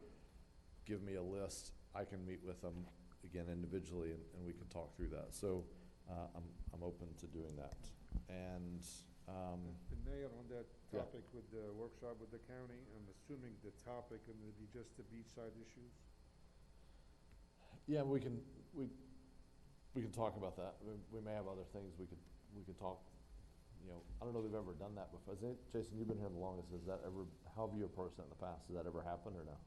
give me a list, I can meet with them again individually, and we can talk through that. So I'm open to doing that. And the mayor, on that topic with the workshop with the county, I'm assuming the topic is going to be just the beachside issues? yeah, we can talk about that. We may have other things we could talk. I don't know if they've ever done that before. Jason, you've been here the longest. How have you approached that in the past? Has that ever happened or no?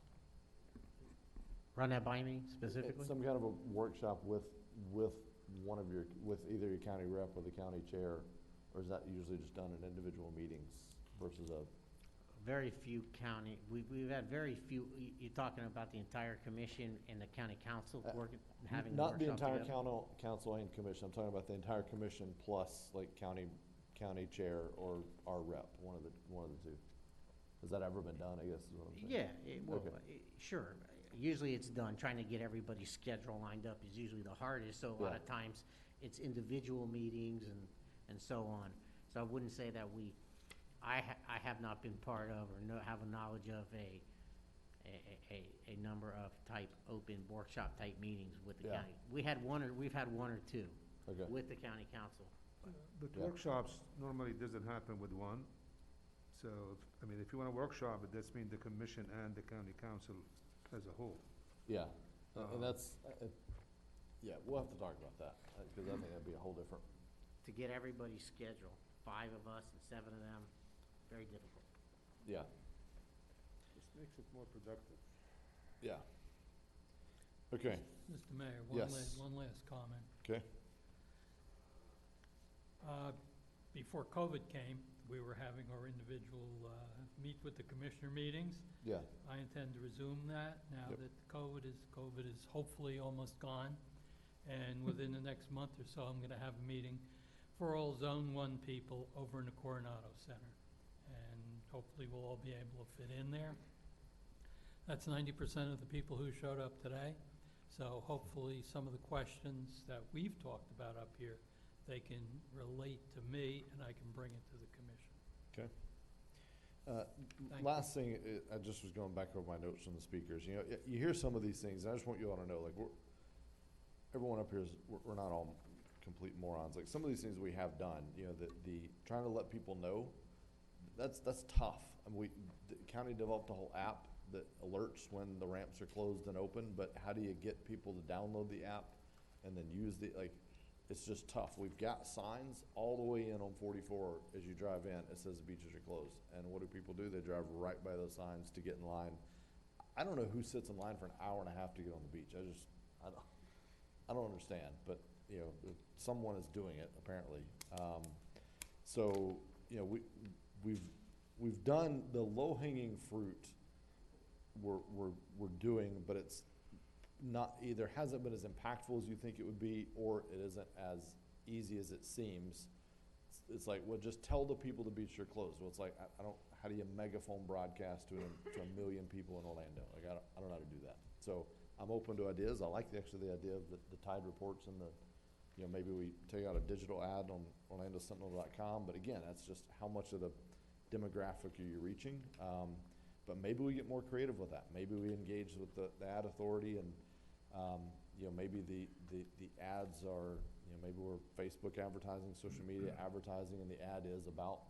Run that by me specifically? Some kind of a workshop with either your county rep or the county chair, or is that usually just done in individual meetings versus a? Very few county, we've had very few, you're talking about the entire commission and the county council working, having a workshop Not the entire together? council and commission. I'm talking about the entire commission plus like county chair or our rep, one of the two. Has that ever been done, I guess is what I'm saying? Yeah, sure. Usually it's done, trying to get everybody's schedule lined up is usually the hardest, so a lot of times it's individual meetings and so on. So I wouldn't say that I have not been part of or have a knowledge of a number of open workshop type meetings with the Yeah. county. We've had one or two Okay. with the county council. But Yeah. workshops normally doesn't happen with one. So, if you want a workshop, it does mean the commission and the county council as a whole. Yeah, and that's, yeah, we'll have to talk about that, because I think that'd be a whole different, To get everybody's schedule, 5 of us and 7 of them, very difficult. yeah, This makes it more productive. yeah. Okay, Mr. Mayor, Yes. one last comment. okay, Before COVID came, we were having our individual meet with the commissioner meetings. yeah, I intend to resume that now Yep. that COVID is hopefully almost gone. And within the next month or so, I'm gonna have a meeting for all Zone 1 people over in the Coronado Center. And hopefully we'll all be able to fit in there. That's 90% of the people who showed up today. So hopefully some of the questions that we've talked about up here, they can relate to me and I can bring it to the commission. okay. Thank Last thing, I just was going back over my notes from the speakers, you know, you hear some of these things, and I just want you all to know, like, everyone up here is, we're not all complete morons, like, some of these things we have done, you know, the trying to let people know, that's tough. I mean, the county developed a whole app that alerts when the ramps are closed and open, but how do you get people to download the app and then use it's just tough. We've got signs all the way in on 44 as you drive in, it says the beaches are closed. And what do people do? They drive right by those signs to get in line. I don't know who sits in line for an hour and a half to get on the beach. I don't understand, but, you know, someone is doing it, apparently. So, you know, we've done the low-hanging fruit we're doing, but it's not, either hasn't been as impactful as you think it would be, or it isn't as easy as it seems. It's like, well, just tell the people the beaches are closed. Well, it's like, I don't, how do you megaphone broadcast to a million people in Orlando? Like, I don't know how to do that. So I'm open to ideas. I like the idea of the tide reports and you know, maybe we take out a digital ad on OrlandoSentinel.com, but again, that's just how much of the demographic are you reaching? But maybe we get more creative with that. Maybe we engage with the ad authority and, you know, maybe the ads are, you know, maybe we're Facebook advertising, social media advertising, and the ad is about,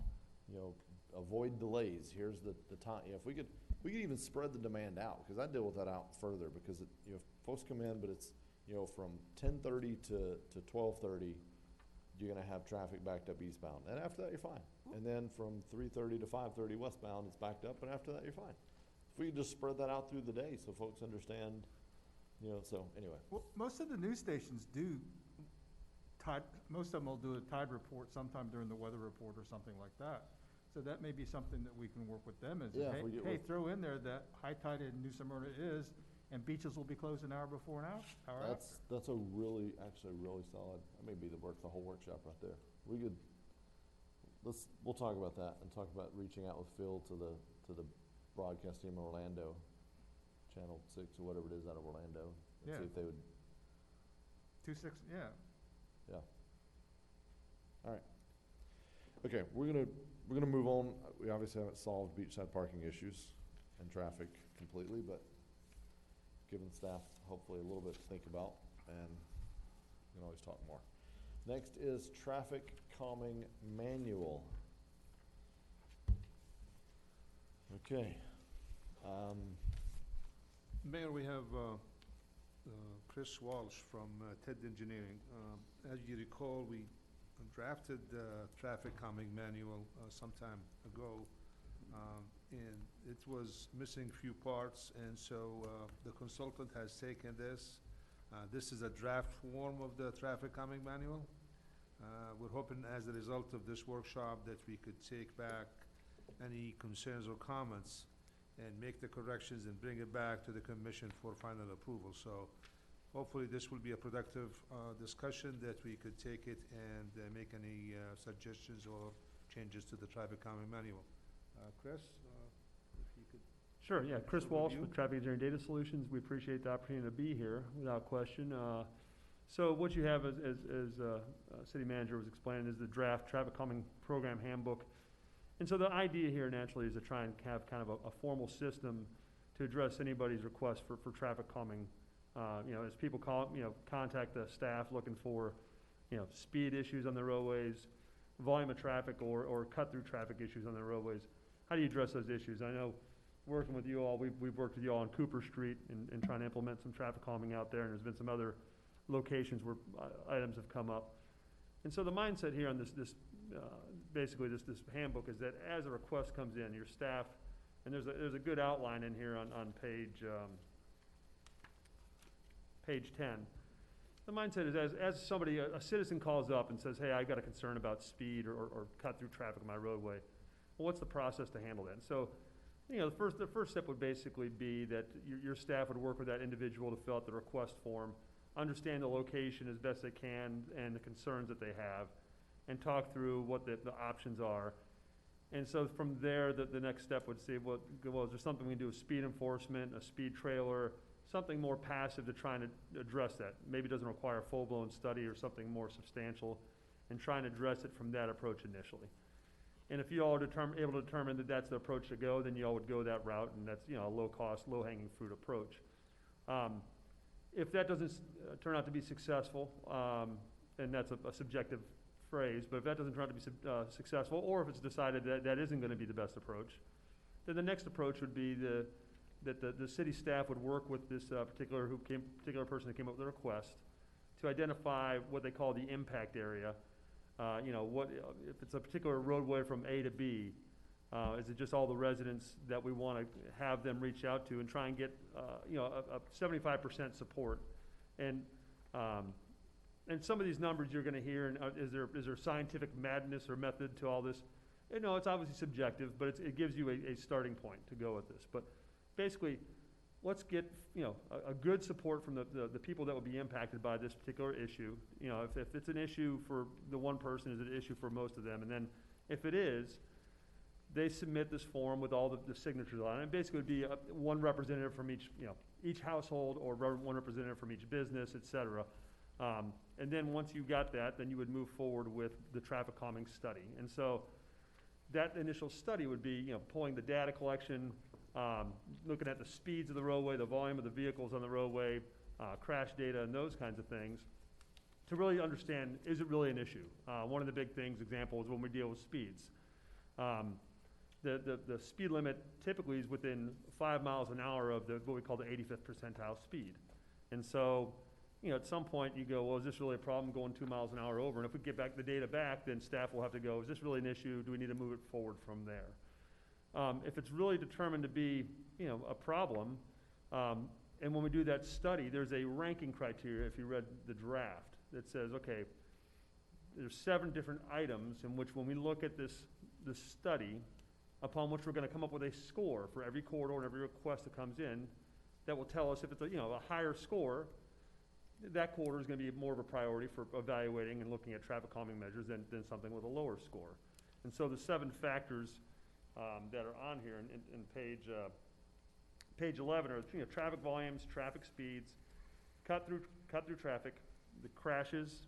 you know, avoid delays. Here's the time. You know, if we could even spread the demand out, because I deal with that out further, because you know, folks come in, but it's, you know, from 10:30 to 12:30, you're gonna have traffic backed up eastbound, and after that you're fine. And then from 3:30 to 5:30 westbound, it's backed up, and after that you're fine. If we could just spread that out through the day so folks understand, you know, so anyway. Well, most of the news stations do most of them will do a tide report sometime during the weather report or something like that. So that may be something that we can work with them, is, Yeah, if hey, we get hey, with- throw in there that high tide in New Smyrna is, and beaches will be closed an hour before and hour after. That's a really solid, that may be the whole workshop right there. We'll talk about that and talk about reaching out with Phil to the broadcast team in Orlando, Channel 6 or whatever it is out of Orlando. And Yeah. see if they would, 2-6, yeah. yeah. All right. Okay, we're gonna move on. We obviously haven't solved beachside parking issues and traffic completely, but given staff hopefully a little bit to think about, and we can always talk more. Next is traffic calming manual. Okay. Mayor, we have Chris Walsh from TED Engineering. As you recall, we drafted the traffic calming manual some time ago, and it was missing few parts, and so the consultant has taken this. This is a draft form of the traffic calming manual. We're hoping as a result of this workshop that we could take back any concerns or comments and make the corrections and bring it back to the commission for final approval. So hopefully this will be a productive discussion, that we could take it and make any suggestions or changes to the traffic calming manual. Chris, if you could. Sure, yeah, Chris Walsh overview. with Traffic Engineering Data Solutions. We appreciate the opportunity to be here, without question. So what you have as City Manager was explaining is the draft Traffic Calming Program Handbook. And so the idea here naturally is to try and have kind of a formal system to address anybody's request for traffic calming. As people contact the staff looking for, speed issues on the roadways, volume of traffic or cut-through traffic issues on the roadways. How do you address those issues? I know working with you all, we've worked with you all on Cooper Street and trying to implement some traffic calming out there, and there's been some other locations where items have come up. And so the mindset here on this handbook is that as a request comes in, your staff, and there's a good outline in here on page 10. The mindset is as somebody, a citizen calls up and says, hey, I got a concern about speed or cut through traffic on my roadway. Well, what's the process to handle that? And so, the first step would basically be that your staff would work with that individual to fill out the request form, understand the location as best they can and the concerns that they have, and talk through what the options are. And so from there, the next step would say, well, is there something we can do with speed enforcement, a speed trailer, something more passive to try and address that? Maybe it doesn't require a full-blown study or something more substantial, and try and address it from that approach initially. And if you all are able to determine that that's the approach to go, then you all would go that route, and that's a low-cost, low-hanging fruit approach. If that doesn't turn out to be successful, and that's a subjective phrase, but if that doesn't turn out to be successful, or if it's decided that that isn't going to be the best approach, then the next approach would be that the city staff would work with this particular person that came up with the request to identify what they call the impact area. If it's a particular roadway from A to B, is it just all the residents that we want to have them reach out to and try and get a 75% support? And some of these numbers you're going to hear, and is there scientific madness or method to all this? It's obviously subjective, but it gives you a starting point to go with this. But basically, let's get a good support from the people that will be impacted by this particular issue. If it's an issue for the one person, is it an issue for most of them? And then if it is, they submit this form with all the signatures on it. And basically, it would be one representative from each household, or one representative from each business, et cetera. And then once you got that, then you would move forward with the traffic calming study. And so that initial study would be pulling the data collection, looking at the speeds of the roadway, the volume of the vehicles on the roadway, crash data, and those kinds of things, to really understand, is it really an issue? One of the big things, example, is when we deal with speeds. The speed limit typically is within 5 miles an hour of what we call the 85th percentile speed. And so, at some point you go, well, is this really a problem going 2 miles an hour over? And if we get the data back, then staff will have to go, is this really an issue? Do we need to move it forward from there? If it's really determined to be, a problem, and when we do that study, there's a ranking criteria, if you read the draft, that says, okay, there's 7 different items in which when we look at this study, upon which we're going to come up with a score for every corridor and every request that comes in, that will tell us if it's a higher score, that corridor is going to be more of a priority for evaluating and looking at traffic calming measures than something with a lower score. And so the 7 factors that are on here in page 11 are traffic volumes, traffic speeds, cut through traffic, the crashes,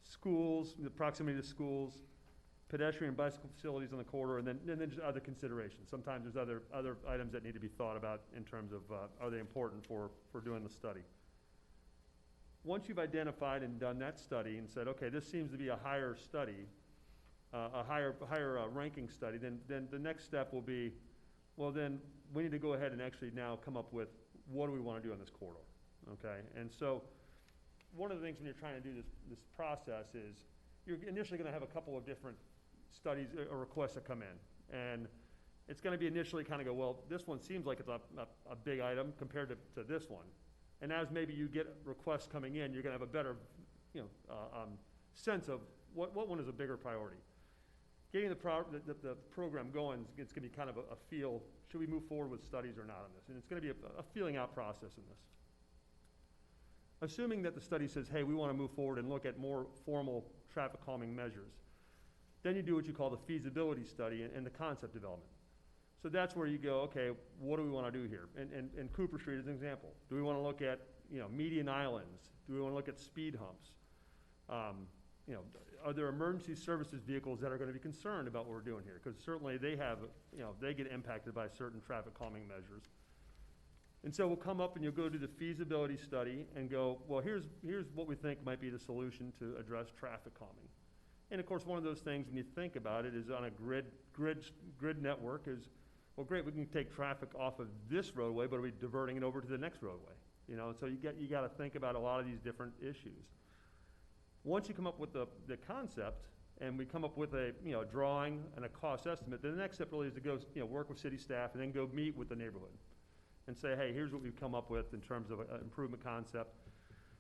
schools, the proximity to schools, pedestrian and bicycle facilities on the corridor, and then just other considerations. Sometimes there's other items that need to be thought about in terms of are they important for doing the study. Once you've identified and done that study and said, okay, this seems to be a higher study, a higher ranking study, then the next step will be, well, then we need to go ahead and actually now come up with what do we want to do on this corridor, okay? And so one of the things when you're trying to do this process is you're initially going to have a couple of different studies or requests that come in. And it's going to be initially kind of go, well, this one seems like it's a big item compared to this one. And as maybe you get requests coming in, you're going to have a better sense of what one is a bigger priority. Getting the program going, it's going to be kind of a feel, should we move forward with studies or not on this? And it's going to be a feeling out process in this. Assuming that the study says, hey, we want to move forward and look at more formal traffic calming measures, then you do what you call the feasibility study and the concept development. So that's where you go, okay, what do we want to do here? And Cooper Street is an example. Do we want to look at median islands? Do we want to look at speed humps? you know, are there emergency services vehicles that are gonna be concerned about what we're doing here? Because certainly they have, you know, they get impacted by certain traffic calming measures. And so we'll come up and you'll go do the feasibility study and go, well, here's what we think might be the solution to address traffic calming. And of course, one of those things, when you think about it, is on a grid network is, well, great, we can take traffic off of this roadway, but are we diverting it over to the next roadway? You know, so you got to think about a lot of these different issues. Once you come up with the concept, and we come up with a, you know, drawing and a cost estimate, then the next step really is to go, you know, work with city staff and then go meet with the neighborhood and say, hey, here's what we've come up with in terms of an improvement concept.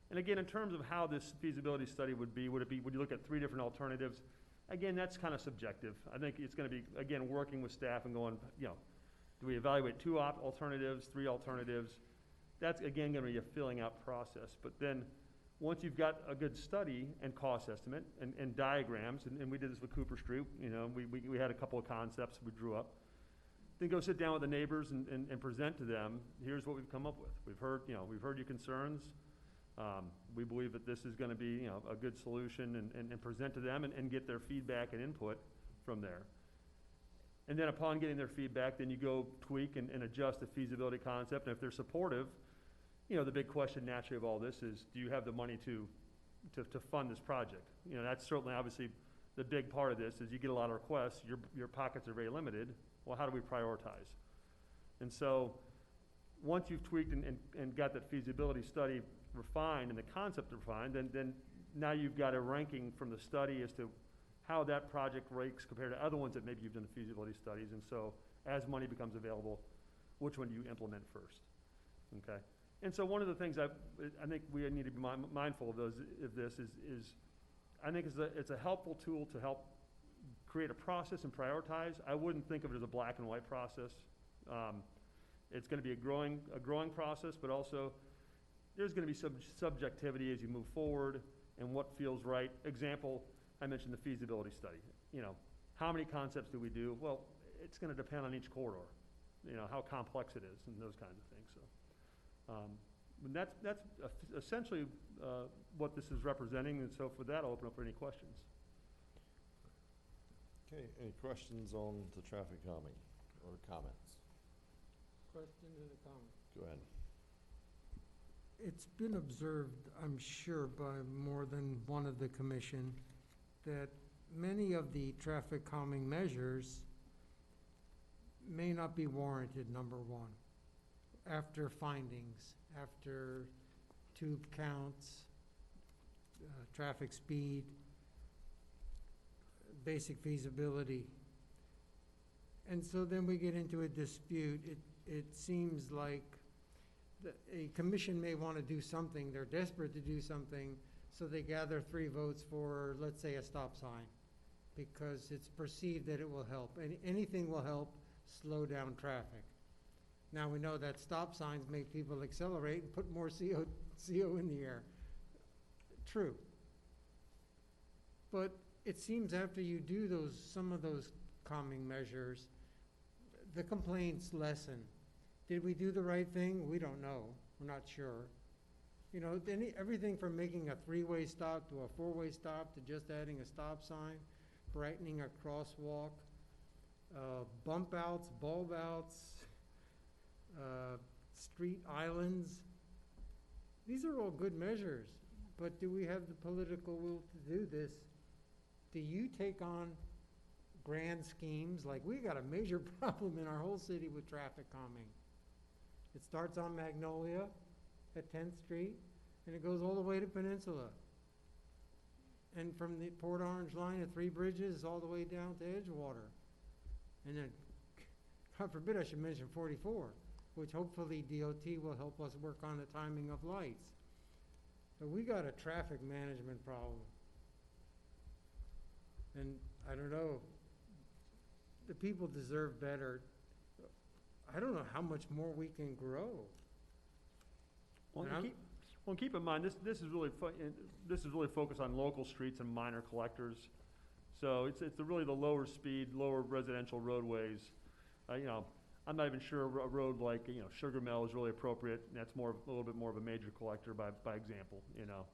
And again, in terms of how this feasibility study would you look at 3 different alternatives? Again, that's kind of subjective. I think it's going to be, again, working with staff and going, you know, do we evaluate 2 alternatives, 3 alternatives? That's, again, going to be a filling out process. But then once you've got a good study and cost estimate and diagrams, and we did this with Cooper Street, you know, we had a couple of concepts we drew up, then go sit down with the neighbors and present to them, here's what we've come up with. We've heard your concerns. We believe that this is going to be, you know, a good solution and present to them and get their feedback and input from there. And then upon getting their feedback, then you go tweak and adjust the feasibility concept. And if they're supportive, you know, the big question naturally of all this is, do you have the money to fund this project? You know, that's certainly obviously the big part of this is you get a lot of requests, your pockets are very limited. Well, how do we prioritize? And so once you've tweaked and got that feasibility study refined and the concept refined, then now you've got a ranking from the study as to how that project ranks compared to other ones that maybe you've done the feasibility studies. And so as money becomes available, which one do you implement first? Okay. And so one of the things I think we need to be mindful of this is I think it's a helpful tool to help create a process and prioritize. I wouldn't think of it as a black and white process. It's going to be a growing process, but also there's going to be some subjectivity as you move forward and what feels right. Example, I mentioned the feasibility study. You know, how many concepts do we do? Well, it's going to depend on each corridor, you know, how complex it is and those kinds of things. So that's essentially what this is representing. And so for that, I'll open up for any questions. Okay, any questions on the traffic calming or comments? Question and a comment. Go ahead. It's been observed, I'm sure, by more than one of the commission, that many of the traffic calming measures may not be warranted, number one. After findings, after tube counts, traffic speed, basic feasibility. And so then we get into a dispute. It seems like a commission may want to do something, they're desperate to do something, so they gather 3 votes for, let's say, a stop sign, because it's perceived that it will help. Anything will help slow down traffic. Now we know that stop signs make people accelerate and put more CO in the air. True. But it seems after you do some of those calming measures, the complaints lessen. Did we do the right thing? We don't know. We're not sure. You know, everything from making a 3-way stop to a 4-way stop to just adding a stop sign, brightening a crosswalk, bump outs, bulb outs, street islands. These are all good measures, but do we have the political will to do this? Do you take on grand schemes? Like, we got a major problem in our whole city with traffic calming. It starts on Magnolia at 10th Street, and it goes all the way to Peninsula. And from the Port Orange line at 3 Bridges all the way down to Edgewater. And then, God forbid I should mention 44, which hopefully DOT will help us work on the timing of lights. But we got a traffic management problem. And I don't know, the people deserve better. I don't know how much more we can grow. Well, keep in mind, this is really focused on local streets and minor collectors. So it's really the lower speed, lower residential roadways. You know, I'm not even sure a road like, you know, Sugar Mill is really appropriate. That's a little bit more of a major collector by example, you know.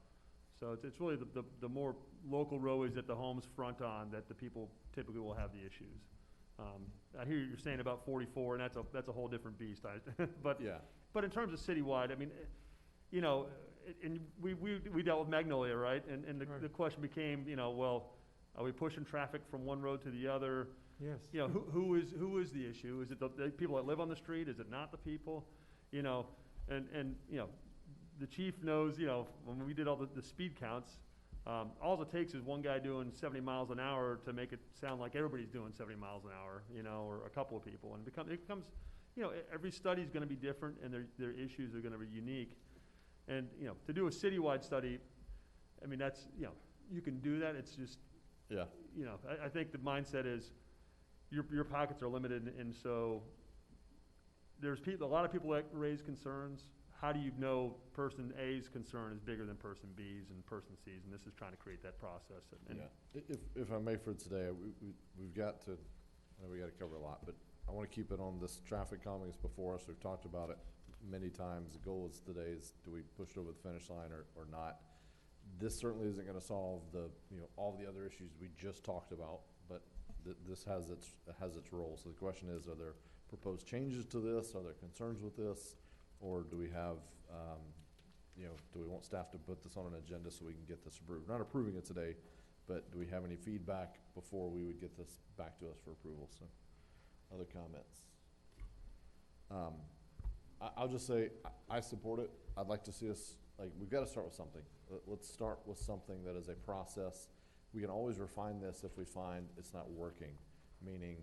So it's really the more local roadways that the homes front on that the people typically will have the issues. I hear you're saying about 44, and that's a whole different beast. But Yeah. but in terms of citywide, I mean, you know, and we dealt with Magnolia, right? And the question became, you know, well, are we pushing traffic from one road to the other? Yes. You know, who is the issue? Is it the people that live on the street? Is it not the people? You know, and you know, the chief knows, you know, when we did all the speed counts, all it takes is one guy doing 70 miles an hour to make it sound like everybody's doing 70 miles an hour, you know, or a couple of people. And it becomes, you know, every study is going to be different, and their issues are going to be unique. And, you know, to do a citywide study, I mean, that's, you know, you can do that. It's just, Yeah. you know, I think the mindset is your pockets are limited, and so there's a lot of people that raise concerns. How do you know person A's concern is bigger than person B's and person C's? And this is trying to create that process. And Yeah. If I may for today, we've got to, I know we got to cover a lot, but I want to keep it on this traffic calming is before us. We've talked about it many times. The goal is today is, do we push it over the finish line or not? This certainly isn't going to solve all the other issues we just talked about, but this has its role. So the question is, are there proposed changes to this? Are there concerns with this? Or do we have, do we want staff to put this on an agenda so we can get this approved? Not approving it today, but do we have any feedback before we would get this back to us for approval? So, other comments? I'll just say, I support it. I'd like to see us, we've got to start with something. Let's start with something that is a process. We can always refine this if we find it's not working, meaning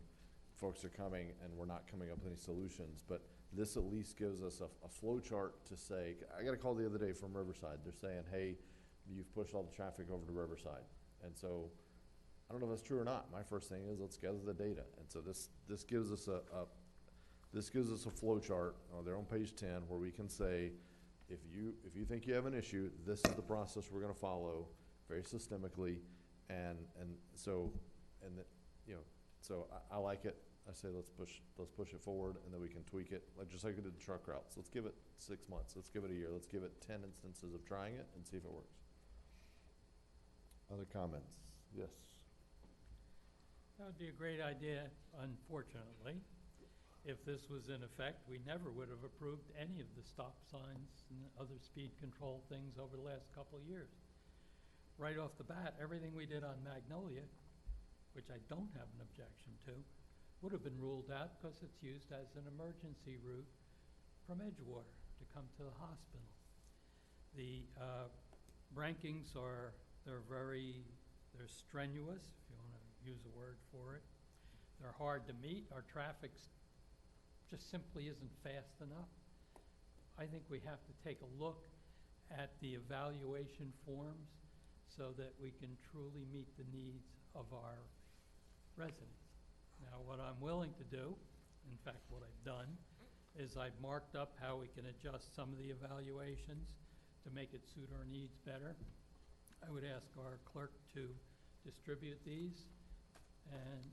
folks are coming and we're not coming up with any solutions, but this at least gives us a flow chart to say, I got a call the other day from Riverside. They're saying, hey, you've pushed all the traffic over to Riverside. And so, I don't know if that's true or not. My first thing is, let's gather the data. And so this gives us a flow chart. They're on page 10 where we can say, if you think you have an issue, this is the process we're going to follow very systemically. So I like it. I say let's push it forward, and then we can tweak it, just like we did the truck routes. Let's give it 6 months. Let's give it a year. Let's give it 10 instances of trying it and see if it works. Other comments? Yes. That would be a great idea, unfortunately. If this was in effect, we never would have approved any of the stop signs and other speed control things over the last couple of years. Right off the bat, everything we did on Magnolia, which I don't have an objection to, would have been ruled out because it's used as an emergency route from Edgewater to come to the hospital. The rankings they're strenuous, if you want to use a word for it. They're hard to meet. Our traffic just simply isn't fast enough. I think we have to take a look at the evaluation forms so that we can truly meet the needs of our residents. Now, what I'm willing to do, in fact, what I've done, is I've marked up how we can adjust some of the evaluations to make it suit our needs better. I would ask our clerk to distribute these, and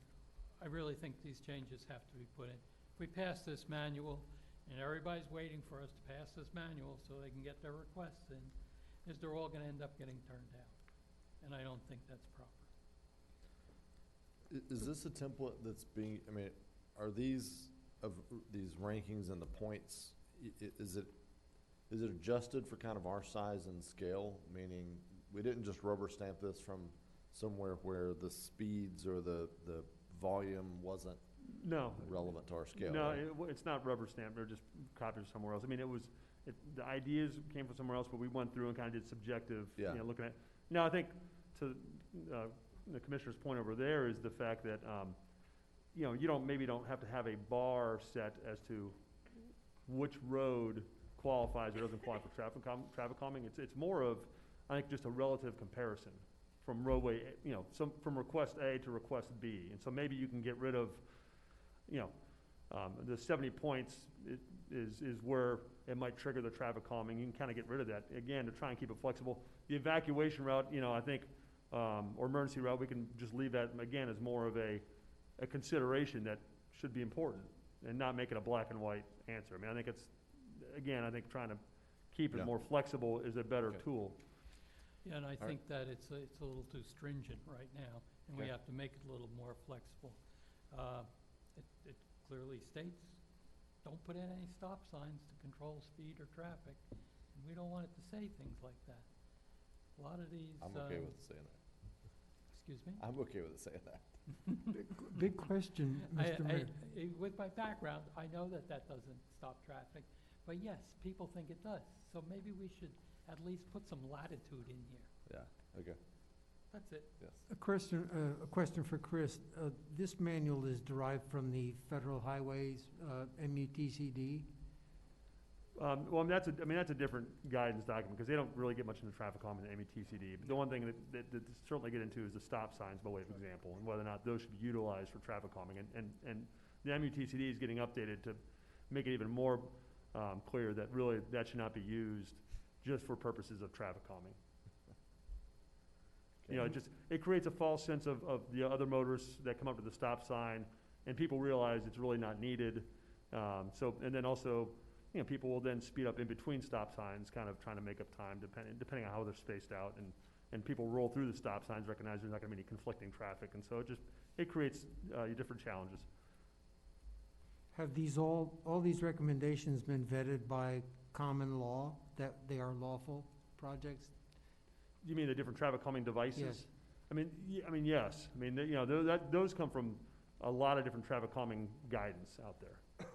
I really think these changes have to be put in. If we pass this manual, and everybody's waiting for us to pass this manual so they can get their requests in, is they're all going to end up getting turned down. And I don't think that's proper. Is this a template that's being, are these rankings and the points, is it adjusted for kind of our size and scale? Meaning, we didn't just rubber stamp this from somewhere where the speeds or the volume wasn't relevant to our scale. No, right? it's not rubber stamped. They're just copied from somewhere else. I mean, the ideas came from somewhere else, but we went through and kind of did subjective, looking at. Now, I think to the commissioner's point over there is the fact that, you don't have to have a bar set as to which road qualifies or doesn't qualify for traffic calming. It's more of, I think, just a relative comparison from roadway, from request A to request B. And so maybe you can get rid of, the 70 points is where it might trigger the traffic calming. You can kind of get rid of that, again, to try and keep it flexible. The evacuation route, I think, or emergency route, we can just leave that, again, as more of a consideration that should be important and not make it a black and white answer. I think trying to keep it more flexible is a better tool. Yeah, and I right. think that it's a little too stringent right now, and we Okay. have to make it a little more flexible. It clearly states, don't put in any stop signs to control speed or traffic, and we don't want it to say things like that. A lot of these. I'm okay with saying that. Excuse me? I'm okay with saying that. Big question, Mr. Mayor. With my background, I know that that doesn't stop traffic, but yes, people think it does. So maybe we should at least put some latitude in here. Yeah, okay, That's it. yes. A question for Chris. This manual is derived from the Federal Highways, MUTCD. Well, that's a different guidance document, because they don't really get much into traffic calming in MUTCD. But the one thing that certainly get into is the stop signs, by way of example, and whether or not those should be utilized for traffic calming. And the MUTCD is getting updated to make it even more clear that really that should not be used just for purposes of traffic calming. You know, it creates a false sense of the other motorists that come up to the stop sign, and people realize it's really not needed. And then also, you know, people will then speed up in between stop signs, kind of trying to make up time, depending on how they're spaced out. And people roll through the stop signs, recognize there's not gonna be any conflicting traffic, and so it creates different challenges. Have all these recommendations been vetted by common law, that they are lawful projects? You mean the different traffic calming devices? Yes. I mean, yes. I mean, you know, those come from a lot of different traffic calming guidance out there.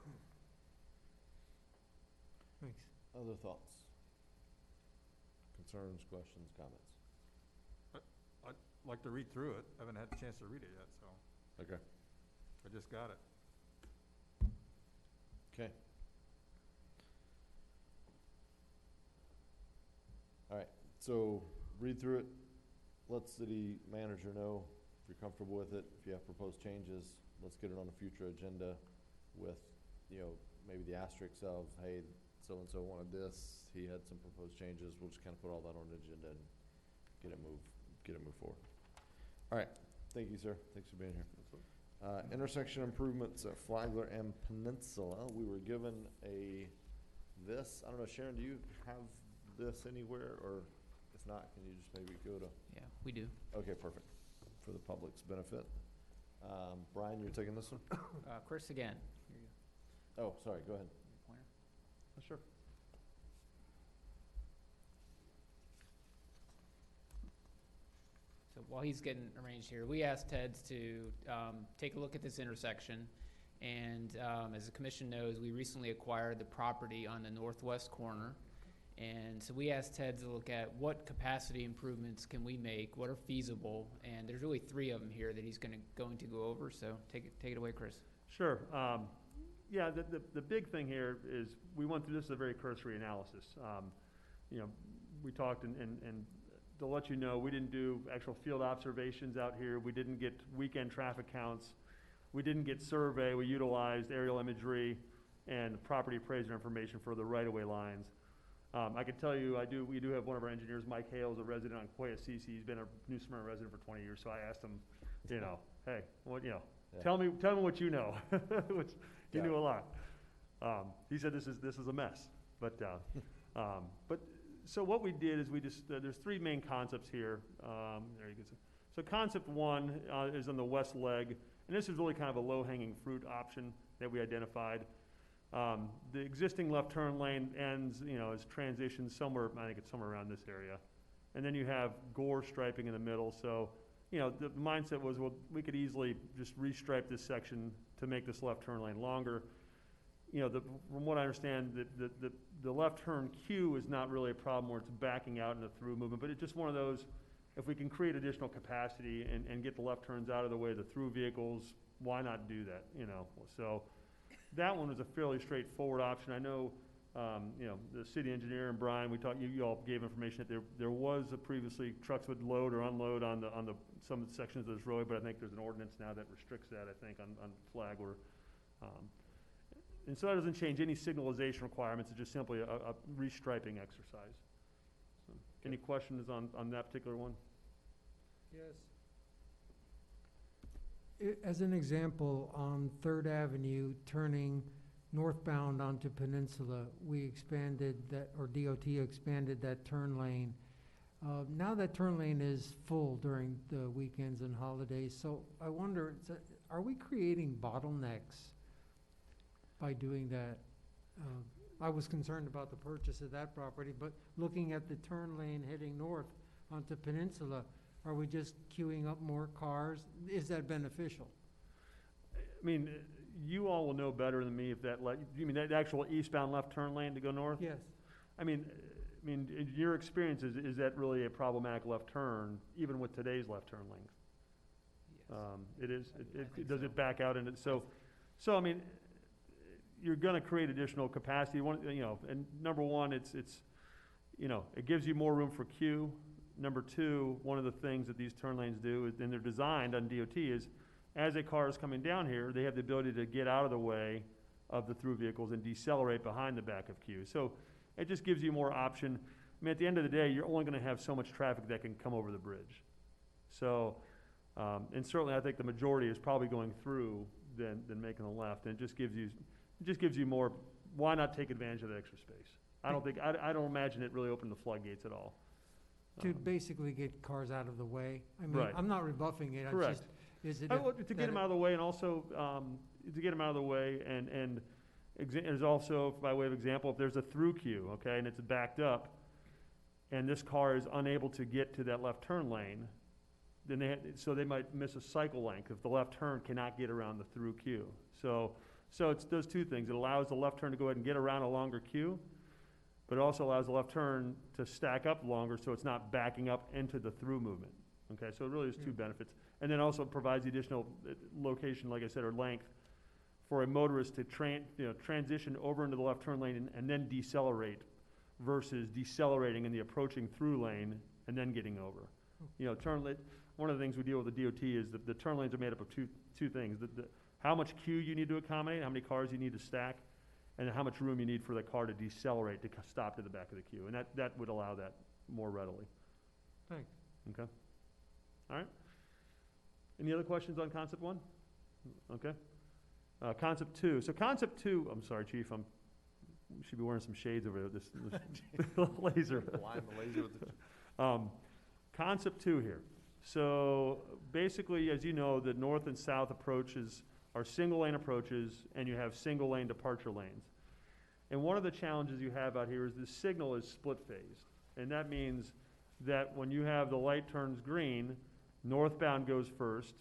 Thanks. Other thoughts? Concerns, questions, comments? I'd like to read through it. I haven't had a chance to read it yet, so Okay. I just got it. Okay. All right, so read through it, let city manager know if you're comfortable with it, if you have proposed changes, let's get it on a future agenda with, you know, maybe the asterisks of, hey, so-and-so wanted this, he had some proposed changes, we'll just kind of put all that on the agenda and get it moved forward. All right, thank you, sir, thanks for being here. Intersection improvements at Flagler and Peninsula, we were given this, I don't know, Sharon, do you have this anywhere, or if not, can you just maybe go to? Yeah, we do. Okay, perfect, for the public's benefit. Brian, you're taking this one? Chris again. Here you go. Oh, sorry, go ahead. Pointer. Sure. So while he's getting arranged here, we asked Ted to take a look at this intersection. And as the commission knows, we recently acquired the property on the northwest corner. And so we asked Ted to look at what capacity improvements can we make, what are feasible, and there's really 3 of them here that he's going to go over. So take it away, Chris. Sure. Yeah, the big thing here is we went through this as a very cursory analysis. You know, we talked and to let you know, we didn't do actual field observations out here. We didn't get weekend traffic counts. We didn't get survey. We utilized aerial imagery and property appraiser information for the right-of-way lines. I can tell you, we do have one of our engineers, Mike Hale, is a resident on Quayasisi. He's been a New Smyrna resident for 20 years, so I asked him, you know, hey, what, you know, Yeah. tell me what you know, which he Yeah. knew a lot. He said this is a mess, but so what we did is we just, there's 3 main concepts here. There you go. So concept 1 is on the west leg, and this is really kind of a low-hanging fruit option that we identified. The existing left turn lane ends, you know, is transitioned somewhere, I think it's somewhere around this area. And then you have gore striping in the middle, so, you know, the mindset was, well, we could easily just restripe this section to make this left turn lane longer. You know, from what I understand, the left turn queue is not really a problem where it's backing out in a through movement, but it's just one of those, if we can create additional capacity and get the left turns out of the way of the through vehicles, why not do that, you know? So that one was a fairly straightforward option. I know, you know, the city engineer and Brian, we talked, you all gave information that there was previously trucks would load or unload on some of the sections of this road, but I think there's an ordinance now that restricts that, I think, on Flagler. And so that doesn't change any signalization requirements, it's just simply a restriping exercise. So, any questions on that particular one? Yes. As an example, on 3rd Avenue, turning northbound onto Peninsula, we expanded that, or DOT expanded that turn lane Now that turn lane is full during the weekends and holidays, so I wonder, are we creating bottlenecks by doing that? I was concerned about the purchase of that property, but looking at the turn lane heading north onto Peninsula, are we just queuing up more cars? Is that beneficial? I mean, you all will know better than me if that, you mean that actual eastbound left turn lane to go north? Yes. I mean, in your experience, is that really a problematic left turn, even with today's left turn lanes? It is? Does it back out into, so I mean, you're gonna create additional capacity. And number one, it gives you more room for queue. Number two, one of the things that these turn lanes do, and they're designed on DOT, is as a car is coming down here, they have the ability to get out of the way of the through vehicles and decelerate behind the back of queue. So it just gives you more option. I mean, at the end of the day, you're only going to have so much traffic that can come over the bridge. So, and certainly I think the majority is probably going through than making a left, and it just gives you more. Why not take advantage of that extra space? I don't imagine it really opened the floodgates at all. To basically get cars out of the way. I mean, Right. I'm not rebuffing it. Correct. Is it To get them out of the way, and also to get them out of the way, and there's also, by way of example, if there's a through queue, okay, and it's backed up, and this car is unable to get to that left turn lane, then they might miss a cycle length if the left turn cannot get around the through queue. So it's those two things. It allows the left turn to go ahead and get around a longer queue, but it also allows the left turn to stack up longer so it's not backing up into the through movement. Okay, so it really is two benefits. And then also provides the additional location, like I said, or length for a motorist to transition over into the left turn lane and then decelerate versus decelerating in the approaching through lane and then getting over. One of the things we deal with the DOT is that the turn lanes are made up of two things. How much queue you need to accommodate, how many cars you need to stack, and how much room you need for the car to decelerate to stop to the back of the queue. And that would allow that more readily. Thanks. Okay. All right. Any other questions on concept one? Okay. Concept two. So concept two, I'm sorry, Chief, we should be wearing some shades over there, this laser. Blind the laser with the Concept two here. So basically, as you know, the north and south approaches are single lane approaches, and you have single lane departure lanes. And one of the challenges you have out here is the signal is split phased. And that means that when you have the light turns green, northbound goes first,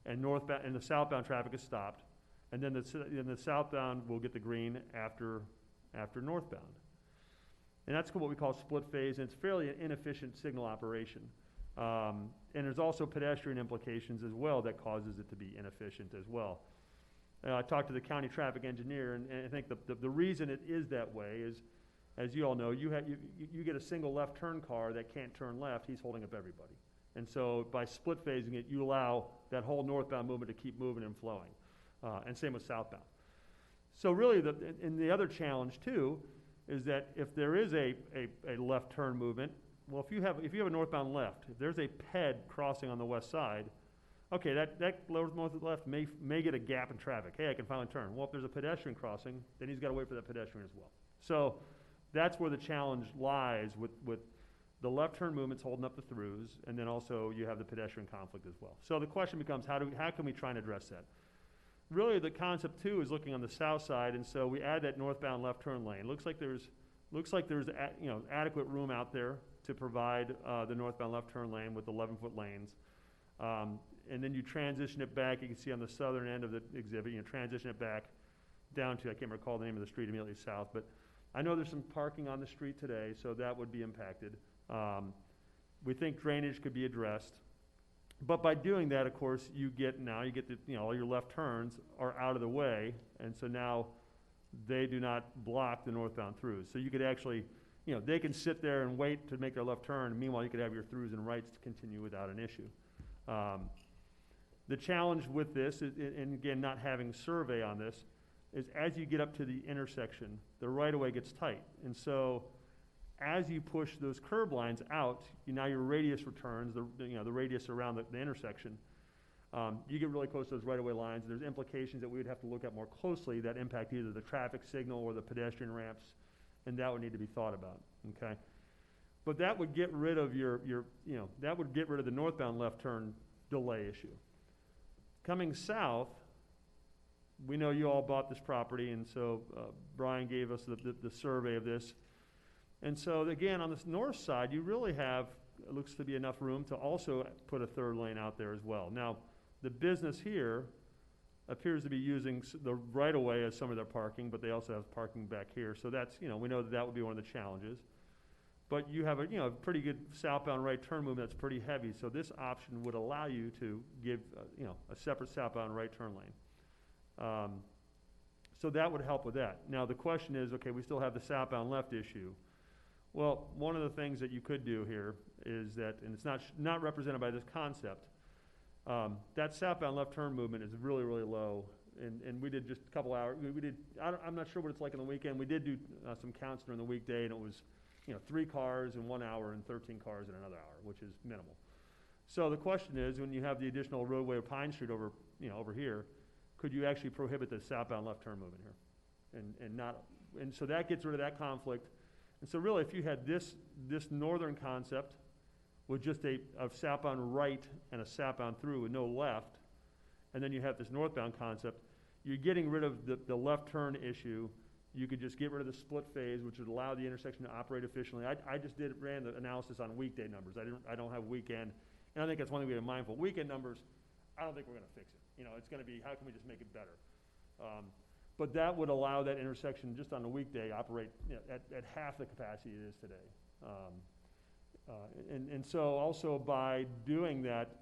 and the southbound traffic is stopped, and then the southbound will get the green after northbound. And that's what we call split phase, and it's fairly an inefficient signal operation. And there's also pedestrian implications as well that causes it to be inefficient as well. I talked to the county traffic engineer, and I think the reason it is that way is, as you all know, you get a single left turn car that can't turn left, he's holding up everybody. And so by split phasing it, you allow that whole northbound movement to keep moving and flowing. And same with southbound. So really, the other challenge too is that if there is a left turn movement, well, if you have a northbound left, if there's a PED crossing on the west side, okay, that lower left may get a gap in traffic. Hey, I can finally turn. Well, if there's a pedestrian crossing, then he's got to wait for that pedestrian as well. So that's where the challenge lies with the left turn movements holding up the throughs, and then also you have the pedestrian conflict as well. So the question becomes, how can we try and address that? Really, the concept two is looking on the south side, and so we add that northbound left turn lane. Looks like there's adequate room out there to provide the northbound left turn lane with 11-foot lanes. And then you transition it back. You can see on the southern end of the exhibit, you transition it back down to, I can't recall the name of the street immediately south, but I know there's some parking on the street today, so that would be impacted. We think drainage could be addressed. But by doing that, of course, you get all your left turns are out of the way, and so now they do not block the northbound throughs. So you could actually, they can sit there and wait to make their left turn, and meanwhile you could have your throughs and rights to continue without an issue. The challenge with this, and again, not having survey on this, is as you get up to the intersection, the right-of-way gets tight. And so as you push those curb lines out, now your radius returns, the radius around the intersection, you get really close to those right-of-way lines. There's implications that we would have to look at more closely that impact either the traffic signal or the pedestrian ramps, and that would need to be thought about, okay? But that would get rid of that would get rid of the northbound left turn delay issue. Coming south, we know you all bought this property, and so Brian gave us the survey of this. And so again, on this north side, you really have, it looks to be enough room to also put a third lane out there as well. Now, the business here appears to be using the right-of-way as some of their parking, but they also have parking back here. So that's, we know that would be one of the challenges. But you have a pretty good southbound right turn movement that's pretty heavy. So this option would allow you to give, a separate southbound right turn lane. So that would help with that. Now, the question is, okay, we still have the southbound left issue. Well, one of the things that you could do here is that, and it's not represented by this concept, that southbound left turn movement is really, really low. And we did just a couple hours. I'm not sure what it's like on the weekend. We did do some counts during the weekday, and it was 3 cars in 1 hour and 13 cars in another hour, which is minimal. So the question is, when you have the additional roadway of Pine Street over here, could you actually prohibit the southbound left turn movement here? And so that gets rid of that conflict. And so really, if you had this northern concept with just a southbound right and a southbound through with no left, and then you have this northbound concept, you're getting rid of the left turn issue. You could just get rid of the split phase, which would allow the intersection to operate efficiently. I just ran the analysis on weekday numbers. I don't have weekend, and I think that's one thing we have mindful. Weekend numbers, I don't think we're going to fix it. It's going to be, how can we just make it better? But that would allow that intersection just on a weekday operate at half the capacity it is today. And so also by doing that,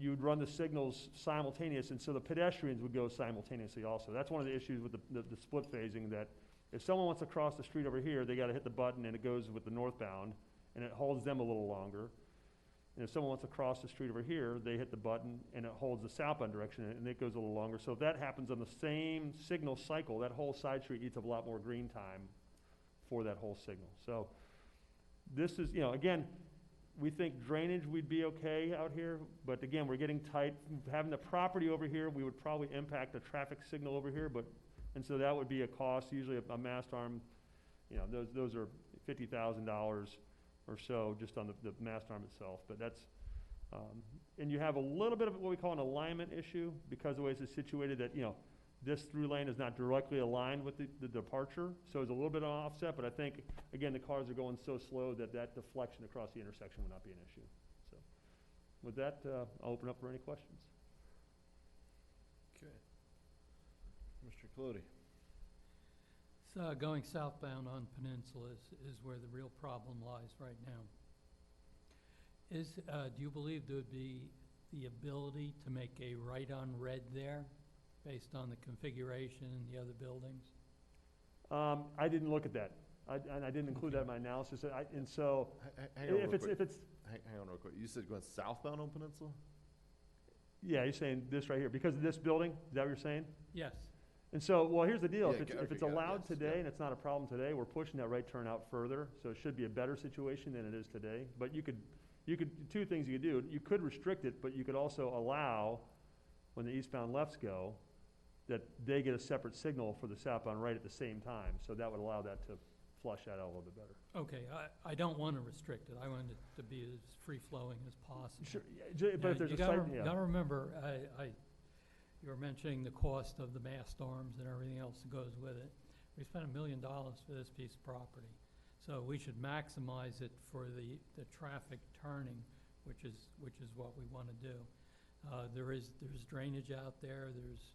you'd run the signals simultaneous, and so the pedestrians would go simultaneously also. That's one of the issues with the split phasing, that if someone wants to cross the street over here, they got to hit the button and it goes with the northbound, and it holds them a little longer. And if someone wants to cross the street over here, they hit the button and it holds the southbound direction, and it goes a little longer. So if that happens on the same signal cycle, that whole side street eats up a lot more green time for that whole signal. So this is, again, we think drainage we'd be okay out here, but again, we're getting tight. Having the property over here, we would probably impact the traffic signal over here, and so that would be a cost. Usually a mast arm, those are $50,000 or so just on the mast arm itself. But that's, and you have a little bit of what we call an alignment issue because of the way it's situated, that, this through lane is not directly aligned with the departure, so it's a little bit of an offset, but I think, again, the cars are going so slow that deflection across the intersection would not be an issue. So with that, I'll open up for any questions. Okay. Mr. Colodi. So going southbound on Peninsula is where the real problem lies right now. Do you believe there would be the ability to make a right on red there based on the configuration in the other buildings? I didn't look at that. I didn't include that in my analysis. And so, hang on real quick. if it's, hang on real quick. You said going southbound on Peninsula? yeah, you're saying this right here because of this building. Is that what you're saying? Yes. And so, well, here's the deal. Yeah, If it's allowed today and it's not a problem today, we're pushing that right turn out further. So it should be a better situation than it is today. But you could, two things you could do. You could restrict it, but you could also allow, when the eastbound lefts go, that they get a separate signal for the southbound right at the same time. So that would allow that to flush that out a little bit better. Okay, I don't want to restrict it. I want it to be as free-flowing as possible. Sure, but if there's you a site, yeah. gotta remember, you were mentioning the cost of the mast arms and everything else that goes with it. We spent $1 million for this piece of property. So we should maximize it for the traffic turning, which is what we want to do. There's drainage out there, there's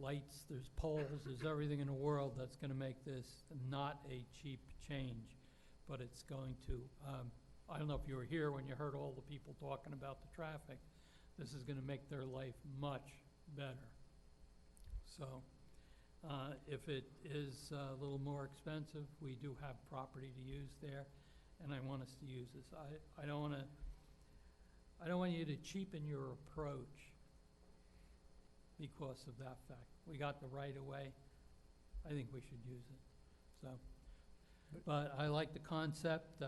lights, there's poles, there's everything in the world that's going to make this not a cheap change, but it's going to, I don't know if you were here when you heard all the people talking about the traffic. This is going to make their life much better. So if it is a little more expensive, we do have property to use there, and I want us to use this. I don't want you to cheapen your approach because of that fact. We got the right of way. I think we should use it. So, but I like the concept.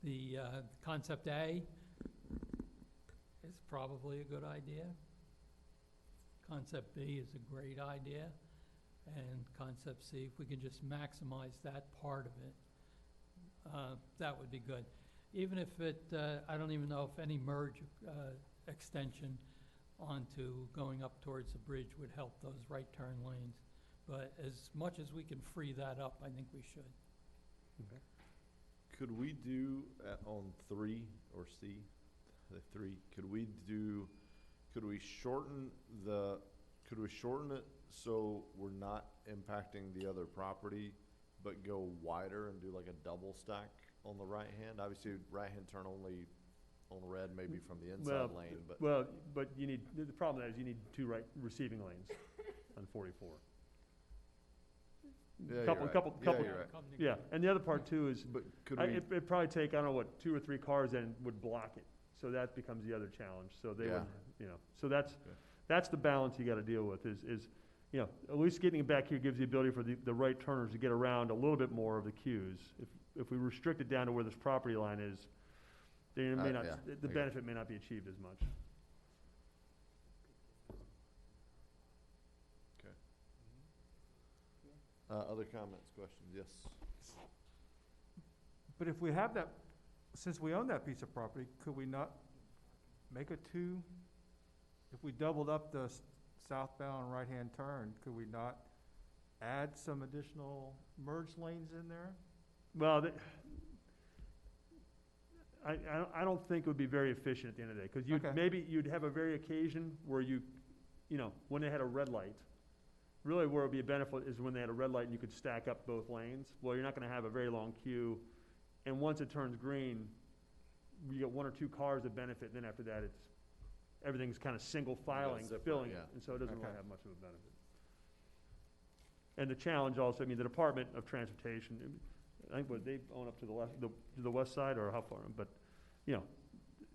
The concept A is probably a good idea. Concept B is a great idea. And concept C, if we can just maximize that part of it, that would be good. Even if it, I don't even know if any merge extension onto going up towards the bridge would help those right turn lanes. But as much as we can free that up, I think we should. Could we do on 3 or C, the 3, could we shorten it so we're not impacting the other property, but go wider and do like a double stack on the right hand? Obviously, right hand turn only on red, maybe from the inside lane, but. Well, but you need, the problem is you need 2 right receiving lanes on 44. Yeah, Couple, you're couple, right. couple. Yeah, you're right. Yeah, and the other part too is, But could I- we, it'd probably take, I don't know what, 2 or 3 cars then would block it. So that becomes the other challenge. So they would, Yeah. so that's the balance you gotta deal with is, at least getting it back here gives the ability for the right turners to get around a little bit more of the queues. If we restrict it down to where this property line is, then it may not, yeah, the I get it. benefit may not be achieved as much. other comments, questions? Yes. But if we have that, since we own that piece of property, could we not make a 2? If we doubled up the southbound right-hand turn, could we not add some additional merge lanes in there? Well, I don't think it would be very efficient at the end of the day, because Okay. maybe you'd have a very occasion where when they had a red light, really where it would be a benefit is when they had a red light and you could stack up both lanes. Well, you're not gonna have a very long queue, and once it turns green, you get 1 or 2 cars that benefit, and then after that, everything's kind of single filing, zip line, filling it, yeah. and so it doesn't really Okay. have much of a benefit. And the challenge also, the Department of Transportation, I think what they own up to the left, to the west side, or how far, but,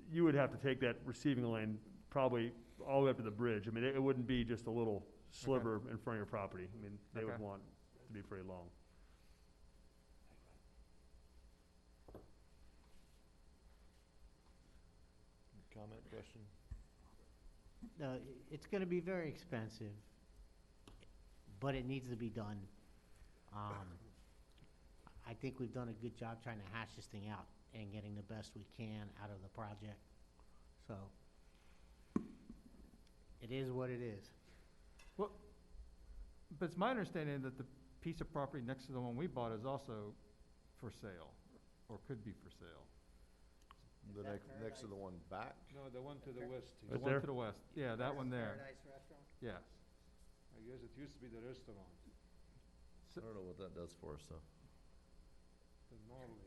you would have to take that receiving lane probably all the way up to the bridge. I mean, it wouldn't be just a little sliver in front of your property. I mean, they would Okay. want it to be pretty long. Comment, question? No, it's gonna be very expensive, but it needs to be done. I think we've done a good job trying to hash this thing out and getting the best we can out of the project. So, it is what it is. Well, but it's my understanding that the piece of property next to the one we bought is also for sale, or could be for sale. The next to the one back? No, the one to the west. The Right one there? to the west, yeah, that one there, Paradise Restaurant? yes. I guess it used to be the restaurant, I don't know what that does for us, though. the Norley.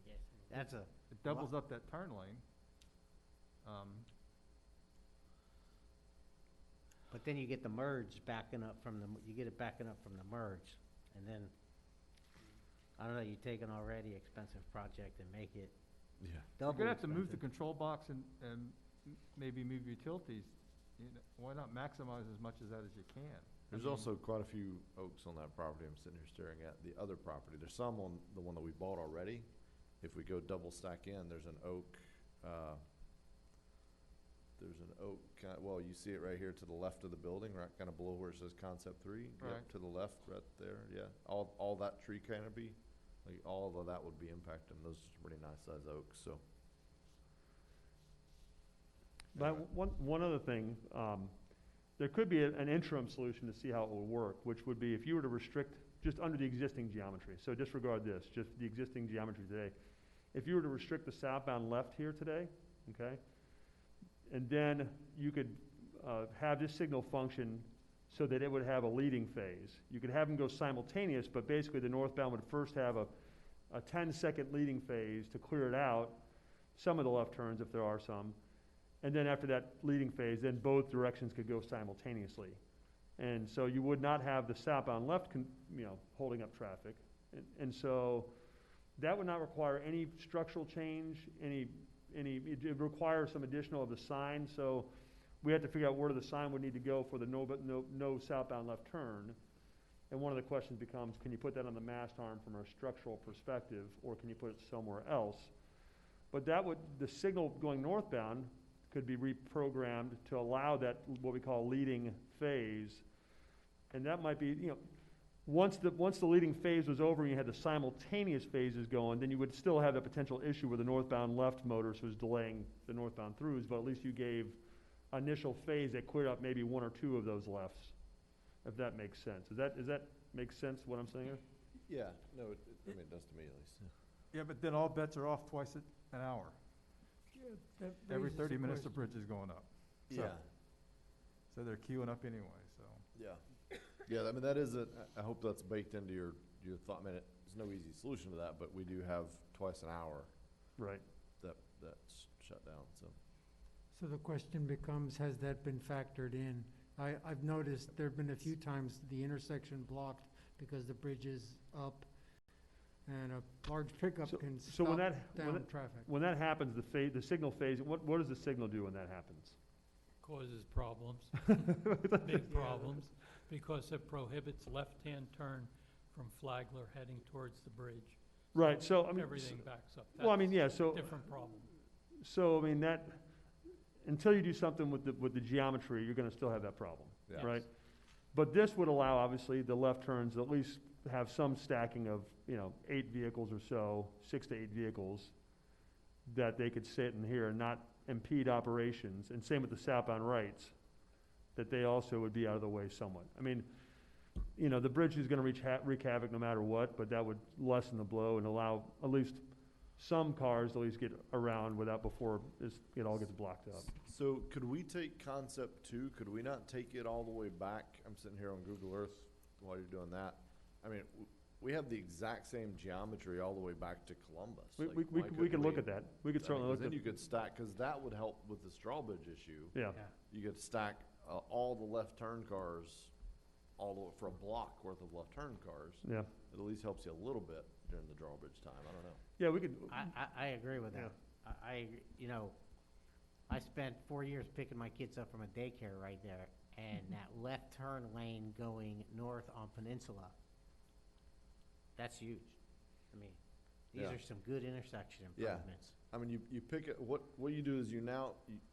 Yes. That's a, It doubles up that turn lane. but then you get the merge backing up from you get it backing up from the merge, and then, I don't know, you take an already expensive project and make it Yeah. You're double gonna have to move the expensive. control box and maybe move utilities. Why not maximize as much of that as you can? There's also quite a few oaks on that property I'm sitting here staring at. The other property, there's some on the one that we bought already. If we go double stack in, there's an oak, well, you see it right here to the left of the building, right, kind of below where it says Concept 3. Yep, Right. to the left, right there, yeah. All that tree canopy, like, all of that would be impacted. Those are pretty nice size oaks, so. But one other thing, there could be an interim solution to see how it will work, which would be if you were to restrict just under the existing geometry. So disregard this, just the existing geometry today. If you were to restrict the southbound left here today, okay, and then you could have this signal function so that it would have a leading phase. You could have them go simultaneous, but basically the northbound would first have a 10-second leading phase to clear it out, some of the left turns if there are some, and then after that leading phase, then both directions could go simultaneously. And so you would not have the southbound left, holding up traffic. And so that would not require any structural change, it requires some additional of the sign. So we have to figure out where the sign would need to go for the no southbound left turn. And one of the questions becomes, can you put that on the mast arm from a structural perspective, or can you put it somewhere else? But the signal going northbound could be reprogrammed to allow that, what we call leading phase. And that might be, once the leading phase was over and you had the simultaneous phases going, then you would still have that potential issue where the northbound left motorist was delaying the northbound throughs, but at least you gave initial phase that cleared up maybe one or two of those lefts, if that makes sense. Does that make sense, what I'm saying here? Yeah, no, it does to me at least. Yeah, but then all bets are off twice an hour. Every 30 minutes, the bridge is going up. So- Yeah, So they're queuing up anyway, so. yeah. Yeah, I mean, that is I hope that's baked into your thought. I mean, there's no easy solution to that, but we do have twice an hour Right. that's shut down, so. So the question becomes, has that been factored in? I've noticed there've been a few times the intersection blocked because the bridge is up and a large pickup can So when stop that, down traffic. when that happens, the signal phase, what does the signal do when that happens? Causes problems, big problems, because it prohibits left-hand turn from Flagler heading towards the bridge. Right, so, I mean. Everything backs up. Well, I mean, yeah, That's so. a different problem. So, I mean, until you do something with the geometry, you're gonna still have that problem, Yes. right? But this would allow, obviously, the left turns at least have some stacking of, 8 vehicles or so, 6 to 8 vehicles, that they could sit in here and not impede operations, and same with the southbound rights, that they also would be out of the way somewhat. I mean, the bridge is gonna wreak havoc no matter what, but that would lessen the blow and allow at least some cars to at least get around before it all gets blocked up. So could we take concept 2? Could we not take it all the way back? I'm sitting here on Google Earth while you're doing that. I mean, we have the exact same geometry all the way back to Columbus. We Like, why we could look couldn't at that. We could certainly look at. Then you could stack, because that would help with this drawbridge issue. Yeah. You could stack all the left turn cars, for a block worth of left turn cars. Yeah. It at least helps you a little bit during the drawbridge time. I don't know. Yeah, we could. I agree with that. I spent 4 years picking my kids up from a daycare right there, and that left turn lane going north on Peninsula, that's huge. I mean, these Yeah. are some good intersection Yeah. improvements. I mean, you pick it, what you do is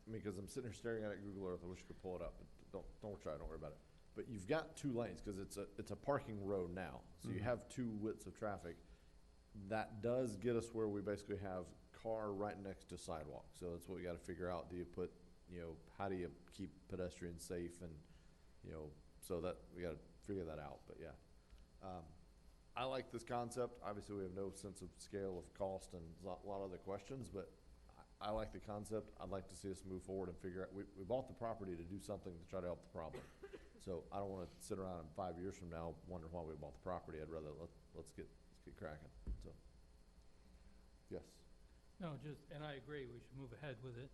because I'm sitting here staring at it Google Earth, I wish you could pull it up, but don't try, don't worry about it. But you've got 2 lanes, because it's a parking road now, so you have 2 widths of traffic. That does get us where we basically have car right next to sidewalk, so that's what we gotta figure out. Do you put, how do you keep pedestrians safe, and, so that, we gotta figure that out, but yeah. I like this concept. Obviously, we have no sense of scale of cost and a lot of other questions, but I like the concept. I'd like to see us move forward and figure out, we bought the property to do something to try to help the problem. So I don't wanna sit around in 5 years from now wondering why we bought the property. I'd rather, let's get cracking, so. Yes. No, and I agree, we should move ahead with it.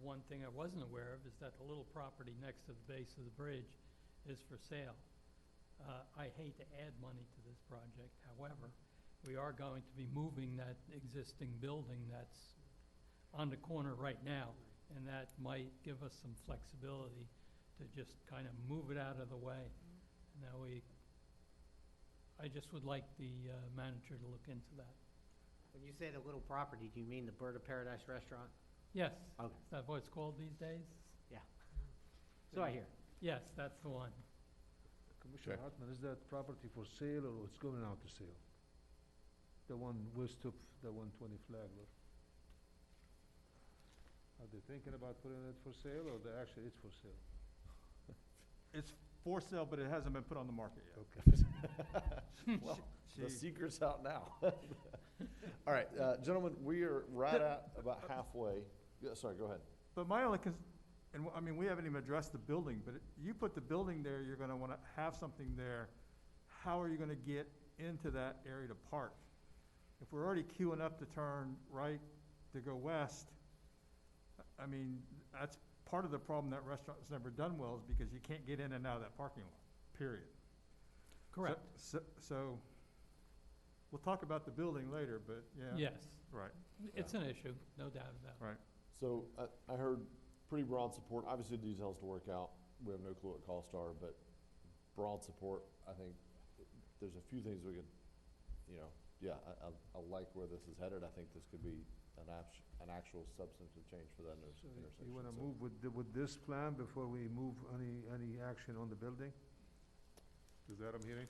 One thing I wasn't aware of is that the little property next to the base of the bridge is for sale. I hate to add money to this project, however, we are going to be moving that existing building that's on the corner right now, and that might give us some flexibility to just kind of move it out of the way. Now I just would like the manager to look into that. When you say the little property, do you mean the Bird of Paradise restaurant? Yes. Okay. Is that what it's called these days? Yeah. So I hear. Yes, that's the one. Commissioner Hartman, is that property for sale or it's going out to sale? The one west of the 120 Flagler? Are they thinking about putting it for sale, or actually it's for sale? It's for sale, but it hasn't been put on the market yet. Okay. Well, the secret's out now. All right, gentlemen, we are right at about halfway. Yeah, sorry, go ahead. But my only, I mean, we haven't even addressed the building, but you put the building there, you're gonna wanna have something there. How are you gonna get into that area to park? If we're already queuing up to turn right to go west, I mean, that's part of the problem that restaurant's never done well, is because you can't get in and out of that parking lot, period. Correct. So, we'll talk about the building later, but yeah. Yes. Right. It's an issue, no doubt about it. Right. So I heard pretty broad support. Obviously, the details to work out. We have no clue what costs are, but broad support. I think there's a few things we could, I like where this is headed. I think this could be an actual substantive change for that intersection. You wanna move with this plan before we move any action on the building? Is that what I'm hearing?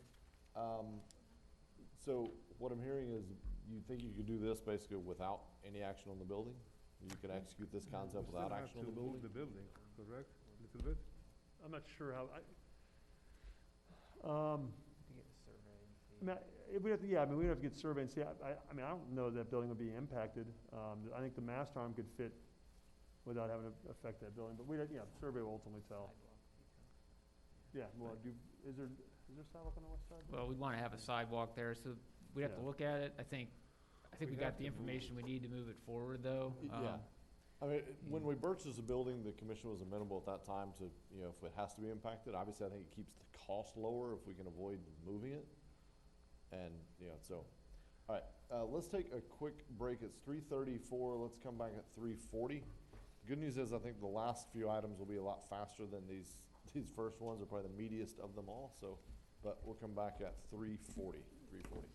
So what I'm hearing is you think you could do this basically without any action on the building? You could execute this concept We without still have action on to the move building? the building, correct? A little bit? I'm not sure how, if we have to, yeah, I mean, we'd have to get survey and see, I mean, I don't know that building would be impacted. I think the mast arm could fit without having to affect that building, but survey will ultimately tell. Yeah, well, is there sidewalk on the west side? Well, we want to have a sidewalk there, so we'd have to Yeah. look at it. I think we We got have the to move information we need to move it forward, though. Yeah. I mean, when we purchased the building, the commission was amenable at that time to, if it has to be impacted. Obviously, I think it keeps the cost lower if we can avoid moving it. And, all right, let's take a quick break. It's 3:34. Let's come back at 3:40. The good news is I think the last few items will be a lot faster than these first ones are probably the meatiest of them all. So, but we'll come back at 3:40. 3:40.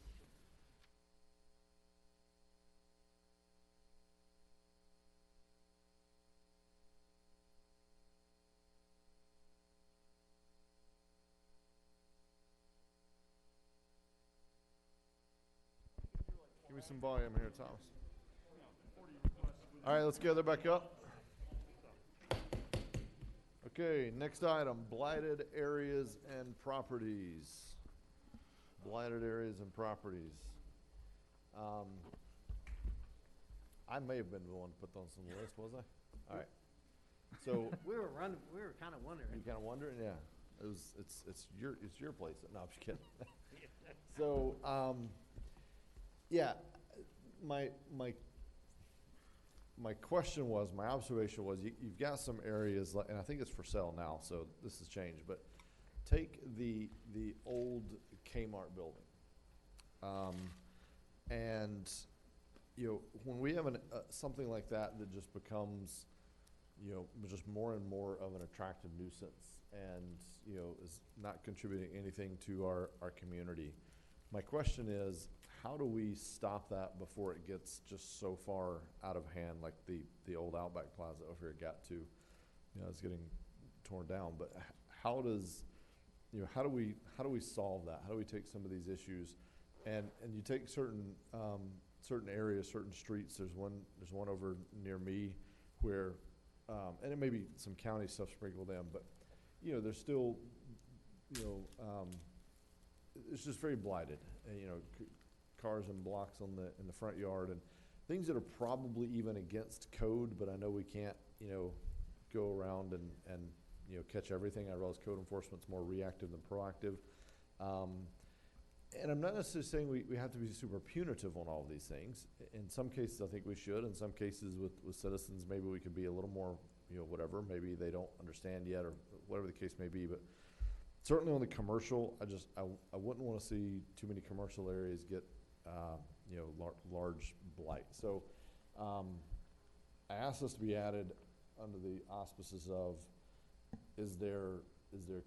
Give me some volume here, Thomas. All right, let's gather back up. Okay, next item, blighted areas and properties. Blighted areas and properties. I may have been the one to put those on the list, was I? All right. So We were kind of wondering. you kind of wondering, yeah. It's your place. No, I'm just kidding. So, yeah, my question was, my observation was, you've got some areas, and I think it's for sale now, so this has changed, but take the old Kmart building. And, when we have something like that just becomes, just more and more of an attractive nuisance and, is not contributing anything to our community. My question is, how do we stop that before it gets just so far out of hand, like the old Outback Plaza over here got to? It's getting torn down, but how does, how do we solve that? How do we take some of these issues and you take certain areas, certain streets? There's one over near me where, and it may be some county stuff sprinkled in, but there's still, it's just very blighted. And, cars and blocks in the front yard and things that are probably even against code, but I know we can't, go around and catch everything. I realize code enforcement's more reactive than proactive. And I'm not necessarily saying we have to be super punitive on all of these things. In some cases, I think we should. In some cases with citizens, maybe we could be a little more, whatever. Maybe they don't understand yet or whatever the case may be. But certainly on the commercial, I wouldn't want to see too many commercial areas get, large blight. So I asked this to be added under the auspices of, is there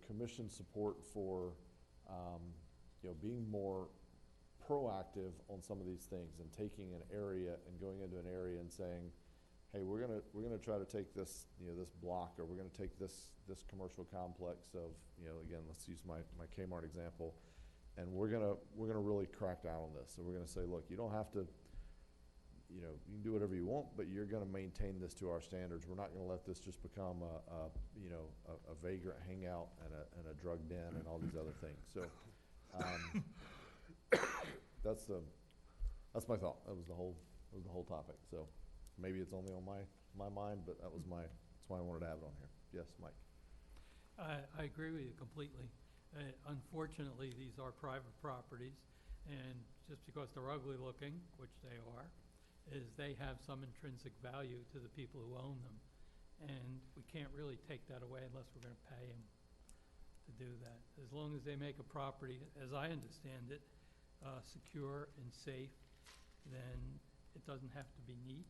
commission support for, being more proactive on some of these things and taking an area and going into an area and saying, hey, we're gonna try to take this, this block, or we're gonna take this commercial complex of, again, let's use my Kmart example, and we're gonna really crack down on this. So we're gonna say, look, you don't have to, you can do whatever you want, but you're gonna maintain this to our standards. We're not gonna let this just become a vagrant hangout and a drug den and all these other things. So that's my thought. That was the whole topic. So maybe it's only on my mind, but that's why I wanted to have it on here. Yes, Mike. I agree with you completely. Unfortunately, these are private properties, and just because they're ugly looking, which they are, is they have some intrinsic value to the people who own them. And we can't really take that away unless we're gonna pay them to do that. As long as they make a property, as I understand it, secure and safe, then it doesn't have to be neat.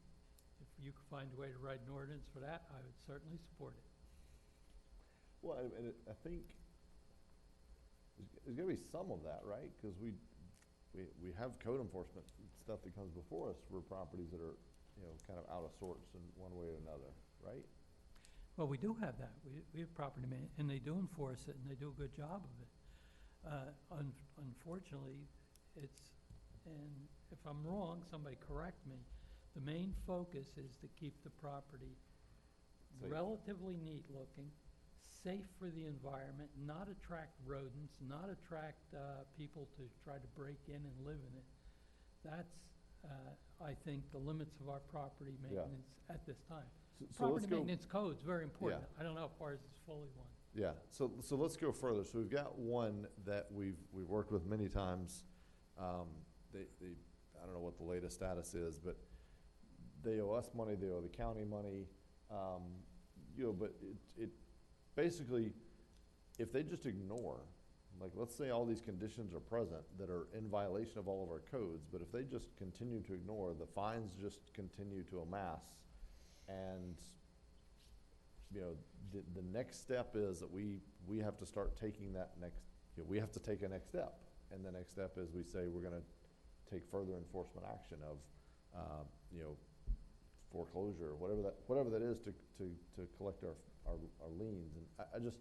If you could find a way to write an ordinance for that, I would certainly support it. Well, and I think there's gonna be some of that, right? Because we have code enforcement stuff that comes before us for properties that are, kind of out of sorts in one way or another, right? Well, we do have that. We have property and they do enforce it, and they do a good job of it. Unfortunately, and if I'm wrong, somebody correct me, the main focus is to keep the property Safe. relatively neat looking, safe for the environment, not attract rodents, not attract people to try to break in and live in it. That's, I think, the limits of our property maintenance at this time. So let's Property go. maintenance code's very important. Yeah. I don't know if ours is fully one. Yeah, so let's go further. So we've got one that we've worked with many times. I don't know what the latest status is, but they owe us money, they owe the county money. But it basically, if they just ignore, like, let's say all these conditions are present that are in violation of all of our codes, but if they just continue to ignore, the fines just continue to amass. And the next step is that we have to start taking that next, we have to take a next step. And the next step is we say we're gonna take further enforcement action of, foreclosure, or whatever that is to collect our liens. And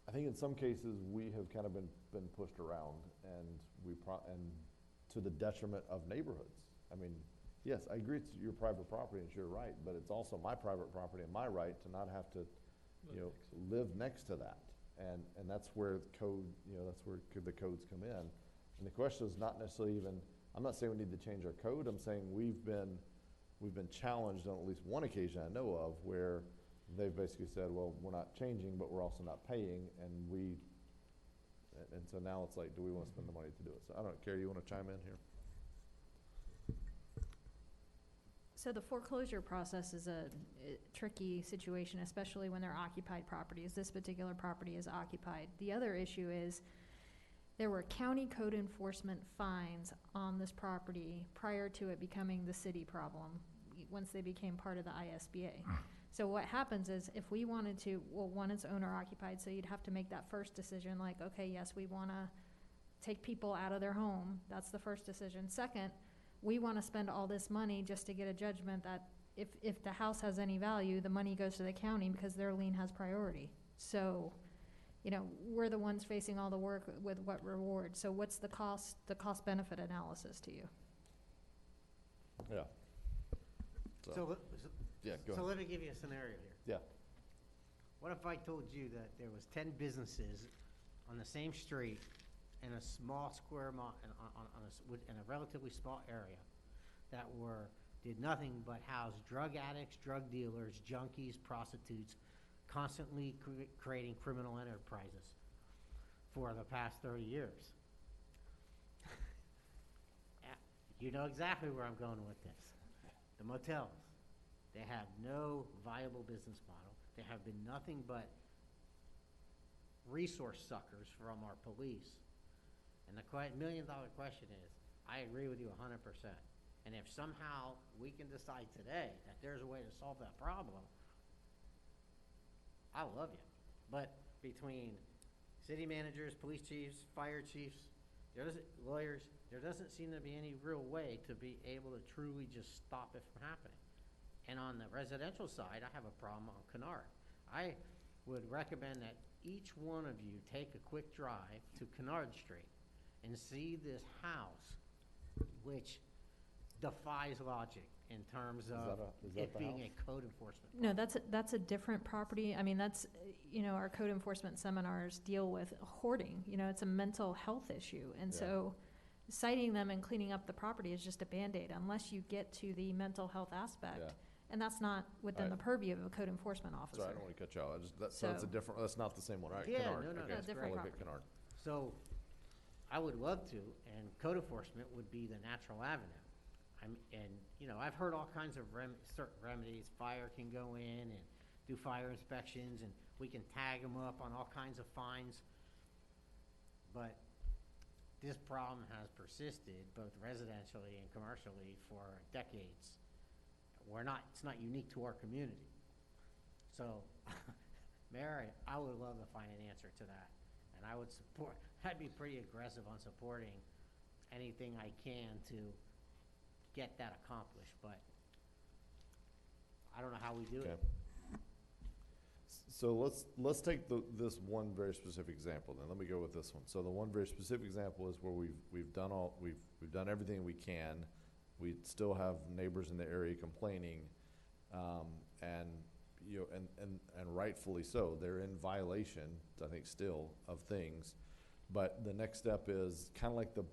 I think in some cases we have kind of been pushed around, and and to the detriment of neighborhoods. I mean, yes, I agree it's your private property and it's your right, but it's also my private property and my right to not have to, live next to that. And that's where that's where the codes come in. And the question is not necessarily even, I'm not saying we need to change our code, I'm saying we've been challenged on at least one occasion I know of where they've basically said, well, we're not changing, but we're also not paying, and so now it's like, do we want to spend the money to do it? So I don't know, Carrie, you want to chime in here? So the foreclosure process is a tricky situation, especially when they're occupied properties. This particular property is occupied. The other issue is there were county code enforcement fines on this property prior to it becoming the city problem, once they became part of the ISBA. So what happens is if we wanted to, well, one, it's owner occupied, so you'd have to make that first decision, like, okay, yes, we want to take people out of their home. That's the first decision. Second, we want to spend all this money just to get a judgment that if the house has any value, the money goes to the county because their lien has priority. So, we're the ones facing all the work with what reward. So what's the cost benefit analysis to you? Yeah. Yeah, go ahead. So let me give you a scenario here. Yeah. What if I told you that there was 10 businesses on the same street in a small square in a relatively small area that did nothing but house drug addicts, drug dealers, junkies, prostitutes, constantly creating criminal enterprises for the past 30 years? You know exactly where I'm going with this. The motels, they have no viable business model. They have been nothing but resource suckers from our police. And the million-dollar question is, I agree with you 100%. And if somehow we can decide today that there's a way to solve that problem, I love you. But between city managers, police chiefs, fire chiefs, lawyers, there doesn't seem to be any real way to be able to truly just stop it from happening. And on the residential side, I have a problem on Kennard. I would recommend that each one of you take a quick drive to Kennard Street and see this house, which defies logic in terms of it being a code enforcement No, that's a different property. I mean, that's, our code enforcement seminars deal with hoarding. It's a mental health issue. And so citing them and cleaning up the property is just a Band-Aid unless you get to the mental health aspect. Yeah. And that's not within the purview of a code enforcement officer. Sorry, I don't want to cut you off. So it's a different, that's not the same one, right? Yeah, Kennard. no, Okay, that's different I'll look at property. Kennard. So I would love to, and code enforcement would be the natural avenue. I've heard all kinds of certain remedies. Fire can go in and do fire inspections, and we can tag them up on all kinds of fines. But this problem has persisted both residentially and commercially for decades. It's not unique to our community. So, Mayor, I would love to find an answer to that. And I'd be pretty aggressive on supporting anything I can to get that accomplished, but I don't know how we do it. So let's take this one very specific example then. Let me go with this one. So the one very specific example is where we've done everything we can. We still have neighbors in the area complaining, and you know, and rightfully so. They're in violation, I think, still of things. But the next step is kind of like the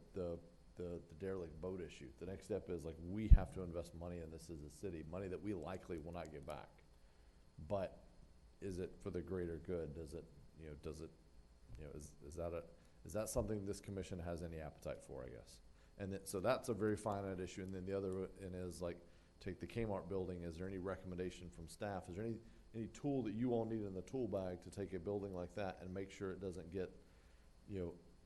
derelict boat issue. The next step is like we have to invest money in this as a city, money that we likely will not get back. But is it for the greater good? Does it, is that something this commission has any appetite for, I guess? And so that's a very finite issue. And then the other end is like, take the Kmart building. Is there any recommendation from staff? Is there any tool that you all need in the tool bag to take a building like that and make sure it doesn't get,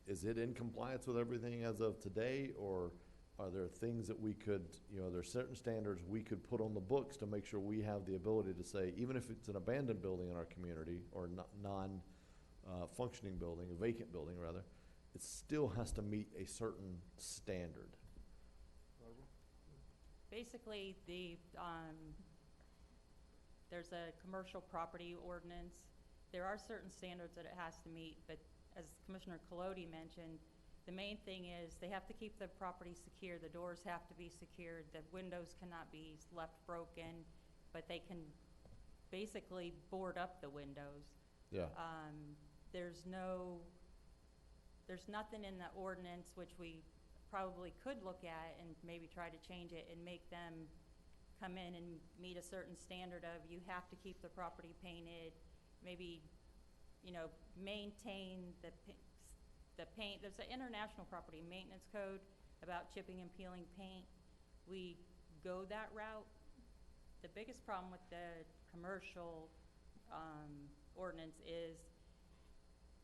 is it in compliance with everything as of today, or are there things that we could, are there certain standards we could put on the books to make sure we have the ability to say, even if it's an abandoned building in our community or non-functioning building, a vacant building rather, it still has to meet a certain standard? Basically, there's a commercial property ordinance. There are certain standards that it has to meet, but as Commissioner Colodi mentioned, the main thing is they have to keep the property secure. The doors have to be secured. The windows cannot be left broken, but they can basically board up the windows. Yeah. There's nothing in the ordinance which we probably could look at and maybe try to change it and make them come in and meet a certain standard of you have to keep the property painted, maybe, maintain the paint. There's an international property maintenance code about chipping and peeling paint. We go that route. The biggest problem with the commercial ordinance is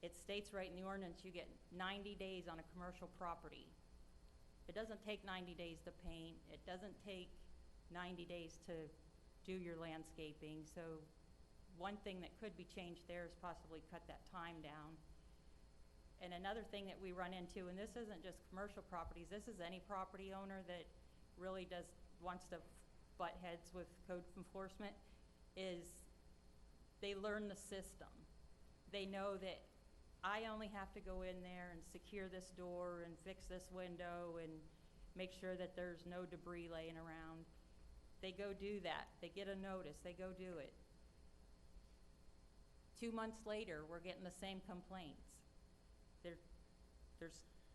it states right in the ordinance you get 90 days on a commercial property. It doesn't take 90 days to paint. It doesn't take 90 days to do your landscaping. So one thing that could be changed there is possibly cut that time down. And another thing that we run into, and this isn't just commercial properties, this is any property owner that really wants to butt heads with code enforcement, is they learn the system. They know that I only have to go in there and secure this door and fix this window and make sure that there's no debris laying around. They go do that. They get a notice. They go do it. 2 months later, we're getting the same complaints.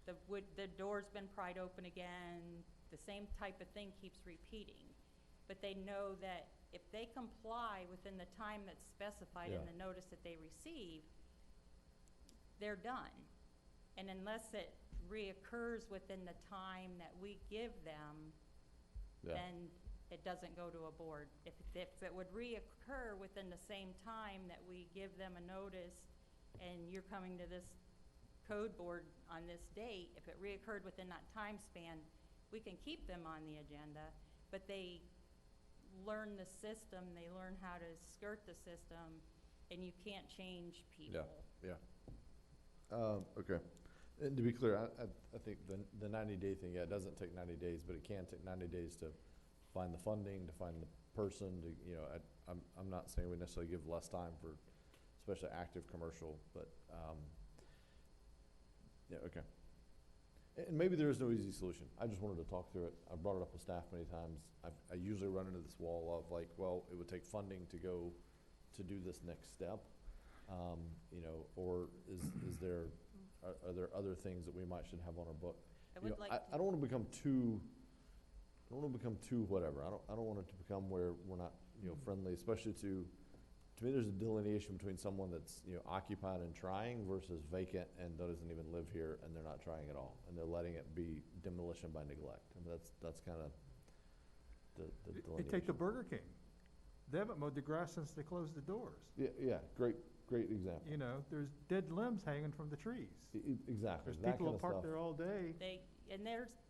The door's been pried open again. The same type of thing keeps repeating. But they know that if they comply within the time that's specified in the notice that they receive, they're done. And unless it reoccurs within the time that we give them, then it doesn't go to a board. If it would reoccur within the same time that we give them a notice and you're coming to this code board on this date, if it reoccurred within that time span, we can keep them on the agenda, but they learn the system, they learn how to skirt the system, and you can't change people. Yeah. Okay. And to be clear, I think the 90-day thing, it doesn't take 90 days, but it can take 90 days to find the funding, to find the person, I'm not saying we necessarily give less time for especially active commercial, but, yeah, okay. And maybe there is no easy solution. I just wanted to talk through it. I've brought it up with staff many times. I usually run into this wall of like, well, it would take funding to go to do this next step. Or are there other things that we should have on our book? I don't want to become too whatever. I don't want it to become where we're not, friendly, especially to me, there's a delineation between someone that's, occupied and trying versus vacant and doesn't even live here and they're not trying at all. And they're letting it be demolition by neglect. And that's kind of the delineation. Take the Burger King. They haven't mowed the grass since they closed the doors. Yeah, great example. There's dead limbs hanging from the trees. Exactly. There's people who park there all day.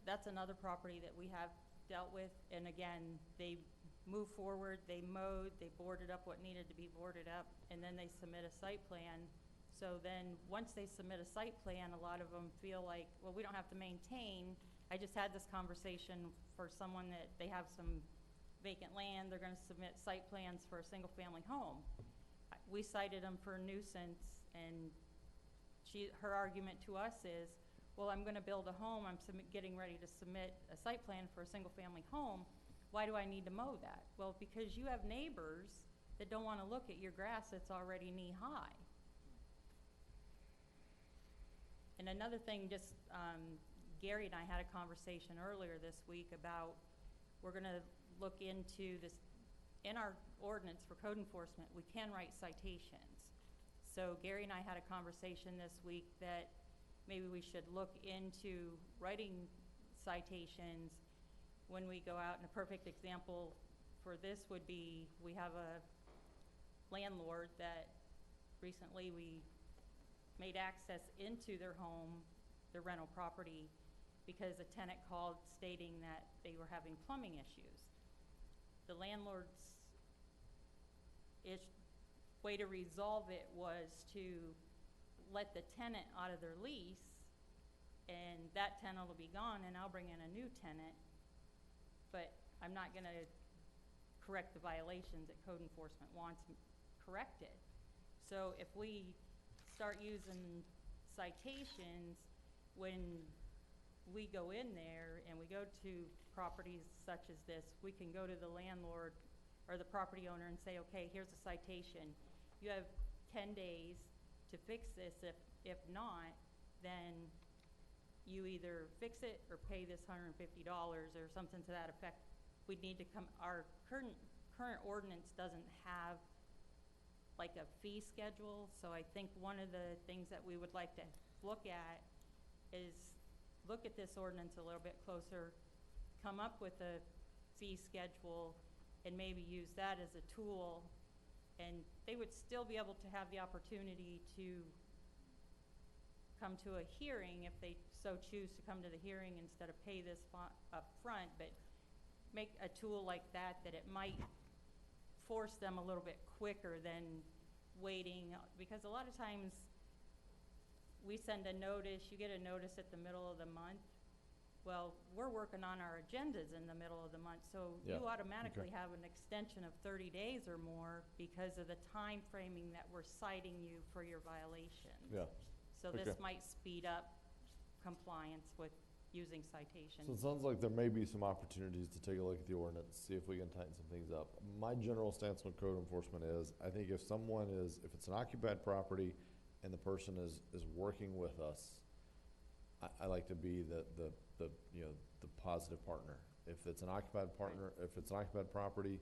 That's another property that we have dealt with, and again, they move forward, they mowed, they boarded up what needed to be boarded up, and then they submit a site plan. So then, once they submit a site plan, a lot of them feel like, well, we don't have to maintain. I just had this conversation for someone that they have some vacant land, they're gonna submit site plans for a single-family home. we cited them for nuisance, and her argument to us is, well, I'm gonna build a home, I'm getting ready to submit a site plan for a single-family home, why do I need to mow that? Well, because you have neighbors that don't wanna look at your grass that's already knee-high. And another thing, just, Gary and I had a conversation earlier this week about, we're gonna look into this, in our ordinance for code enforcement, we can write citations. So Gary and I had a conversation this week that maybe we should look into writing citations when we go out. And a perfect example for this would be, we have a landlord that recently we made access into their home, their rental property, because a tenant called stating that they were having plumbing issues. The landlord's way to resolve it was to let the tenant out of their lease, and that tenant will be gone, and I'll bring in a new tenant, but I'm not gonna correct the violations that code enforcement wants corrected. So if we start using citations when we go in there and we go to properties such as this, we can go to the landlord or the property owner and say, okay, here's a citation. You have 10 days to fix this. If not, then you either fix it or pay this $150 or something to that effect. We need to come, our current ordinance doesn't have like a fee schedule, so I think one of the things that we would like to look at is look at this ordinance a little bit closer, come up with a fee schedule, and maybe use that as a tool, and they would still be able to have the opportunity to come to a hearing if they so choose to come to the hearing instead of pay this up front, but make a tool like that it might force them a little bit quicker than waiting, because a lot of times we send a notice, you get a notice at the middle of the month. Well, we're working on our agendas in the middle of the month, so Yeah, you automatically okay. have an extension of 30 days or more because of the time framing that we're citing you for your violations. Yeah. So Okay. this might speed up compliance with using citations. So it sounds like there may be some opportunities to take a look at the ordinance, see if we can tighten some things up. My general stance on code enforcement is, I think if it's an occupied property and the person is working with us, I like to be the positive partner. If it's an occupied partner, if it's an occupied property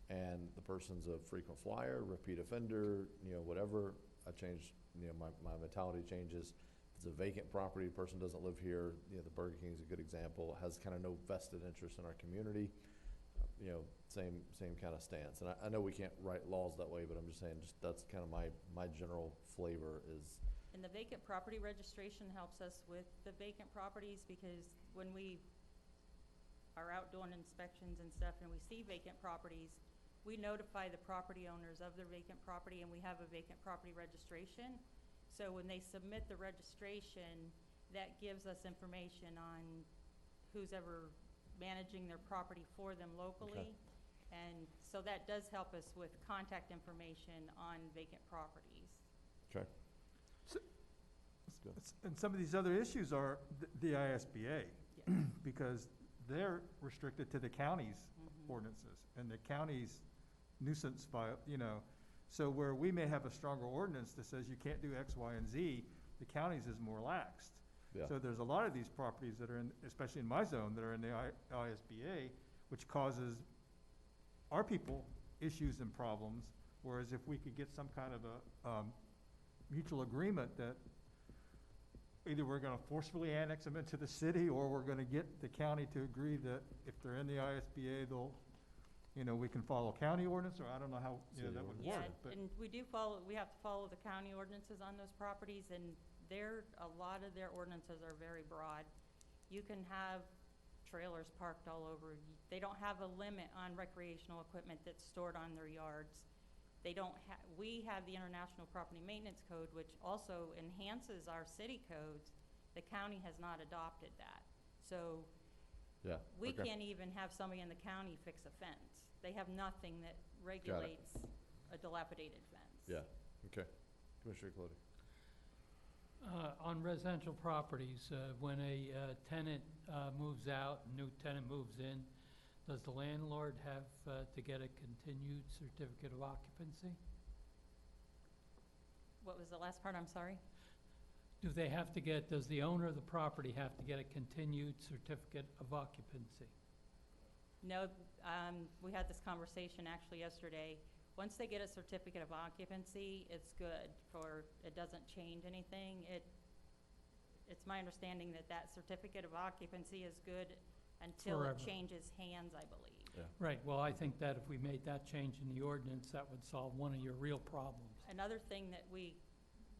and the person's a frequent flyer, repeat offender, whatever, I change, my mentality changes. If it's a vacant property, the person doesn't live here, the Burger King is a good example, has kind of no vested interest in our community, same kind of stance. And I know we can't write laws that way, but I'm just saying, that's kind of my general flavor is. And the vacant property registration helps us with the vacant properties, because when we are out doing inspections and stuff and we see vacant properties, we notify the property owners of their vacant property, and we have a vacant property registration. So when they submit the registration, that gives us information on who's ever managing their property for them locally. Okay. And so that does help us with contact information on vacant properties. Okay. And some of these other issues are the ISBA, Yes. because they're restricted to the county's ordinances and the county's nuisance so where we may have a stronger ordinance that says you can't do X, Y, and Z, the county's is more laxed. Yeah. So there's a lot of these properties that are in, especially in my zone, that are in the ISBA, which causes our people issues and problems, whereas if we could get some kind of a mutual agreement that either we're gonna forcefully annex them into the city, or we're gonna get the county to agree that if they're in the ISBA, they'll, we can follow county ordinance, or I don't know how, that would Yeah, work, but. and we have to follow the county ordinances on those properties, and a lot of their ordinances are very broad. You can have trailers parked all over. They don't have a limit on recreational equipment that's stored on their yards. We have the International Property Maintenance Code, which also enhances our city codes. The county has not adopted that. So Yeah. we okay. can't even have somebody in the county fix a fence. They have nothing that regulates a dilapidated fence. Yeah, okay. Commissioner Clody. On residential properties, when a tenant moves out, a new tenant moves in, does the landlord have to get a continued certificate of occupancy? What was the last part? I'm sorry. Does the owner of the property have to get a continued certificate of occupancy? No, we had this conversation actually yesterday. Once they get a certificate of occupancy, it's good it doesn't change anything. It's my understanding that that certificate of occupancy is good until Forever. it changes hands, I believe. Yeah. Right, well, I think that if we made that change in the ordinance, that would solve one of your real problems. Another thing that we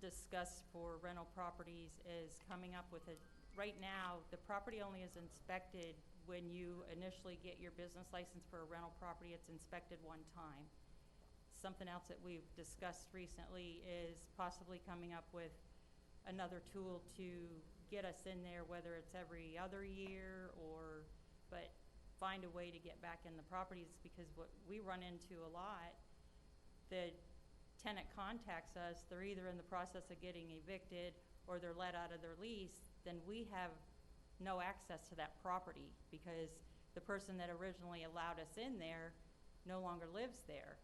discuss for rental properties is coming up with right now, the property only is inspected when you initially get your business license for a rental property. It's inspected one time. Something else that we've discussed recently is possibly coming up with another tool to get us in there, whether it's every other year but find a way to get back in the properties, because what we run into a lot, the tenant contacts us, they're either in the process of getting evicted or they're let out of their lease, then we have no access to that property because the person that originally allowed us in there no longer lives there.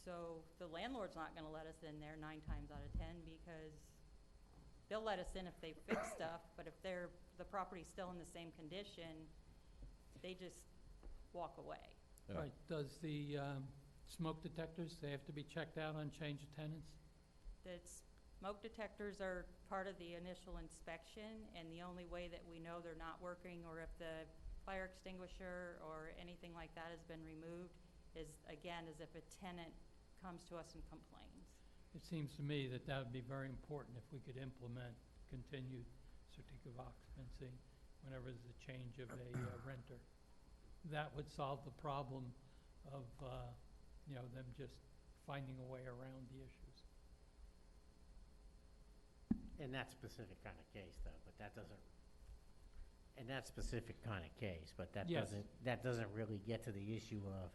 So the landlord's not gonna let us in there 9 times out of 10 because they'll let us in if they fix stuff, but if the property's still in the same condition, they just walk away. Yeah. Right, does the smoke detectors, they have to be checked out on change of tenants? The smoke detectors are part of the initial inspection, and the only way that we know they're not working or if the fire extinguisher or anything like that has been removed is if a tenant comes to us and complains. It seems to me that would be very important if we could implement continued certificate of occupancy whenever there's a change of a renter. That would solve the problem of, them just finding a way around the issues. In that specific kind of case, though, but that doesn't, in that specific kind of case, but that Yes. doesn't really get to the issue of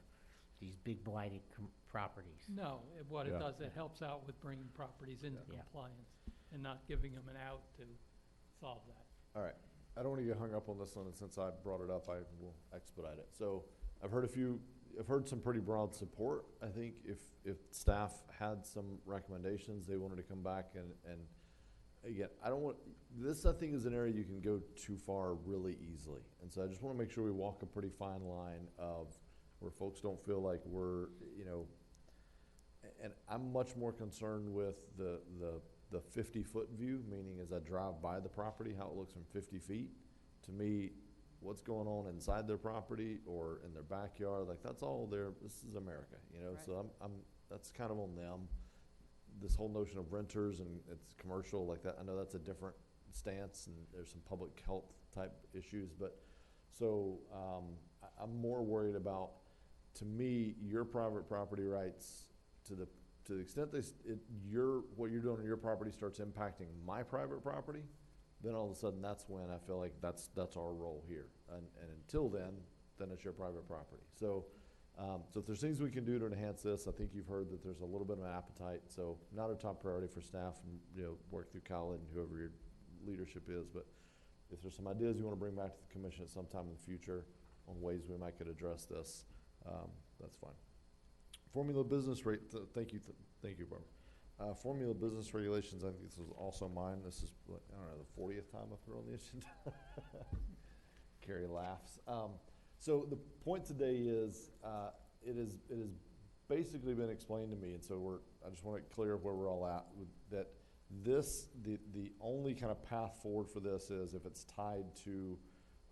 these big blighted properties. No, what it Yeah. does, it helps out with bringing properties into Yeah. compliance and not giving them an out to solve that. All right, I don't want to get hung up on this one, and since I brought it up, I will expedite it. So I've heard some pretty broad support. I think if staff had some recommendations, they wanted to come back and again, this I think is an area you can go too far really easily. And so I just want to make sure we walk a pretty fine line of where folks don't feel like we're, and I'm much more concerned with the 50-foot view, meaning as I drive by the property, how it looks from 50 feet. To me, what's going on inside their property or in their backyard, like that's all this is America, Right. so that's kind of on them. This whole notion of renters and it's commercial like that, I know that's a different stance and there's some public health type issues, but so I'm more worried about, to me, your private property rights to the extent what you're doing on your property starts impacting my private property, then all of a sudden that's when I feel like that's our role here. And until then it's your private property. So if there's things we can do to enhance this, I think you've heard that there's a little bit of an appetite. So not a top priority for staff and, work through Kyle and whoever your leadership is. But if there's some ideas you want to bring back to the commission at some time in the future on ways we might could address this, that's fine. Formula business rate, thank you, Barbara. Formula business regulations, I think this was also mine. This is, I don't know, the 40th time I've thrown the agenda. Carrie laughs. So the point today is, it has basically been explained to me, and so I just want to clear where we're all at with that. The only kind of path forward for this is if it's tied to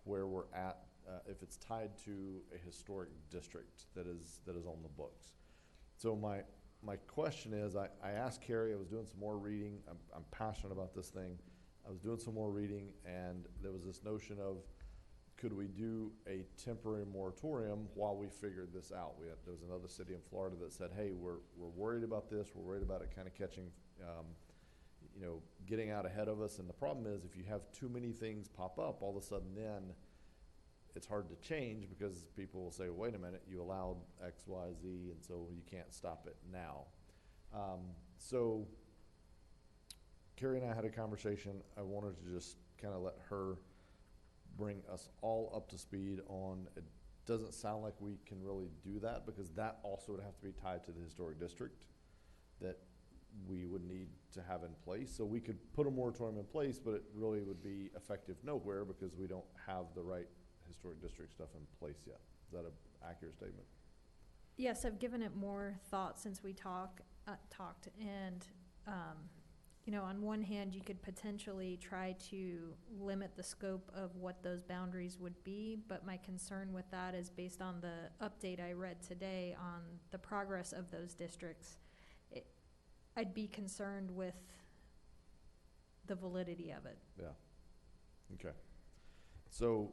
where we're at, if it's tied to a historic district that is on the books. So my question is, I asked Carrie, I was doing some more reading, I'm passionate about this thing. I was doing some more reading, and there was this notion of, could we do a temporary moratorium while we figured this out? There was another city in Florida that said, hey, we're worried about this, we're worried about it kind of catching, getting out ahead of us. And the problem is, if you have too many things pop up, all of a sudden then it's hard to change because people will say, wait a minute, you allowed X, Y, Z, and so you can't stop it now. So Carrie and I had a conversation. I wanted to just kind of let her bring us all up to speed on, it doesn't sound like we can really do that because that also would have to be tied to the historic district that we would need to have in place. So we could put a moratorium in place, but it really would be effective nowhere because we don't have the right historic district stuff in place yet. Is that an accurate statement? Yes, I've given it more thought since we talked, and, you know, on one hand, you could potentially try to limit the scope of what those boundaries would be, but my concern with that is based on the update I read today on the progress of those districts. I'd be concerned with the validity of it. Yeah. Okay. So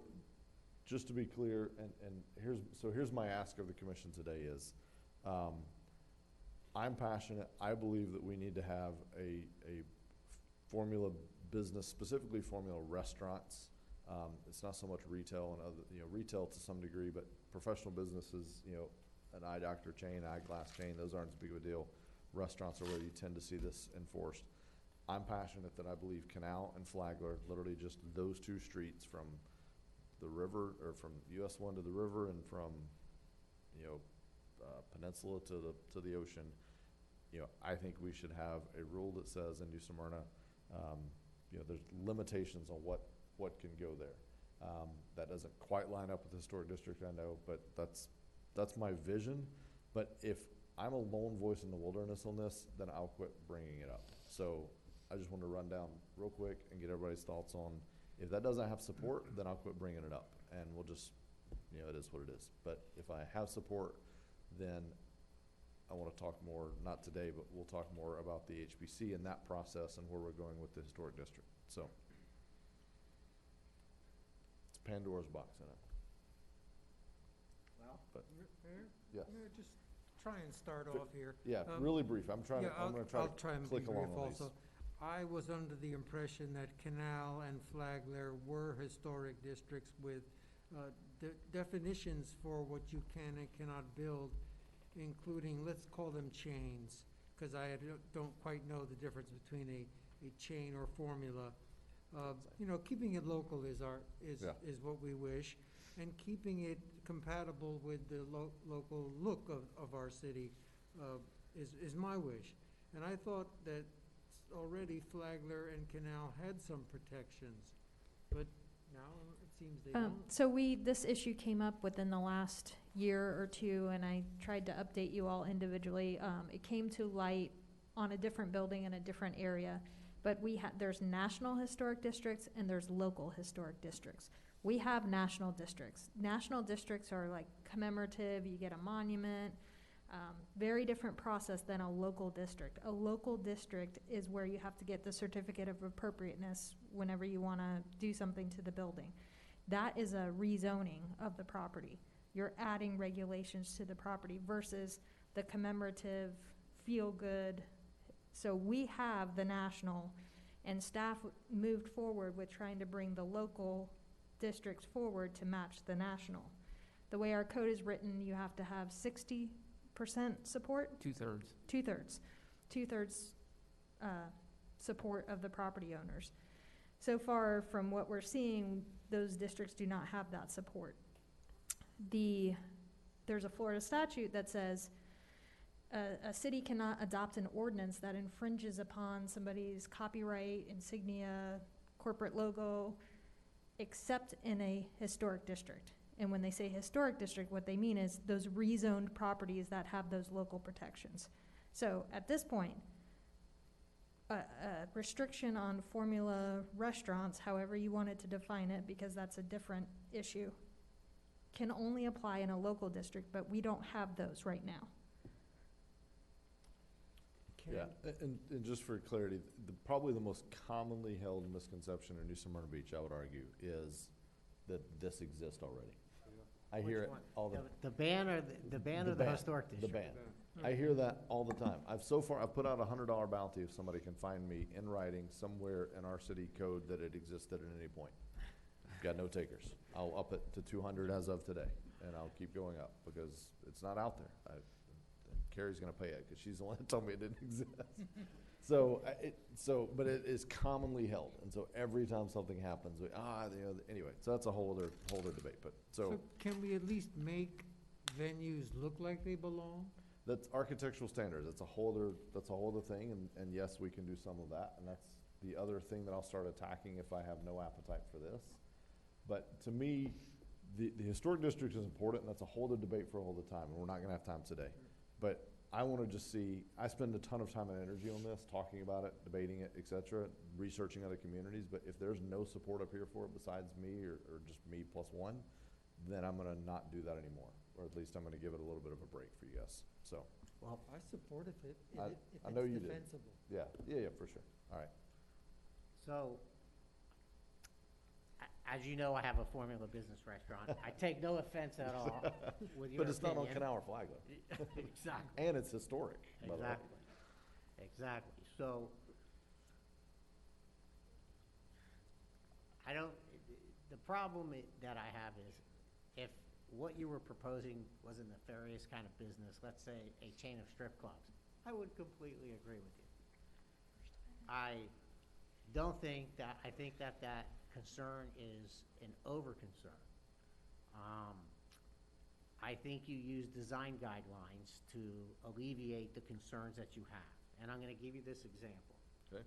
just to be clear, and here's my ask of the commission today is, I'm passionate. I believe that we need to have a formula business, specifically formula restaurants. It's not so much retail and other, retail to some degree, but professional businesses, an eye doctor chain, eyeglass chain, those aren't as big of a deal. Restaurants are where you tend to see this enforced. I'm passionate that I believe Canal and Flagler, literally just those two streets from the river, or from US 1 to the river, and from, Peninsula to the ocean, I think we should have a rule that says in New Smyrna, there's limitations on what can go there. That doesn't quite line up with the historic district, I know, but that's my vision. But if I'm a lone voice in the wilderness on this, then I'll quit bringing it up. So I just want to run down real quick and get everybody's thoughts on, if that doesn't have support, then I'll quit bringing it up. And we'll just, it is what it is. But if I have support, then I want to talk more, not today, but we'll talk more about the HBC and that process and where we're going with the historic district. So it's Pandora's box in it. Well, but yeah, yes. just try and start off here. Yeah, really brief. I'm going to I'll try and be click along brief on also. these. I was under the impression that Canal and Flagler were historic districts with definitions for what you can and cannot build, including, let's call them chains, because I don't quite know the difference between a chain or formula. Keeping it local is what we wish, and keeping it compatible with the local look of our city is my wish. And I thought that already Flagler and Canal had some protections, but now it seems they don't. So this issue came up within the last year or two, and I tried to update you all individually. It came to light on a different building in a different area, but there's national historic districts and there's local historic districts. We have national districts. National districts are like commemorative, you get a monument, very different process than a local district. A local district is where you have to get the certificate of appropriateness whenever you want to do something to the building. That is a rezoning of the property. You're adding regulations to the property versus the commemorative, feel-good. So we have the national, and staff moved forward with trying to bring the local districts forward to match the national. The way our code is written, you have to have 60% support? Two-thirds support of the property owners. So far, from what we're seeing, those districts do not have that support. There's a Florida statute that says a city cannot adopt an ordinance that infringes upon somebody's copyright, insignia, corporate logo, except in a historic district. And when they say historic district, what they mean is those rezoned properties that have those local protections. So at this point, a restriction on formula restaurants, however you wanted to define it, because that's a different issue, can only apply in a local district, but we don't have those right now. Yeah, and just for clarity, probably the most commonly held misconception in New Smyrna Beach, I would argue, is that this exists already. I hear it all the ban or the historic district? The ban. I hear that all the time. I've put out a $100 bounty if somebody can find me in writing somewhere in our city code that it existed at any point. Got no takers. I'll up it to 200 as of today, and I'll keep going up because it's not out there. Carrie's gonna pay it, cause she's the one that told me it didn't exist. But it is commonly held, and so every time something happens, anyway, so that's a whole other debate, but, So can we at least make venues look like they belong? that's architectural standards, that's a whole other thing, and yes, we can do some of that, and that's the other thing that I'll start attacking if I have no appetite for this. But to me, the historic district is important, and that's a whole other debate for a whole other time, and we're not gonna have time today. But I wanna just see, I spend a ton of time and energy on this, talking about it, debating it, et cetera, researching other communities, but if there's no support up here for it besides me, or just me plus one, then I'm gonna not do that anymore, or at least I'm gonna give it a little bit of a break for you guys, so. Well, I support it if I know you it's do. defensible. Yeah, for sure, all right. So, as you know, I have a Formula Business restaurant. I take no offense at all with your But it's not on opinion. Canal or Flagler. Exactly. And it's historic, by the way. Exactly. So, the problem that I have is, if what you were proposing was a nefarious kind of business, let's say a chain of strip clubs, I would completely agree with you. I think that concern is an over-concern. I think you use design guidelines to alleviate the concerns that you have. And I'm gonna give you this example. Okay.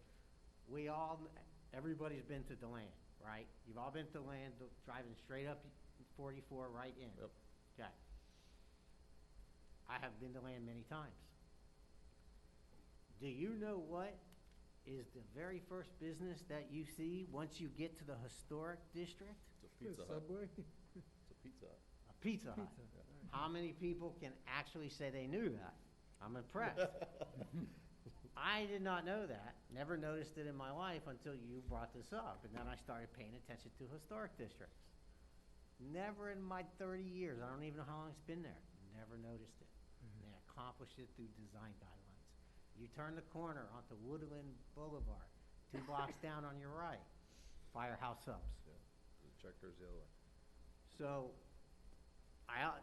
Everybody's been to DeLand, right? You've all been to DeLand, driving straight up 44 right in. Yep. Okay. I have been to DeLand many times. Do you know what is the very first business that you see once you get to the historic district? It's a Pizza Hut. Subway? It's a Pizza Hut. A Pizza Hut. Pizza. How many people can actually say they knew that? I'm impressed. I did not know that, never noticed it in my life until you brought this up, and then I started paying attention to historic districts. Never in my 30 years, I don't even know how long it's been there, never noticed it. They accomplished it through design guidelines. You turn the corner onto Woodland Boulevard, 2 blocks down on your right, Firehouse Subs. Yeah, the checkers the other way. So, I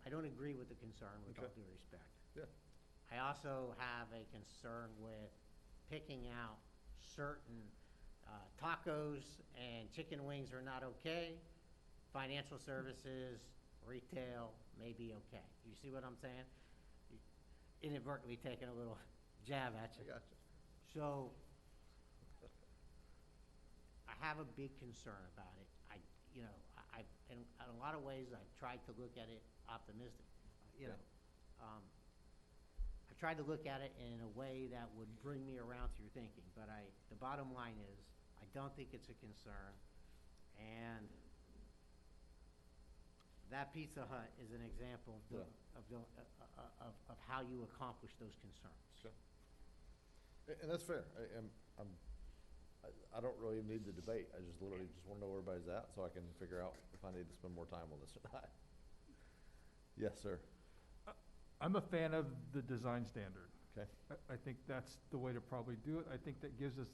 don't agree with the concern, with all due respect. Yeah. I also have a concern with picking out certain tacos and chicken wings are not okay. Financial services, retail may be okay. You see what I'm saying? Inadvertently taking a little jab at you. I got you. So, I have a big concern about it. In a lot of ways, I've tried to look at it optimistic. I tried to look at it in a way that would bring me around to your thinking, but the bottom line is, I don't think it's a concern, and that Pizza Hut is an example of how you accomplish those concerns. Okay. And that's fair. I don't really need the debate. I just literally just want to know where everybody's at so I can figure out if I need to spend more time on this or not. Yes, sir. I'm a fan of the design standard. Okay. I think that's the way to probably do it. I think that gives us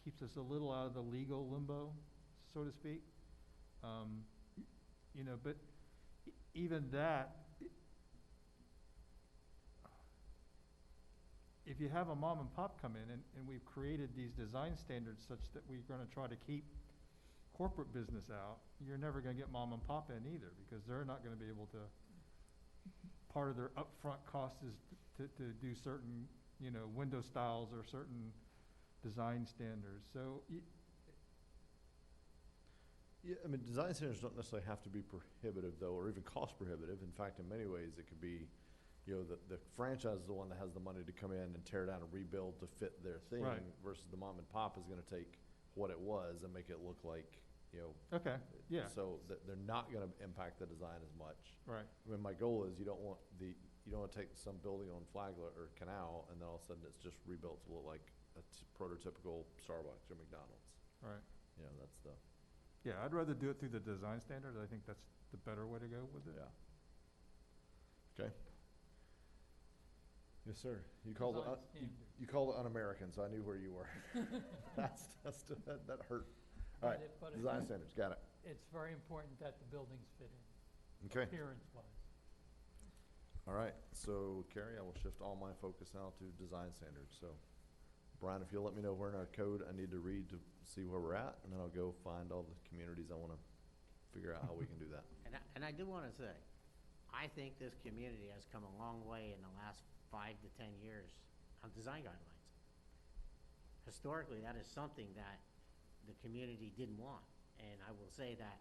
keeps us a little out of the legal limbo, so to speak. But even that, if you have a mom and pop come in and we've created these design standards such that we're gonna try to keep corporate business out, you're never gonna get mom and pop in either, because they're not gonna be able to, part of their upfront cost is to do certain, window styles or certain design standards. So, Yeah, I mean, design standards don't necessarily have to be prohibitive though, or even cost prohibitive. In fact, in many ways, it could be, the franchise is the one that has the money to come in and tear down and rebuild to fit their thing, Right. versus the mom and pop is gonna take what it was and make it look like, okay, yeah, so that they're not gonna impact the design as much. right. I mean, my goal is you don't want to take some building on Flagler or Canal and then all of a sudden it's just rebuilt to look like a prototypical Starbucks or McDonald's. Right. That's the, Yeah, I'd rather do it through the design standards. I think that's the better way to go with it. yeah. Okay. Yes, sir. You called it, you called it un-American, so I knew where you were. That hurt. All right, But it- design standards, got it. It's very important that the buildings fit in, Okay. appearance-wise. All right, so Carrie, I will shift all my focus now to design standards. So Brian, if you'll let me know where in our code I need to read to see where we're at, and then I'll go find all the communities I want to figure out how we can do that. And I do want to say, I think this community has come a long way in the last 5 to 10 years on design guidelines. Historically, that is something that the community didn't want. And I will say that,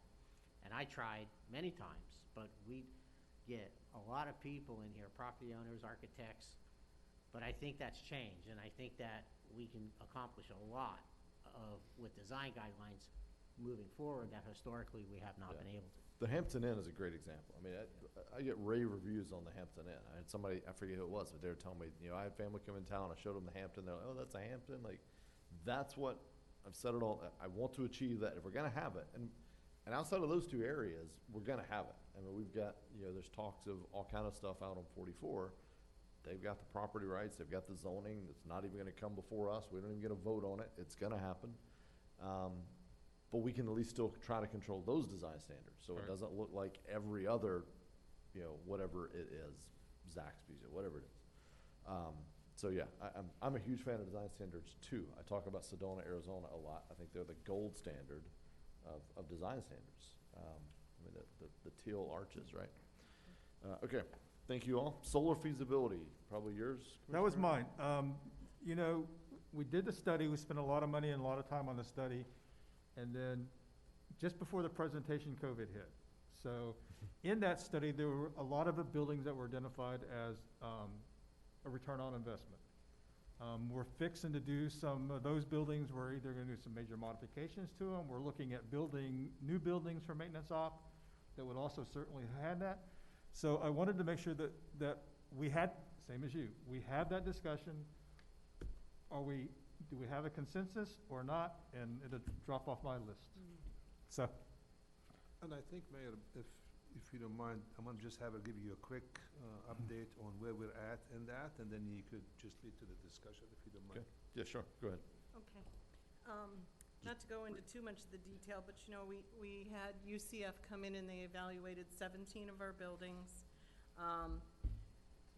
and I tried many times, but we get a lot of people in here, property owners, architects, but I think that's changed, and I think that we can accomplish a lot with design guidelines moving forward that historically we have not been able to. The Hampton Inn is a great example. I mean, I get rave reviews on the Hampton Inn. I had somebody, I forget who it was, but they were telling me, I had family come in town, I showed them the Hampton, they're like, oh, that's a Hampton? Like, that's what, I've said it all, I want to achieve that. If we're gonna have it, and outside of those two areas, we're gonna have it. I mean, we've got, there's talks of all kind of stuff out on 44. They've got the property rights, they've got the zoning, it's not even gonna come before us, we don't even get a vote on it, it's gonna happen. But we can at least still try to control those design standards, so it doesn't look like every other, whatever it is, Zaxby's or whatever it is. So yeah, I'm a huge fan of design standards too. I talk about Sedona, Arizona a lot. I think they're the gold standard of design standards. I mean, the teal arches, right? Okay, thank you all. Solar feasibility, probably yours? That was Commissioner? mine. We did the study, we spent a lot of money and a lot of time on the study, and then just before the presentation, COVID hit. So in that study, there were a lot of the buildings that were identified as a return on investment. We're fixing to do some of those buildings, we're either gonna do some major modifications to them, we're looking at building new buildings for maintenance op that would also certainly have that. So I wanted to make sure that we had, same as you, we had that discussion. Do we have a consensus or not? And it'll drop off my list. So, And I think, Mayor, if you don't mind, I'm gonna just give you a quick update on where we're at in that, and then you could just lead to the discussion if you don't mind. Okay. Yeah, sure, go ahead. Okay. Not to go into too much of the detail, but we had UCF come in and they evaluated 17 of our buildings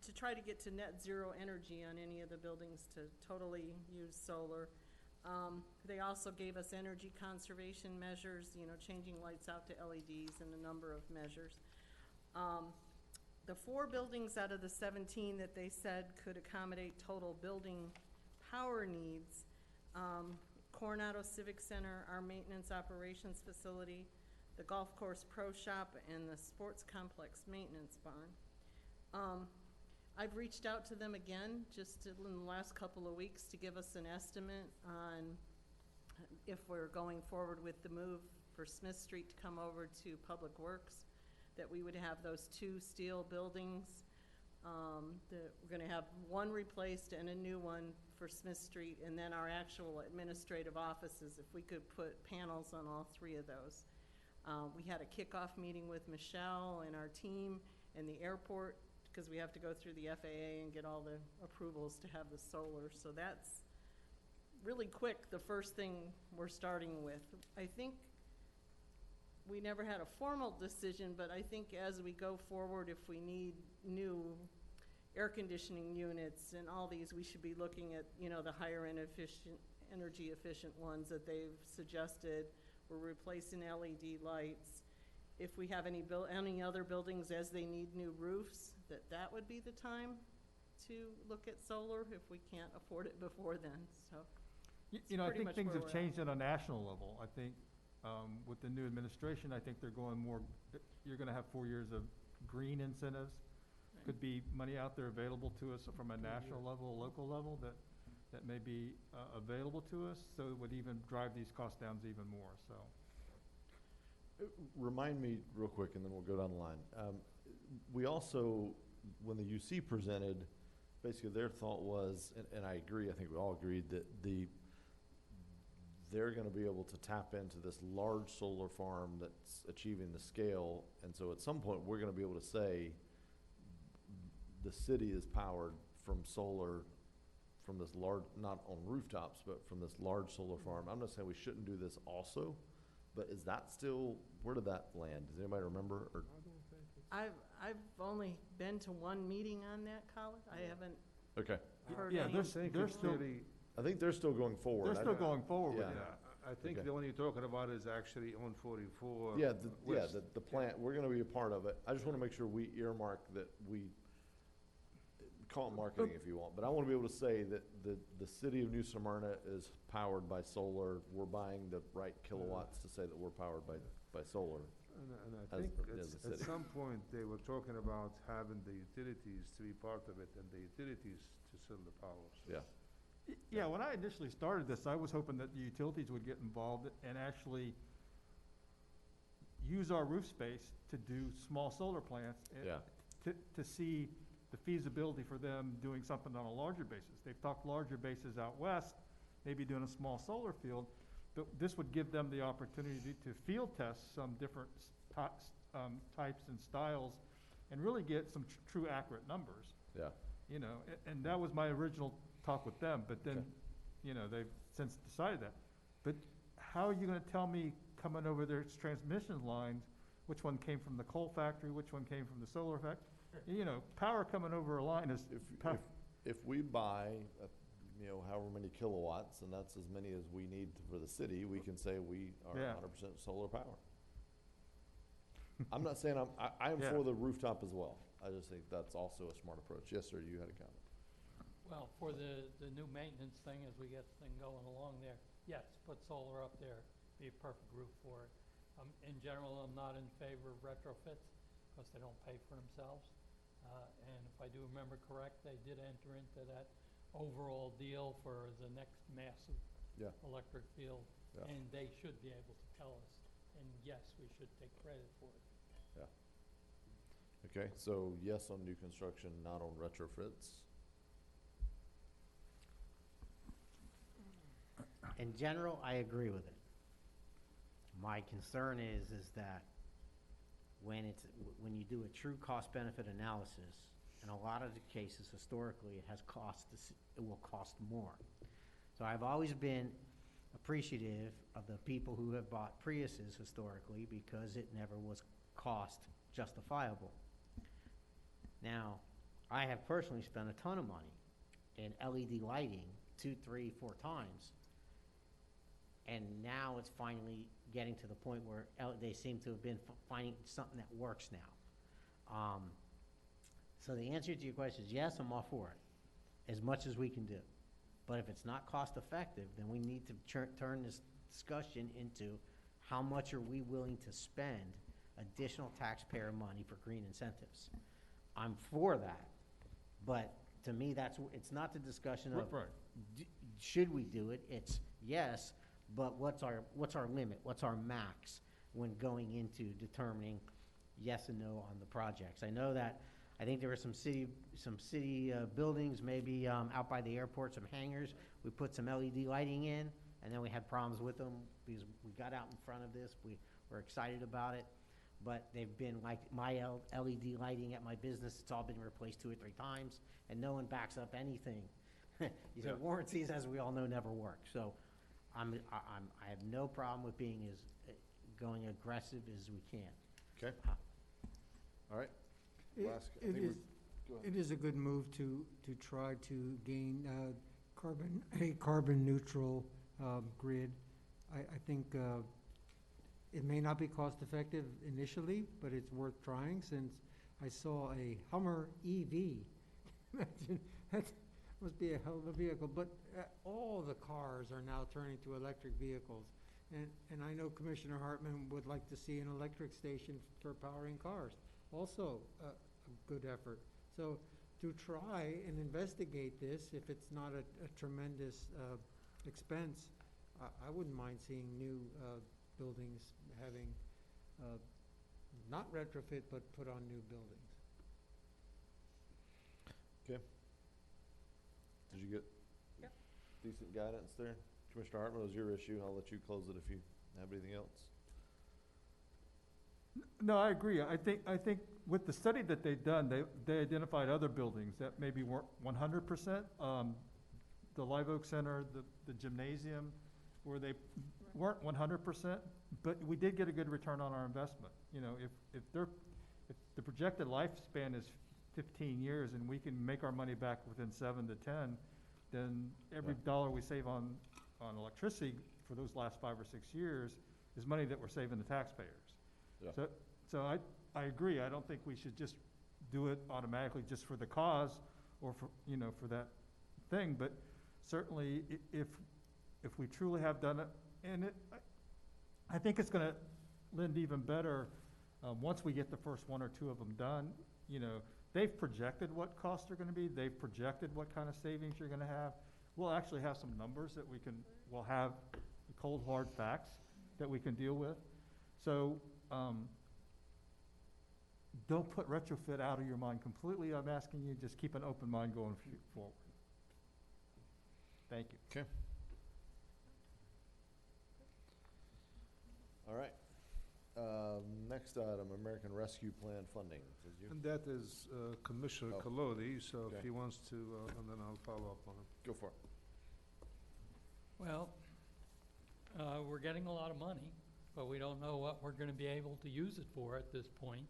to try to get to net zero energy on any of the buildings, to totally use solar. They also gave us energy conservation measures, changing lights out to LEDs and a number of measures. The 4 buildings out of the 17 that they said could accommodate total building power needs, Coronado Civic Center, our maintenance operations facility, the golf course pro shop, and the sports complex maintenance barn. I've reached out to them again just in the last couple of weeks to give us an estimate on if we're going forward with the move for Smith Street to come over to Public Works, that we would have those 2 steel buildings. That we're gonna have one replaced and a new one for Smith Street, and then our actual administrative offices, if we could put panels on all 3 of those. We had a kickoff meeting with Michelle and our team and the airport, because we have to go through the FAA and get all the approvals to have the solar. So that's really quick, the first thing we're starting with. I think we never had a formal decision, but I think as we go forward, if we need new air conditioning units and all these, we should be looking at, the higher end energy efficient ones that they've suggested. We're replacing LED lights. If we have any other buildings as they need new roofs, that would be the time to look at solar if we can't afford it before then, so. I think things have changed at a national level. I think with the new administration, I think they're going more, you're gonna have 4 years of green incentives. Could be money out there available to us from a national level, local level, that may be available to us, so it would even drive these costs down even more, so. Remind me real quick, and then we'll go down the line. We also, when the UC presented, basically their thought was, and I agree, I think we all agreed, that they're gonna be able to tap into this large solar farm that's achieving the scale, and so at some point, we're gonna be able to say, the city is powered from solar, from this large, not on rooftops, but from this large solar farm. I'm not saying we shouldn't do this also, but is that still, where did that land? Does anybody remember? Or I've only been to one meeting on that, Colin. I haven't Okay. heard Yeah, any. they're, I think they're it's still, really, I think they're still going forward. they're still going forward with Yeah. that. I think Okay. the one you're talking about is actually on 44. Yeah, West. the plant, we're gonna be a part of it. I just wanna make sure we earmark that we, call it marketing if you want, but I wanna be able to say that the city of New Smyrna is powered by solar. We're buying the right kilowatts to say that we're powered by solar. And I as- think as a at city. some point, they were talking about having the utilities to be part of it and the utilities to sell the power. So Yeah. Yeah, when I initially started this, I was hoping that the utilities would get involved and actually use our roof space to do small solar plants. Yeah. To see the feasibility for them doing something on a larger basis. They've talked larger bases out west, maybe doing a small solar field, but this would give them the opportunity to field test some different types and styles and really get some true accurate numbers. Yeah. You know, and that was my original talk with them, but then, Okay. you know, they've since decided that. But how are you gonna tell me coming over their transmission lines, which one came from the coal factory, which one came from the solar factory? You know, power coming over a line is, If we buy, however many kilowatts, and that's as many as we need for the city, we can say we are Yeah. 100% solar power. I'm not saying I am Yeah. for the rooftop as well. I just think that's also a smart approach. Yes, sir, you had a comment. Well, for the new maintenance thing, as we get the thing going along there, yes, put solar up there, be a perfect roof for it. In general, I'm not in favor of retrofits, because they don't pay for themselves. And if I do remember correct, they did enter into that overall deal for the next massive Yeah. electric field. Yeah. And they should be able to tell us, and yes, we should take credit for it. Yeah. Okay, so yes on new construction, not on retrofits. In general, I agree with it. My concern is that when you do a true cost-benefit analysis, in a lot of the cases historically, it will cost more. So I've always been appreciative of the people who have bought Priuses historically because it never was cost justifiable. Now, I have personally spent a ton of money in LED lighting 2, 3, 4 times. And now it's finally getting to the point where they seem to have been finding something that works now. So the answer to your question is yes, I'm all for it, as much as we can do. But if it's not cost effective, then we need to turn this discussion into how much are we willing to spend additional taxpayer money for green incentives. I'm for that, but to me, it's not the discussion of Right. should we do it. It's yes, but what's our limit? What's our max when going into determining yes and no on the projects? I know that I think there were some city buildings, maybe out by the airport, some hangars. We put some LED lighting in, and then we had problems with them because we got out in front of this. We were excited about it, but they've been like my LED lighting at my business. It's all been replaced 2 or 3 times, and no one backs up anything. These Yeah. warranties, as we all know, never work. So I have no problem with being going aggressive as we can. Okay. All right. Last, I It think we- is, go ahead. it is a good move to try to gain a carbon neutral grid. I think it may not be cost effective initially, but it's worth trying since I saw a Hummer EV. Imagine, that must be a hell of a vehicle, but all the cars are now turning to electric vehicles. And I know Commissioner Hartman would like to see an electric station for powering cars. Also, a good effort. So to try and investigate this, if it's not a tremendous expense, I wouldn't mind seeing new buildings having, not retrofit, but put on new buildings. Okay. Did you get Yep. decent guidance there? Commissioner Hartman, it was your issue. I'll let you close it if you have anything else. No, I agree. I think with the study that they've done, they identified other buildings that maybe weren't 100%. The Live Oak Center, the gymnasium, where they weren't 100%, but we did get a good return on our investment. You know, if the projected lifespan is 15 years and we can make our money back within 7 to 10, then every dollar we save on electricity for those last 5 or 6 years is money that we're saving the taxpayers. Yeah. So I agree. I don't think we should just do it automatically just for the cause or for, for that thing. But certainly if we truly have done it, and I think it's gonna lend even better, once we get the first 1 or 2 of them done. They've projected what costs are gonna be. They've projected what kind of savings you're gonna have. We'll actually have some numbers that we'll have cold, hard facts that we can deal with. So, don't put retrofit out of your mind completely. I'm asking you, just keep an open mind going forward. Thank you. Okay. All right. Next item, American Rescue Plan funding. Is you? And that is Commissioner Oh. Colodi, so Okay. if he wants to, and then I'll follow up on it. Go for it. Well, we're getting a lot of money, but we don't know what we're gonna be able to use it for at this point.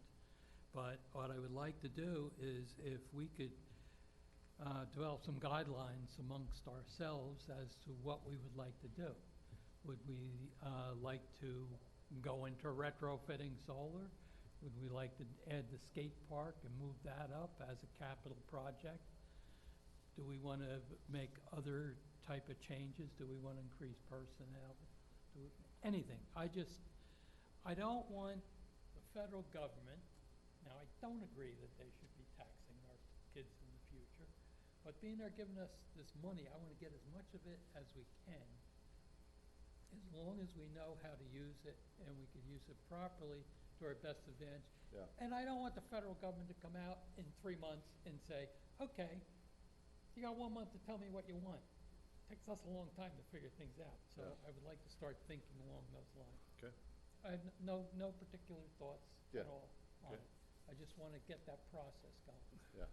But what I would like to do is if we could develop some guidelines amongst ourselves as to what we would like to do. Would we like to go into retrofitting solar? Would we like to add the skate park and move that up as a capital project? Do we want to make other type of changes? Do we want to increase personnel? Anything. I don't want the federal government, now I don't agree that they should be taxing our kids in the future, but being they're giving us this money, I want to get as much of it as we can, as long as we know how to use it and we can use it properly to our best advantage. Yeah. And I don't want the federal government to come out in 3 months and say, okay, you got 1 month to tell me what you want. Takes us a long time to figure things out, so Yeah. I would like to start thinking along those lines. Okay. I have no particular thoughts Yeah. at all on Okay. it. I just want to get that process going. Yeah.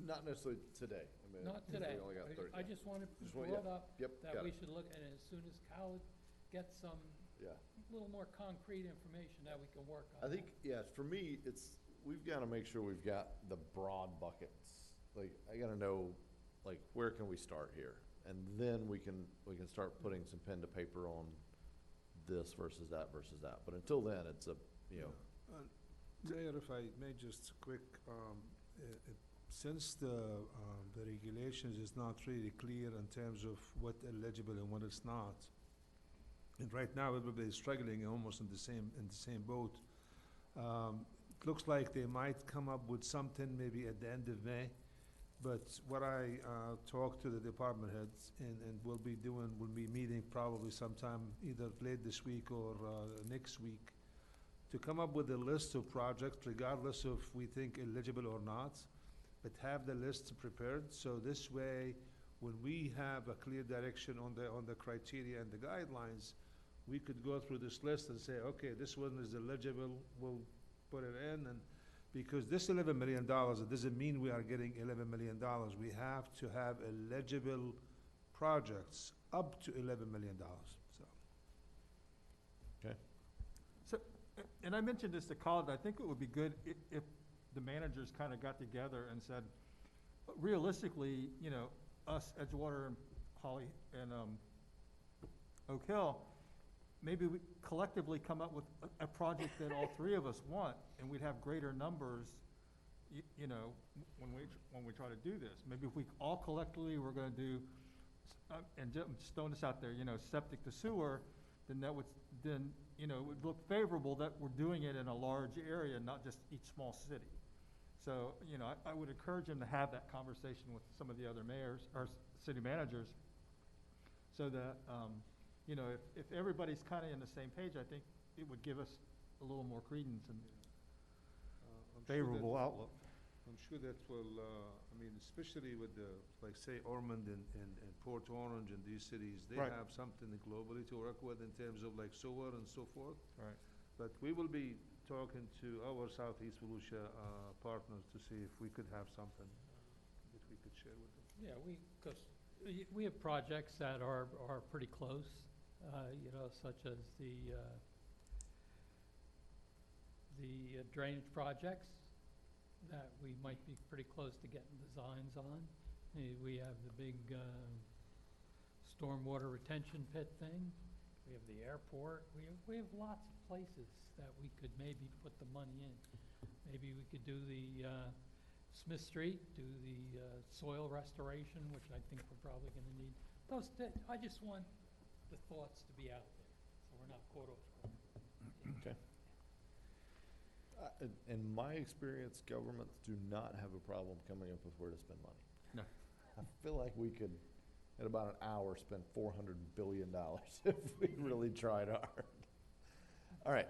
Not necessarily today. I mean, Not today. We only got 30. I just want to Just draw want- it up Yep, that got we it. should look, and as soon as Khaled gets some Yeah. little more concrete information that we can work on. I think, yeah, for me, we've got to make sure we've got the broad buckets. Like, I got to know, like, where can we start here? And then we can start putting some pen to paper on this versus that versus that. But until then, it's Mayor, if I may just quick, since the regulations is not really clear in terms of what eligible and what it's not, and right now everybody's struggling almost in the same boat. It looks like they might come up with something maybe at the end of May. But what I talked to the department heads and we'll be meeting probably sometime either late this week or next week to come up with a list of projects regardless of we think eligible or not, but have the list prepared. So this way, when we have a clear direction on the criteria and the guidelines, we could go through this list and say, okay, this one is eligible, we'll put it in. And because this $11 million, it doesn't mean we are getting $11 million. We have to have eligible projects up to $11 million, so. Okay. So, and I mentioned this to Colin, I think it would be good if the managers kind of got together and said, realistically, us, Edgewater and Holly and Oak Hill, maybe we collectively come up with a project that all three of us want, and we'd have greater numbers, when we try to do this. Maybe if we all collectively were gonna do, and just throwing this out there, septic to sewer, then it would look favorable that we're doing it in a large area, not just each small city. So, I would encourage them to have that conversation with some of the other mayors or city managers, so that, if everybody's kind of in the same page, I think it would give us a little more credence and I'm sure favorable that- outlook. I'm sure that will, especially with like say Ormond and Port Orange and these cities, they Right. have something globally to work with in terms of like sewer and so forth. Right. But we will be talking to our Southeast Volusia partners to see if we could have something that we could share with them. Yeah, because we have projects that are pretty close, such as the drainage projects that we might be pretty close to getting designs on. We have the big stormwater retention pit thing. We have the airport. We have lots of places that we could maybe put the money in. Maybe we could do the Smith Street, do the soil restoration, which I think we're probably going to need. I just want the thoughts to be out there, so we're not caught off guard. Okay. In my experience, governments do not have a problem coming up with where to spend money. No. I feel like we could, in about an hour, spend $400 billion if we really tried hard. All right,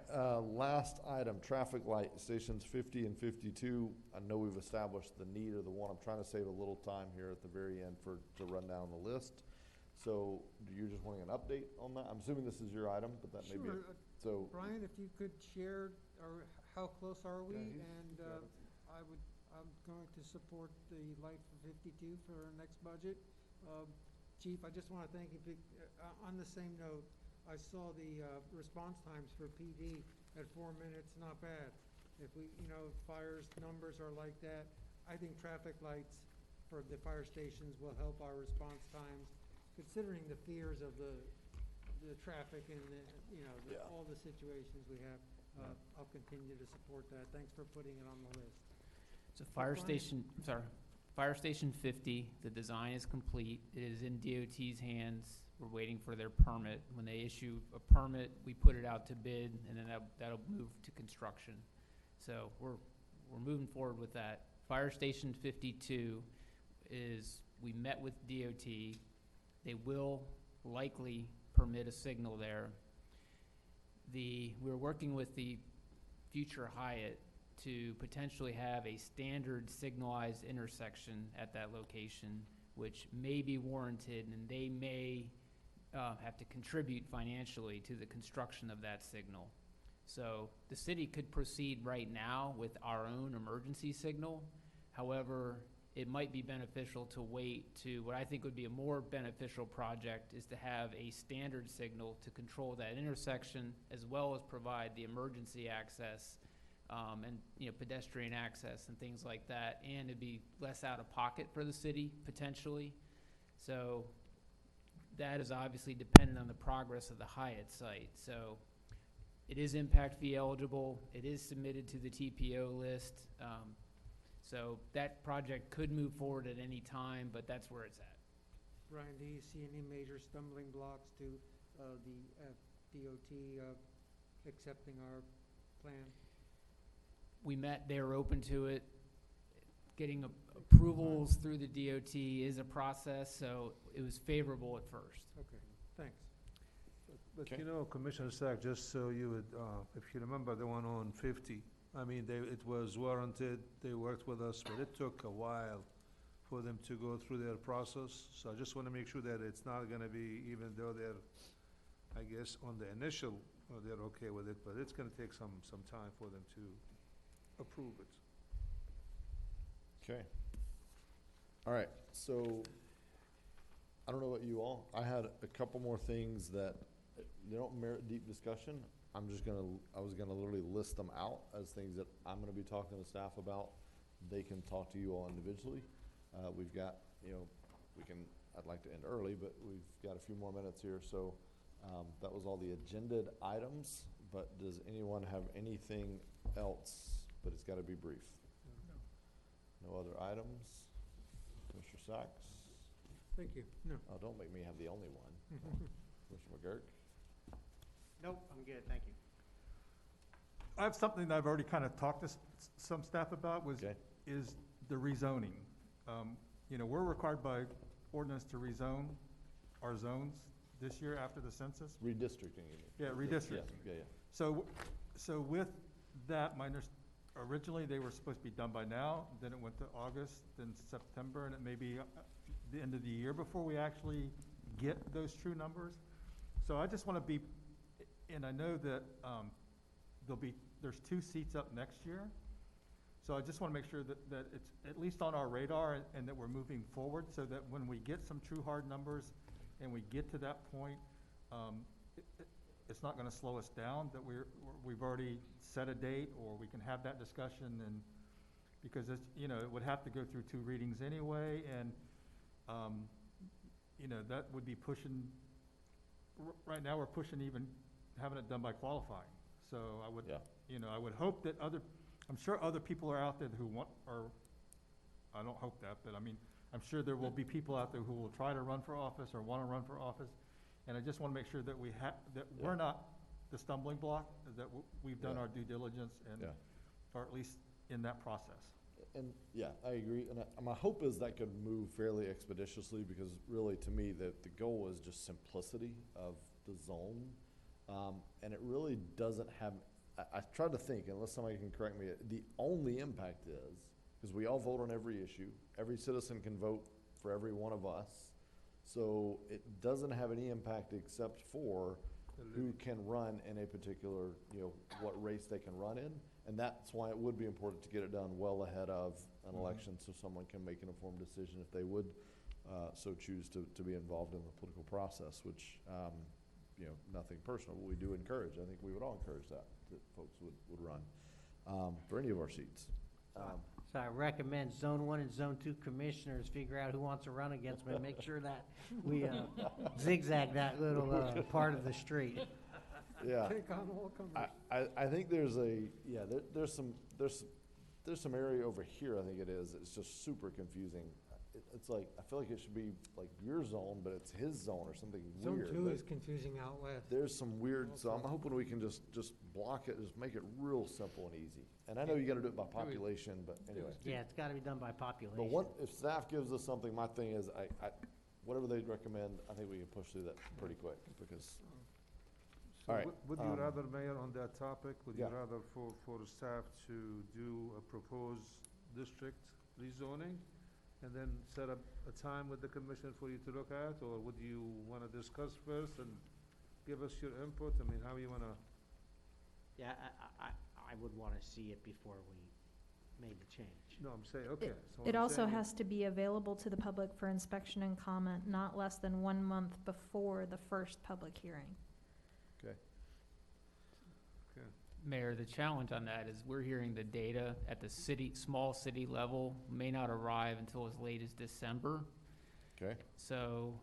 last item, traffic light stations 50 and 52. I know we've established the need of the one. I'm trying to save a little time here at the very end to run down the list. So do you just want an update on that? I'm assuming this is your item, but that may be. So Brian, if you could share, how close are we? Yeah, I'm going to support the light for 52 for our next budget. Chief, I just want to thank you. On the same note, I saw the response times for PD at 4 minutes, not bad. If we, fires numbers are like that, I think traffic lights for the fire stations will help our response times, considering the fears of the traffic and all the situations we have. I'll continue to support that. Thanks for putting it on the list. So Fire Station 50, the design is complete. It is in DOT's hands. We're waiting for their permit. When they issue a permit, we put it out to bid, and then that'll move to construction. So we're moving forward with that. Fire Station 52 we met with DOT. They will likely permit a signal there. We're working with the future Hyatt to potentially have a standard signalized intersection at that location, which may be warranted, and they may have to contribute financially to the construction of that signal. So the city could proceed right now with our own emergency signal. However, it might be beneficial to wait to what I think would be a more beneficial project is to have a standard signal to control that intersection as well as provide the emergency access and pedestrian access and things like that, and it'd be less out of pocket for the city potentially. So that is obviously dependent on the progress of the Hyatt site. So it is impact fee eligible. It is submitted to the TPO list. So that project could move forward at any time, but that's where it's at. Brian, do you see any major stumbling blocks to the DOT accepting our plan? We met, they were open to it. Getting approvals through the DOT is a process, so it was favorable at first. Okay, thanks. But Commissioner Sack, just so you would, if you remember the one on 50, I mean, it was warranted, they worked with us, but it took a while for them to go through their process. So I just want to make sure that it's not going to be, even though they're, I guess, on the initial, they're okay with it, but it's going to take some time for them to approve it. Okay. All right, so I don't know about you all. I had a couple more things that they don't merit deep discussion. I was gonna literally list them out as things that I'm gonna be talking to staff about. They can talk to you all individually. We've got, I'd like to end early, but we've got a few more minutes here. So that was all the agended items, but does anyone have anything else? But it's gotta be brief. No other items? Mr. Sachs? Thank you. No. Oh, don't make me have the only one. Mr. McGurk? Nope, I'm good, thank you. I have something that I've already kind of talked to some staff about is the rezoning. We're required by ordinance to rezone our zones this year after the census. Redistricting, you mean? Yeah, redistricting. Yeah. So with that, originally they were supposed to be done by now, then it went to August, then September, and it may be the end of the year before we actually get those true numbers. So I just want to be, and I know that there's 2 seats up next year. So I just want to make sure that it's at least on our radar and that we're moving forward so that when we get some true hard numbers and we get to that point, it's not gonna slow us down, that we've already set a date, or we can have that discussion, and, because it's, you know, it would have to go through 2 readings anyway, and, you know, that would be pushing, right now, we're pushing even having it done by qualifying. So I would, Yeah. you know, I would hope that I'm sure other people are out there who want, or, I don't hope that, but I mean, I'm sure there will be people out there who will try to run for office or wanna run for office. And I just wanna make sure that that we're not the stumbling block, that we've done Yeah. our due diligence and, Yeah. or at least in that process. And, yeah, I agree, and my hope is that could move fairly expeditiously, because really, to me, the goal is just simplicity of the zone. And it really doesn't have, I tried to think, unless somebody can correct me, the only impact is, because we all vote on every issue, every citizen can vote for every one of us, so it doesn't have any impact except for who can run in a particular, you know, what race they can run in. And that's why it would be important to get it done well ahead of an election, so someone can make an informed decision if they would so choose to be involved in the political process, which, you know, nothing personal, but we do encourage. I think we would all encourage that folks would run for any of our seats. So I recommend Zone 1 and Zone 2 commissioners figure out who wants to run against me and make sure that we zigzag that little part of the street. Yeah. Take on all comers. I think there's there's some area over here, I think it is, it's just super confusing. It's like, I feel like it should be like your zone, but it's his zone or something weird. Zone 2 is confusing out west. There's some weird, so I'm hoping we can just block it, just make it real simple and easy. And I know you gotta do it by population, but anyway. Yeah, it's gotta be done by population. But what, if staff gives us something, my thing is, whatever they recommend, I think we can push through that pretty quick, because, So all right. would you rather, Mayor, on that topic, would you Yeah. rather for the staff to do a proposed district rezoning, and then set up a time with the commission for you to look at, or would you wanna discuss first and give us your input? I mean, how you wanna? Yeah, I would wanna see it before we made the change. No, I'm saying, okay. so It I'm also saying is- has to be available to the public for inspection and comment not less than 1 month before the first public hearing. Okay. Okay. Mayor, the challenge on that is we're hearing the data at the small city level may not arrive until as late as December. Okay. So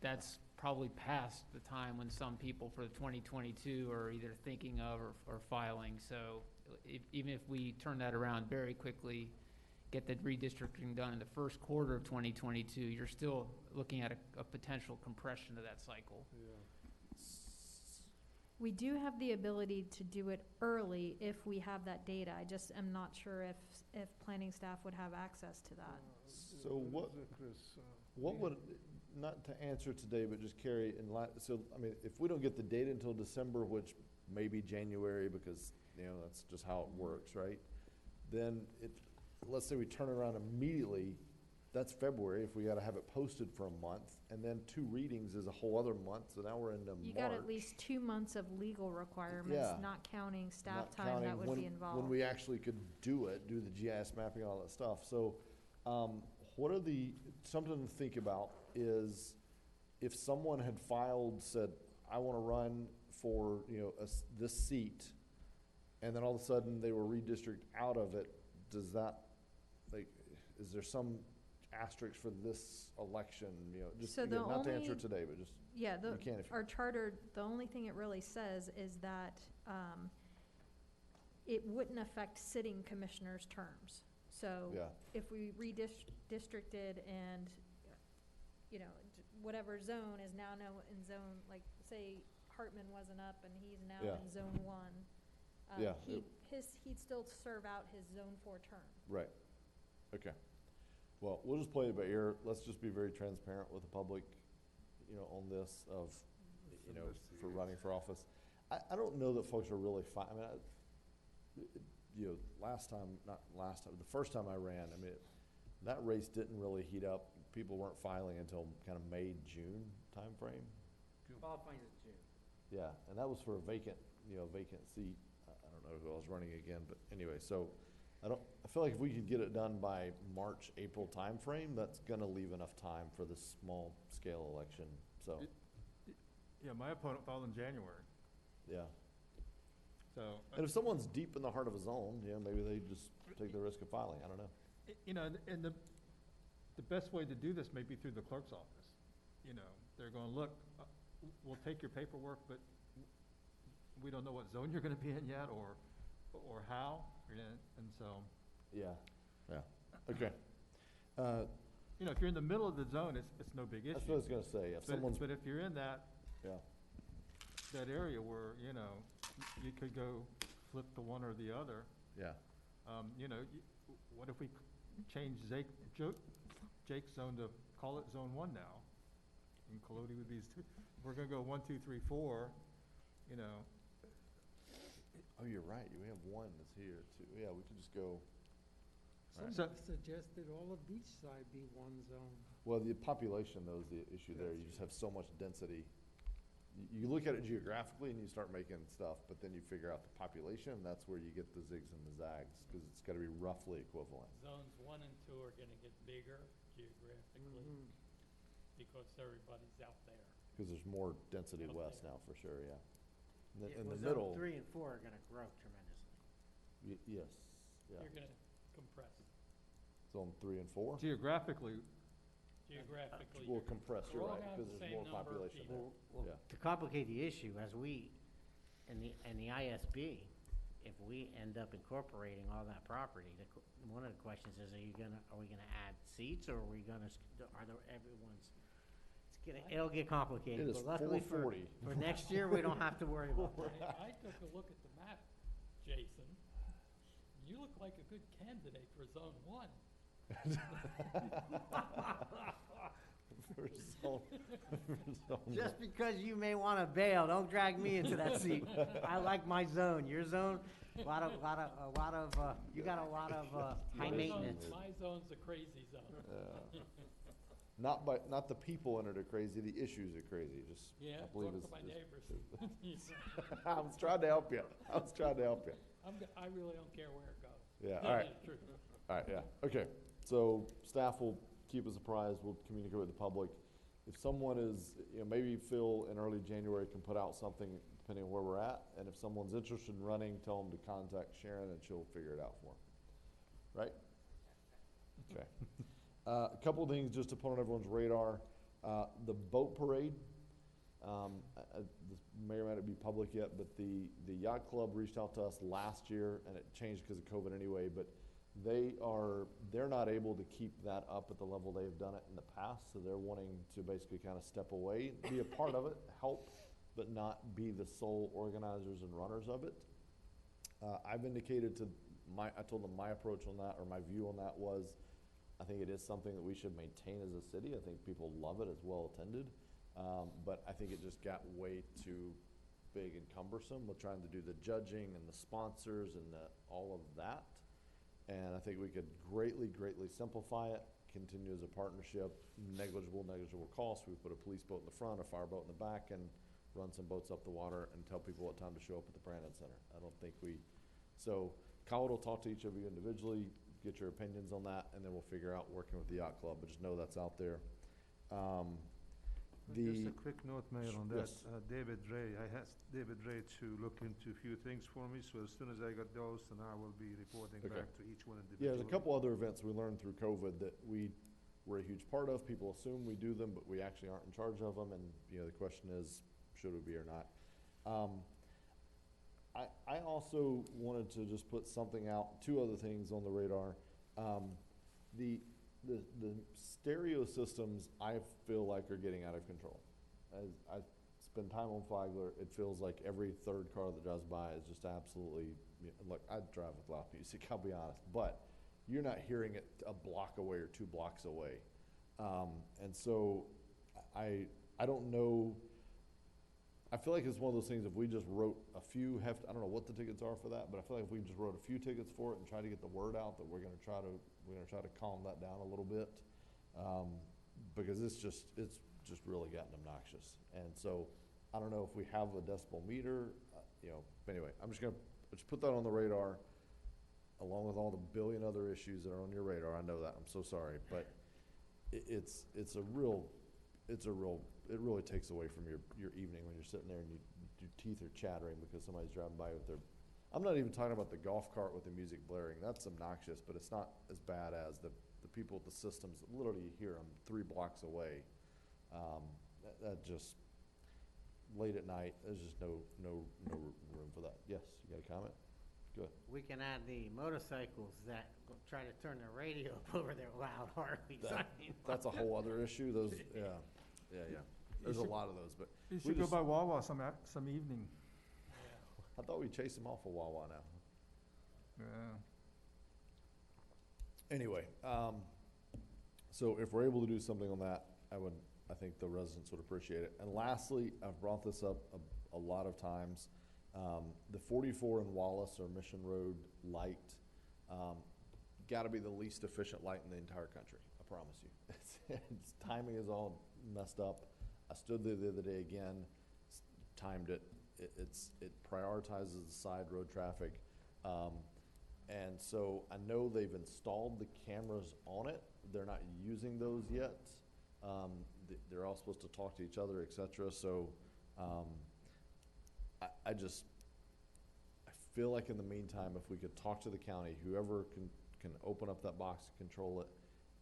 that's probably past the time when some people for 2022 are either thinking of or filing. So even if we turn that around very quickly, get the redistricting done in the first quarter of 2022, you're still looking at a potential compression of that cycle. Yeah. We do have the ability to do it early if we have that data. I just am not sure if planning staff would have access to that. So what, is it, Chris? what would, not to answer today, but just carry in line, so, I mean, if we don't get the data until December, which may be January, because, you know, that's just how it works, right? Then let's say we turn it around immediately, that's February, if we gotta have it posted for a month, and then 2 readings is a whole other month, so now we're into March. You got at least 2 months of legal requirements, Yeah. not counting staff Not time counting that would be involved. When we actually could do the GIS mapping, all that stuff. So, what are something to think about is if someone had said, I wanna run for, you know, this seat, and then all of a sudden they were redistricted out of it, does that, like, is there some asterisk for this election, you know, just, So again, the not to answer only- today, but just, Yeah, you can if you. our charter, the only thing it really says is that it wouldn't affect sitting commissioners' terms. So Yeah. if we redistricted and, you know, whatever zone is now in zone, like, say Hartman wasn't up and he's now Yeah. in zone 1, Yeah, he'd still serve out his zone 4 term. Right, okay. Well, we'll just play it by ear. Let's just be very transparent with the public, you know, on this of, you know, for running for office. I don't know that folks are really I mean, you know, the first time I ran, I mean, that race didn't really heat up. People weren't filing until kind of May, June timeframe. Qualifying is June. Yeah, and that was for a vacant seat. I don't know who I was running again, but anyway, so I feel like if we could get it done by March, April timeframe, that's gonna leave enough time for this small scale election, so. Yeah, my opponent filed in January. Yeah. So, And if someone's deep in the heart of a zone, yeah, maybe they just take the risk of filing, I don't know. you know, and the best way to do this may be through the clerk's office. You know, they're going, look, we'll take your paperwork, but we don't know what zone you're gonna be in yet, or how, and so. Yeah, yeah, okay. You know, if you're in the middle of the zone, it's no big issue. That's what I was gonna say, if someone's, But if you're in that yeah, area where, you know, you could go flip to one or the other, yeah, you know, what if we change Jake's zone to call it Zone 1 now? And Colody would be, we're gonna go 1, 2, 3, 4, you know. oh, you're right, we have one that's here too, yeah, we could just go. Some So- suggested all of Beachside be one zone. Well, the population though is the issue there, you just have so much density. You look at it geographically and you start making stuff, but then you figure out the population, and that's where you get the zigs and the zags, because it's gotta be roughly equivalent. Zones 1 and 2 are gonna get bigger geographically because everybody's out there. Because there's more density Out west there. now, for sure, yeah. Yeah, In well, the middle, Zone 3 and 4 are gonna grow tremendously. yes, yeah. You're gonna compress. Zone 3 and 4? Geographically, Geographically, Will you're compress, We're you're all right, gonna have because the there's same more number of population there. people. Well, Yeah. to complicate the issue, as we, and the ISB, if we end up incorporating all that property, one of the questions is, are we gonna add seats, or are we gonna, are there, it'll get complicated. It is But luckily 4:40. for next year, we don't have to worry about that. I took a look at the map, Jason. You look like a good candidate for Zone 1. For zone Just because you may wanna bail, don't drag me into that seat. I like my zone. Your zone, you got a lot of high maintenance. My zone's a crazy zone. Yeah. Not the people in it are crazy, the issues are crazy, just, Yeah, I believe talk is. to my neighbors. I was trying to help you, I really don't care where it goes. Yeah, Tell all you right. the truth. All right, yeah, okay, so staff will keep us apprised, we'll communicate with the public. If someone is, maybe Phil in early January can put out something depending on where we're at, and if someone's interested in running, tell them to contact Sharon and she'll figure it out for them. Right? Okay. A couple of things just to put on everyone's radar. The boat parade, this may or may not be public yet, but the yacht club reached out to us last year, and it changed because of COVID anyway, but they're not able to keep that up at the level they've done it in the past, so they're wanting to basically kind of step away, be a part of it, help, but not be the sole organizers and runners of it. I've indicated I told them my approach on that, or my view on that was, I think it is something that we should maintain as a city. I think people love it, it's well attended, but I think it just got way too big and cumbersome with trying to do the judging and the sponsors and all of that. And I think we could greatly, greatly simplify it, continue as a partnership, negligible cost. We put a police boat in the front, a fire boat in the back, and run some boats up the water and tell people what time to show up at the Brandon Center. I don't think so Kyle will talk to each of you individually, get your opinions on that, and then we'll figure out working with the yacht club, but just know that's out there. Just a quick note, Mayor, on that. Yes. David Ray, I asked David Ray to look into a few things for me, so as soon as I got those, then I will be reporting Okay. back to each one Yeah, individually. there's a couple other events we learned through COVID that we're a huge part of. People assume we do them, but we actually aren't in charge of them, and, the question is, should we be or not? I also wanted to just put something out, two other things on the radar. The stereo systems, I feel like, are getting out of control. As I spend time on Flagler, it feels like every third car that drives by is just absolutely, look, I drive with loud music, I'll be honest, but you're not hearing it a block away or 2 blocks away. And so I don't know, I feel like it's one of those things, if we just wrote a few I don't know what the tickets are for that, but I feel like if we just wrote a few tickets for it and try to get the word out that we're gonna try to calm that down a little bit. Because it's just really gotten obnoxious. And so, I don't know if we have a decibel meter, but anyway, I'm just gonna put that on the radar, along with all the billion other issues that are on your radar. I know that, I'm so sorry, but it really takes away from your evening when you're sitting there and you your teeth are chattering because somebody's driving by with their, I'm not even talking about the golf cart with the music blaring. That's obnoxious, but it's not as bad as the people with the systems that literally you hear them 3 blocks away. That just, late at night, there's just no room for that. Yes, you got a comment? Good. We can add the motorcycles that try to turn their radio up over their loud Harleys. That's a whole other issue. Those, yeah. There's a lot of those, but You we should go just- by Wawa some evening. I thought we'd chase them off of Wawa now. Yeah. Anyway, so if we're able to do something on that, I think the residents would appreciate it. And lastly, I've brought this up a lot of times. The 44 in Wallace or Mission Road light, gotta be the least efficient light in the entire country. I promise you. Its timing is all messed up. I stood there the other day again, timed it. It prioritizes the side road traffic. And so I know they've installed the cameras on it. They're not using those yet. They're all supposed to talk to each other, et cetera. So I feel like in the meantime, if we could talk to the county, whoever can open up that box and control it,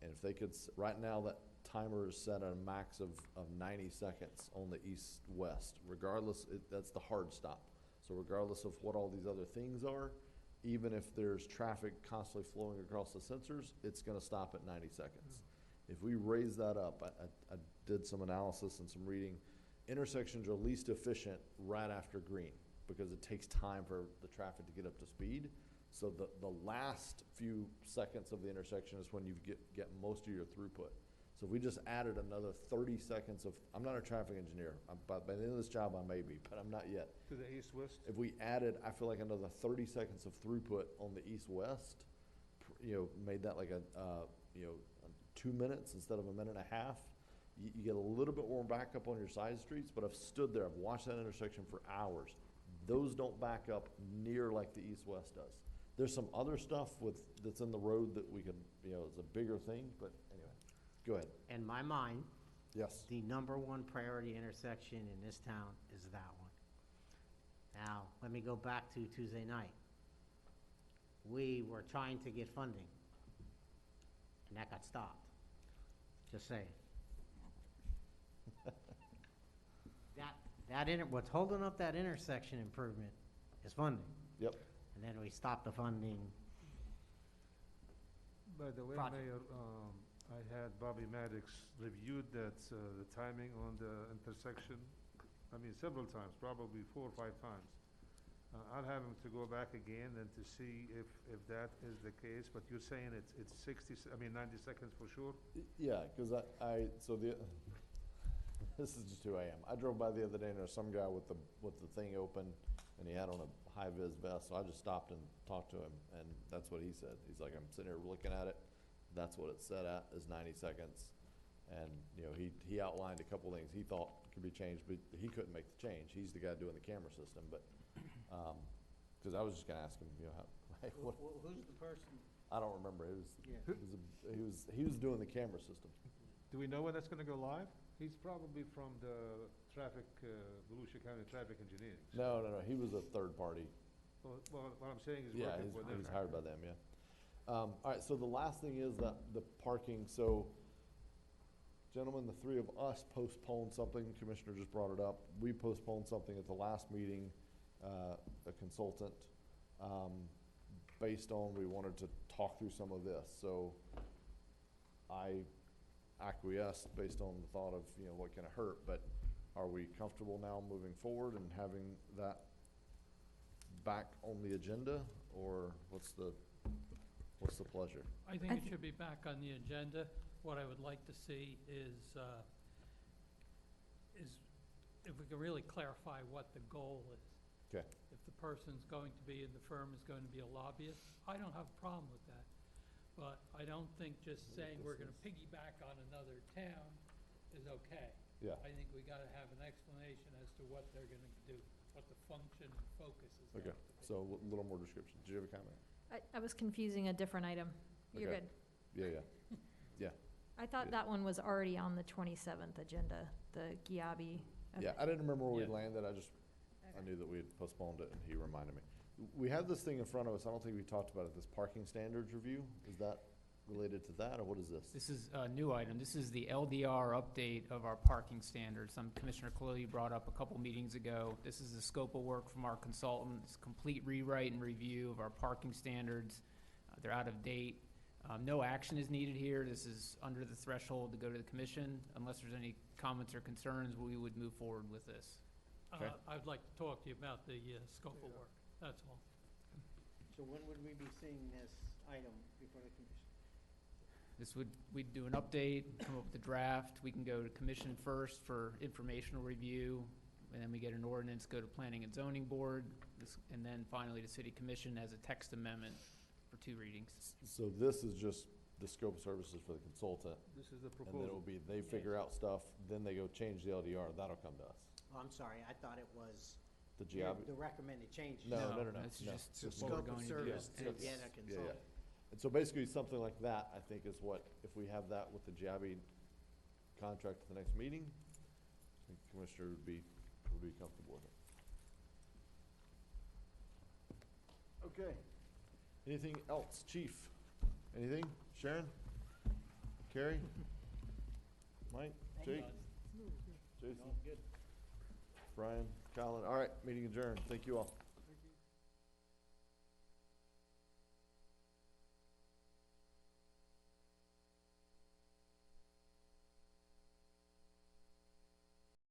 and if they could, right now that timer is set at a max of 90 seconds on the east-west, regardless, that's the hard stop. So regardless of what all these other things are, even if there's traffic constantly flowing across the sensors, it's gonna stop at 90 seconds. If we raise that up, I did some analysis and some reading, intersections are least efficient right after green because it takes time for the traffic to get up to speed. So the last few seconds of the intersection is when you get most of your throughput. So if we just added another 30 seconds of, I'm not a traffic engineer, by the end of this job I may be, but I'm not yet. To the east-west? If we added, I feel like another 30 seconds of throughput on the east-west, made that like a 2 minutes instead of a minute and a half, you get a little bit more backup on your side streets, but I've stood there, I've watched that intersection for hours. Those don't back up near like the east-west does. There's some other stuff that's in the road that we could, it's a bigger thing, but anyway, go ahead. In my mind, yes, the #1 priority intersection in this town is that one. Now, let me go back to Tuesday night. We were trying to get funding, and that got stopped. Just saying. What's holding up that intersection improvement is funding. Yep. And then we stopped the funding. By the way, Project. Mayor, I had Bobby Maddox reviewed the timing on the intersection, several times, probably 4 or 5 times. I'll have him to go back again and to see if that is the case, but you're saying it's 90 seconds for sure? Yeah, because this is just who I am. I drove by the other day and there was some guy with the thing open and he had on a high-vis vest, so I just stopped and talked to him, and that's what he said. He's like, I'm sitting here looking at it, that's what it's set at, is 90 seconds. And, he outlined a couple things he thought could be changed, but he couldn't make the change. He's the guy doing the camera system, but, because I was just gonna ask him, Who's the person? I don't remember. He was doing the camera system. Do we know when that's gonna go live? He's probably from the Volusia County Traffic Engineering. No, he was a third party. Well, what I'm saying is Yeah, working for them. he's hired by them, yeah. All right, so the last thing is that the parking, so, gentlemen, the 3 of us postponed something, Commissioner just brought it up. We postponed something at the last meeting, a consultant, based on, we wanted to talk through some of this. So I acquiesced based on the thought of, what can it hurt, but are we comfortable now moving forward and having that back on the agenda, or what's the pleasure? I think it should be back on the agenda. What I would like to see is if we can really clarify what the goal is. Okay. If the person's going to be, and the firm is going to be a lobbyist, I don't have a problem with that. But I don't think just saying we're gonna piggyback on another town is okay. Yeah. I think we gotta have an explanation as to what they're gonna do, what the function and focus is going Okay, to be. so a little more description. Did you have a comment? I was confusing a different item. You're Okay. good. Yeah. I thought Yeah. that one was already on the 27th agenda, the Giabi. Yeah, I didn't remember where we Yeah. landed. I just I knew that we had postponed it, and he reminded me. We have this thing in front of us, I don't think we talked about it, this parking standards review. Is that related to that, or what is this? This is a new item. This is the LDR update of our parking standards. Commissioner Chloe brought up a couple meetings ago. This is the scope of work from our consultants, complete rewrite and review of our parking standards. They're out of date. No action is needed here. This is under the threshold to go to the commission. Unless there's any comments or concerns, we would move forward with this. Okay. I'd like to talk to you about the scope of work, that's all. So when would we be seeing this item before the commission? We'd do an update, come up with a draft. We can go to commission first for informational review, and then we get an ordinance, go to planning and zoning board, and then finally to city commission as a text amendment for 2 readings. So this is just the scope of services for the consultant, This is the and then it'll proposal. be, they figure out stuff, then they go change the LDR, that'll come to us. Oh, I'm sorry, I thought it was The the recommended changes. No, no, It's no. just The what we're scope of going to do. service to Yes. get a Yeah, consultant. yeah. And so basically, something like that, I think, is what, if we have that with the Giabi contract at the next meeting, I think the commissioner would be comfortable with it. Okay. Anything else, chief? Anything? Sharon? Carrie? Mike? Jake? Jason? Brian? Colin? All right, meeting adjourned. Thank you all.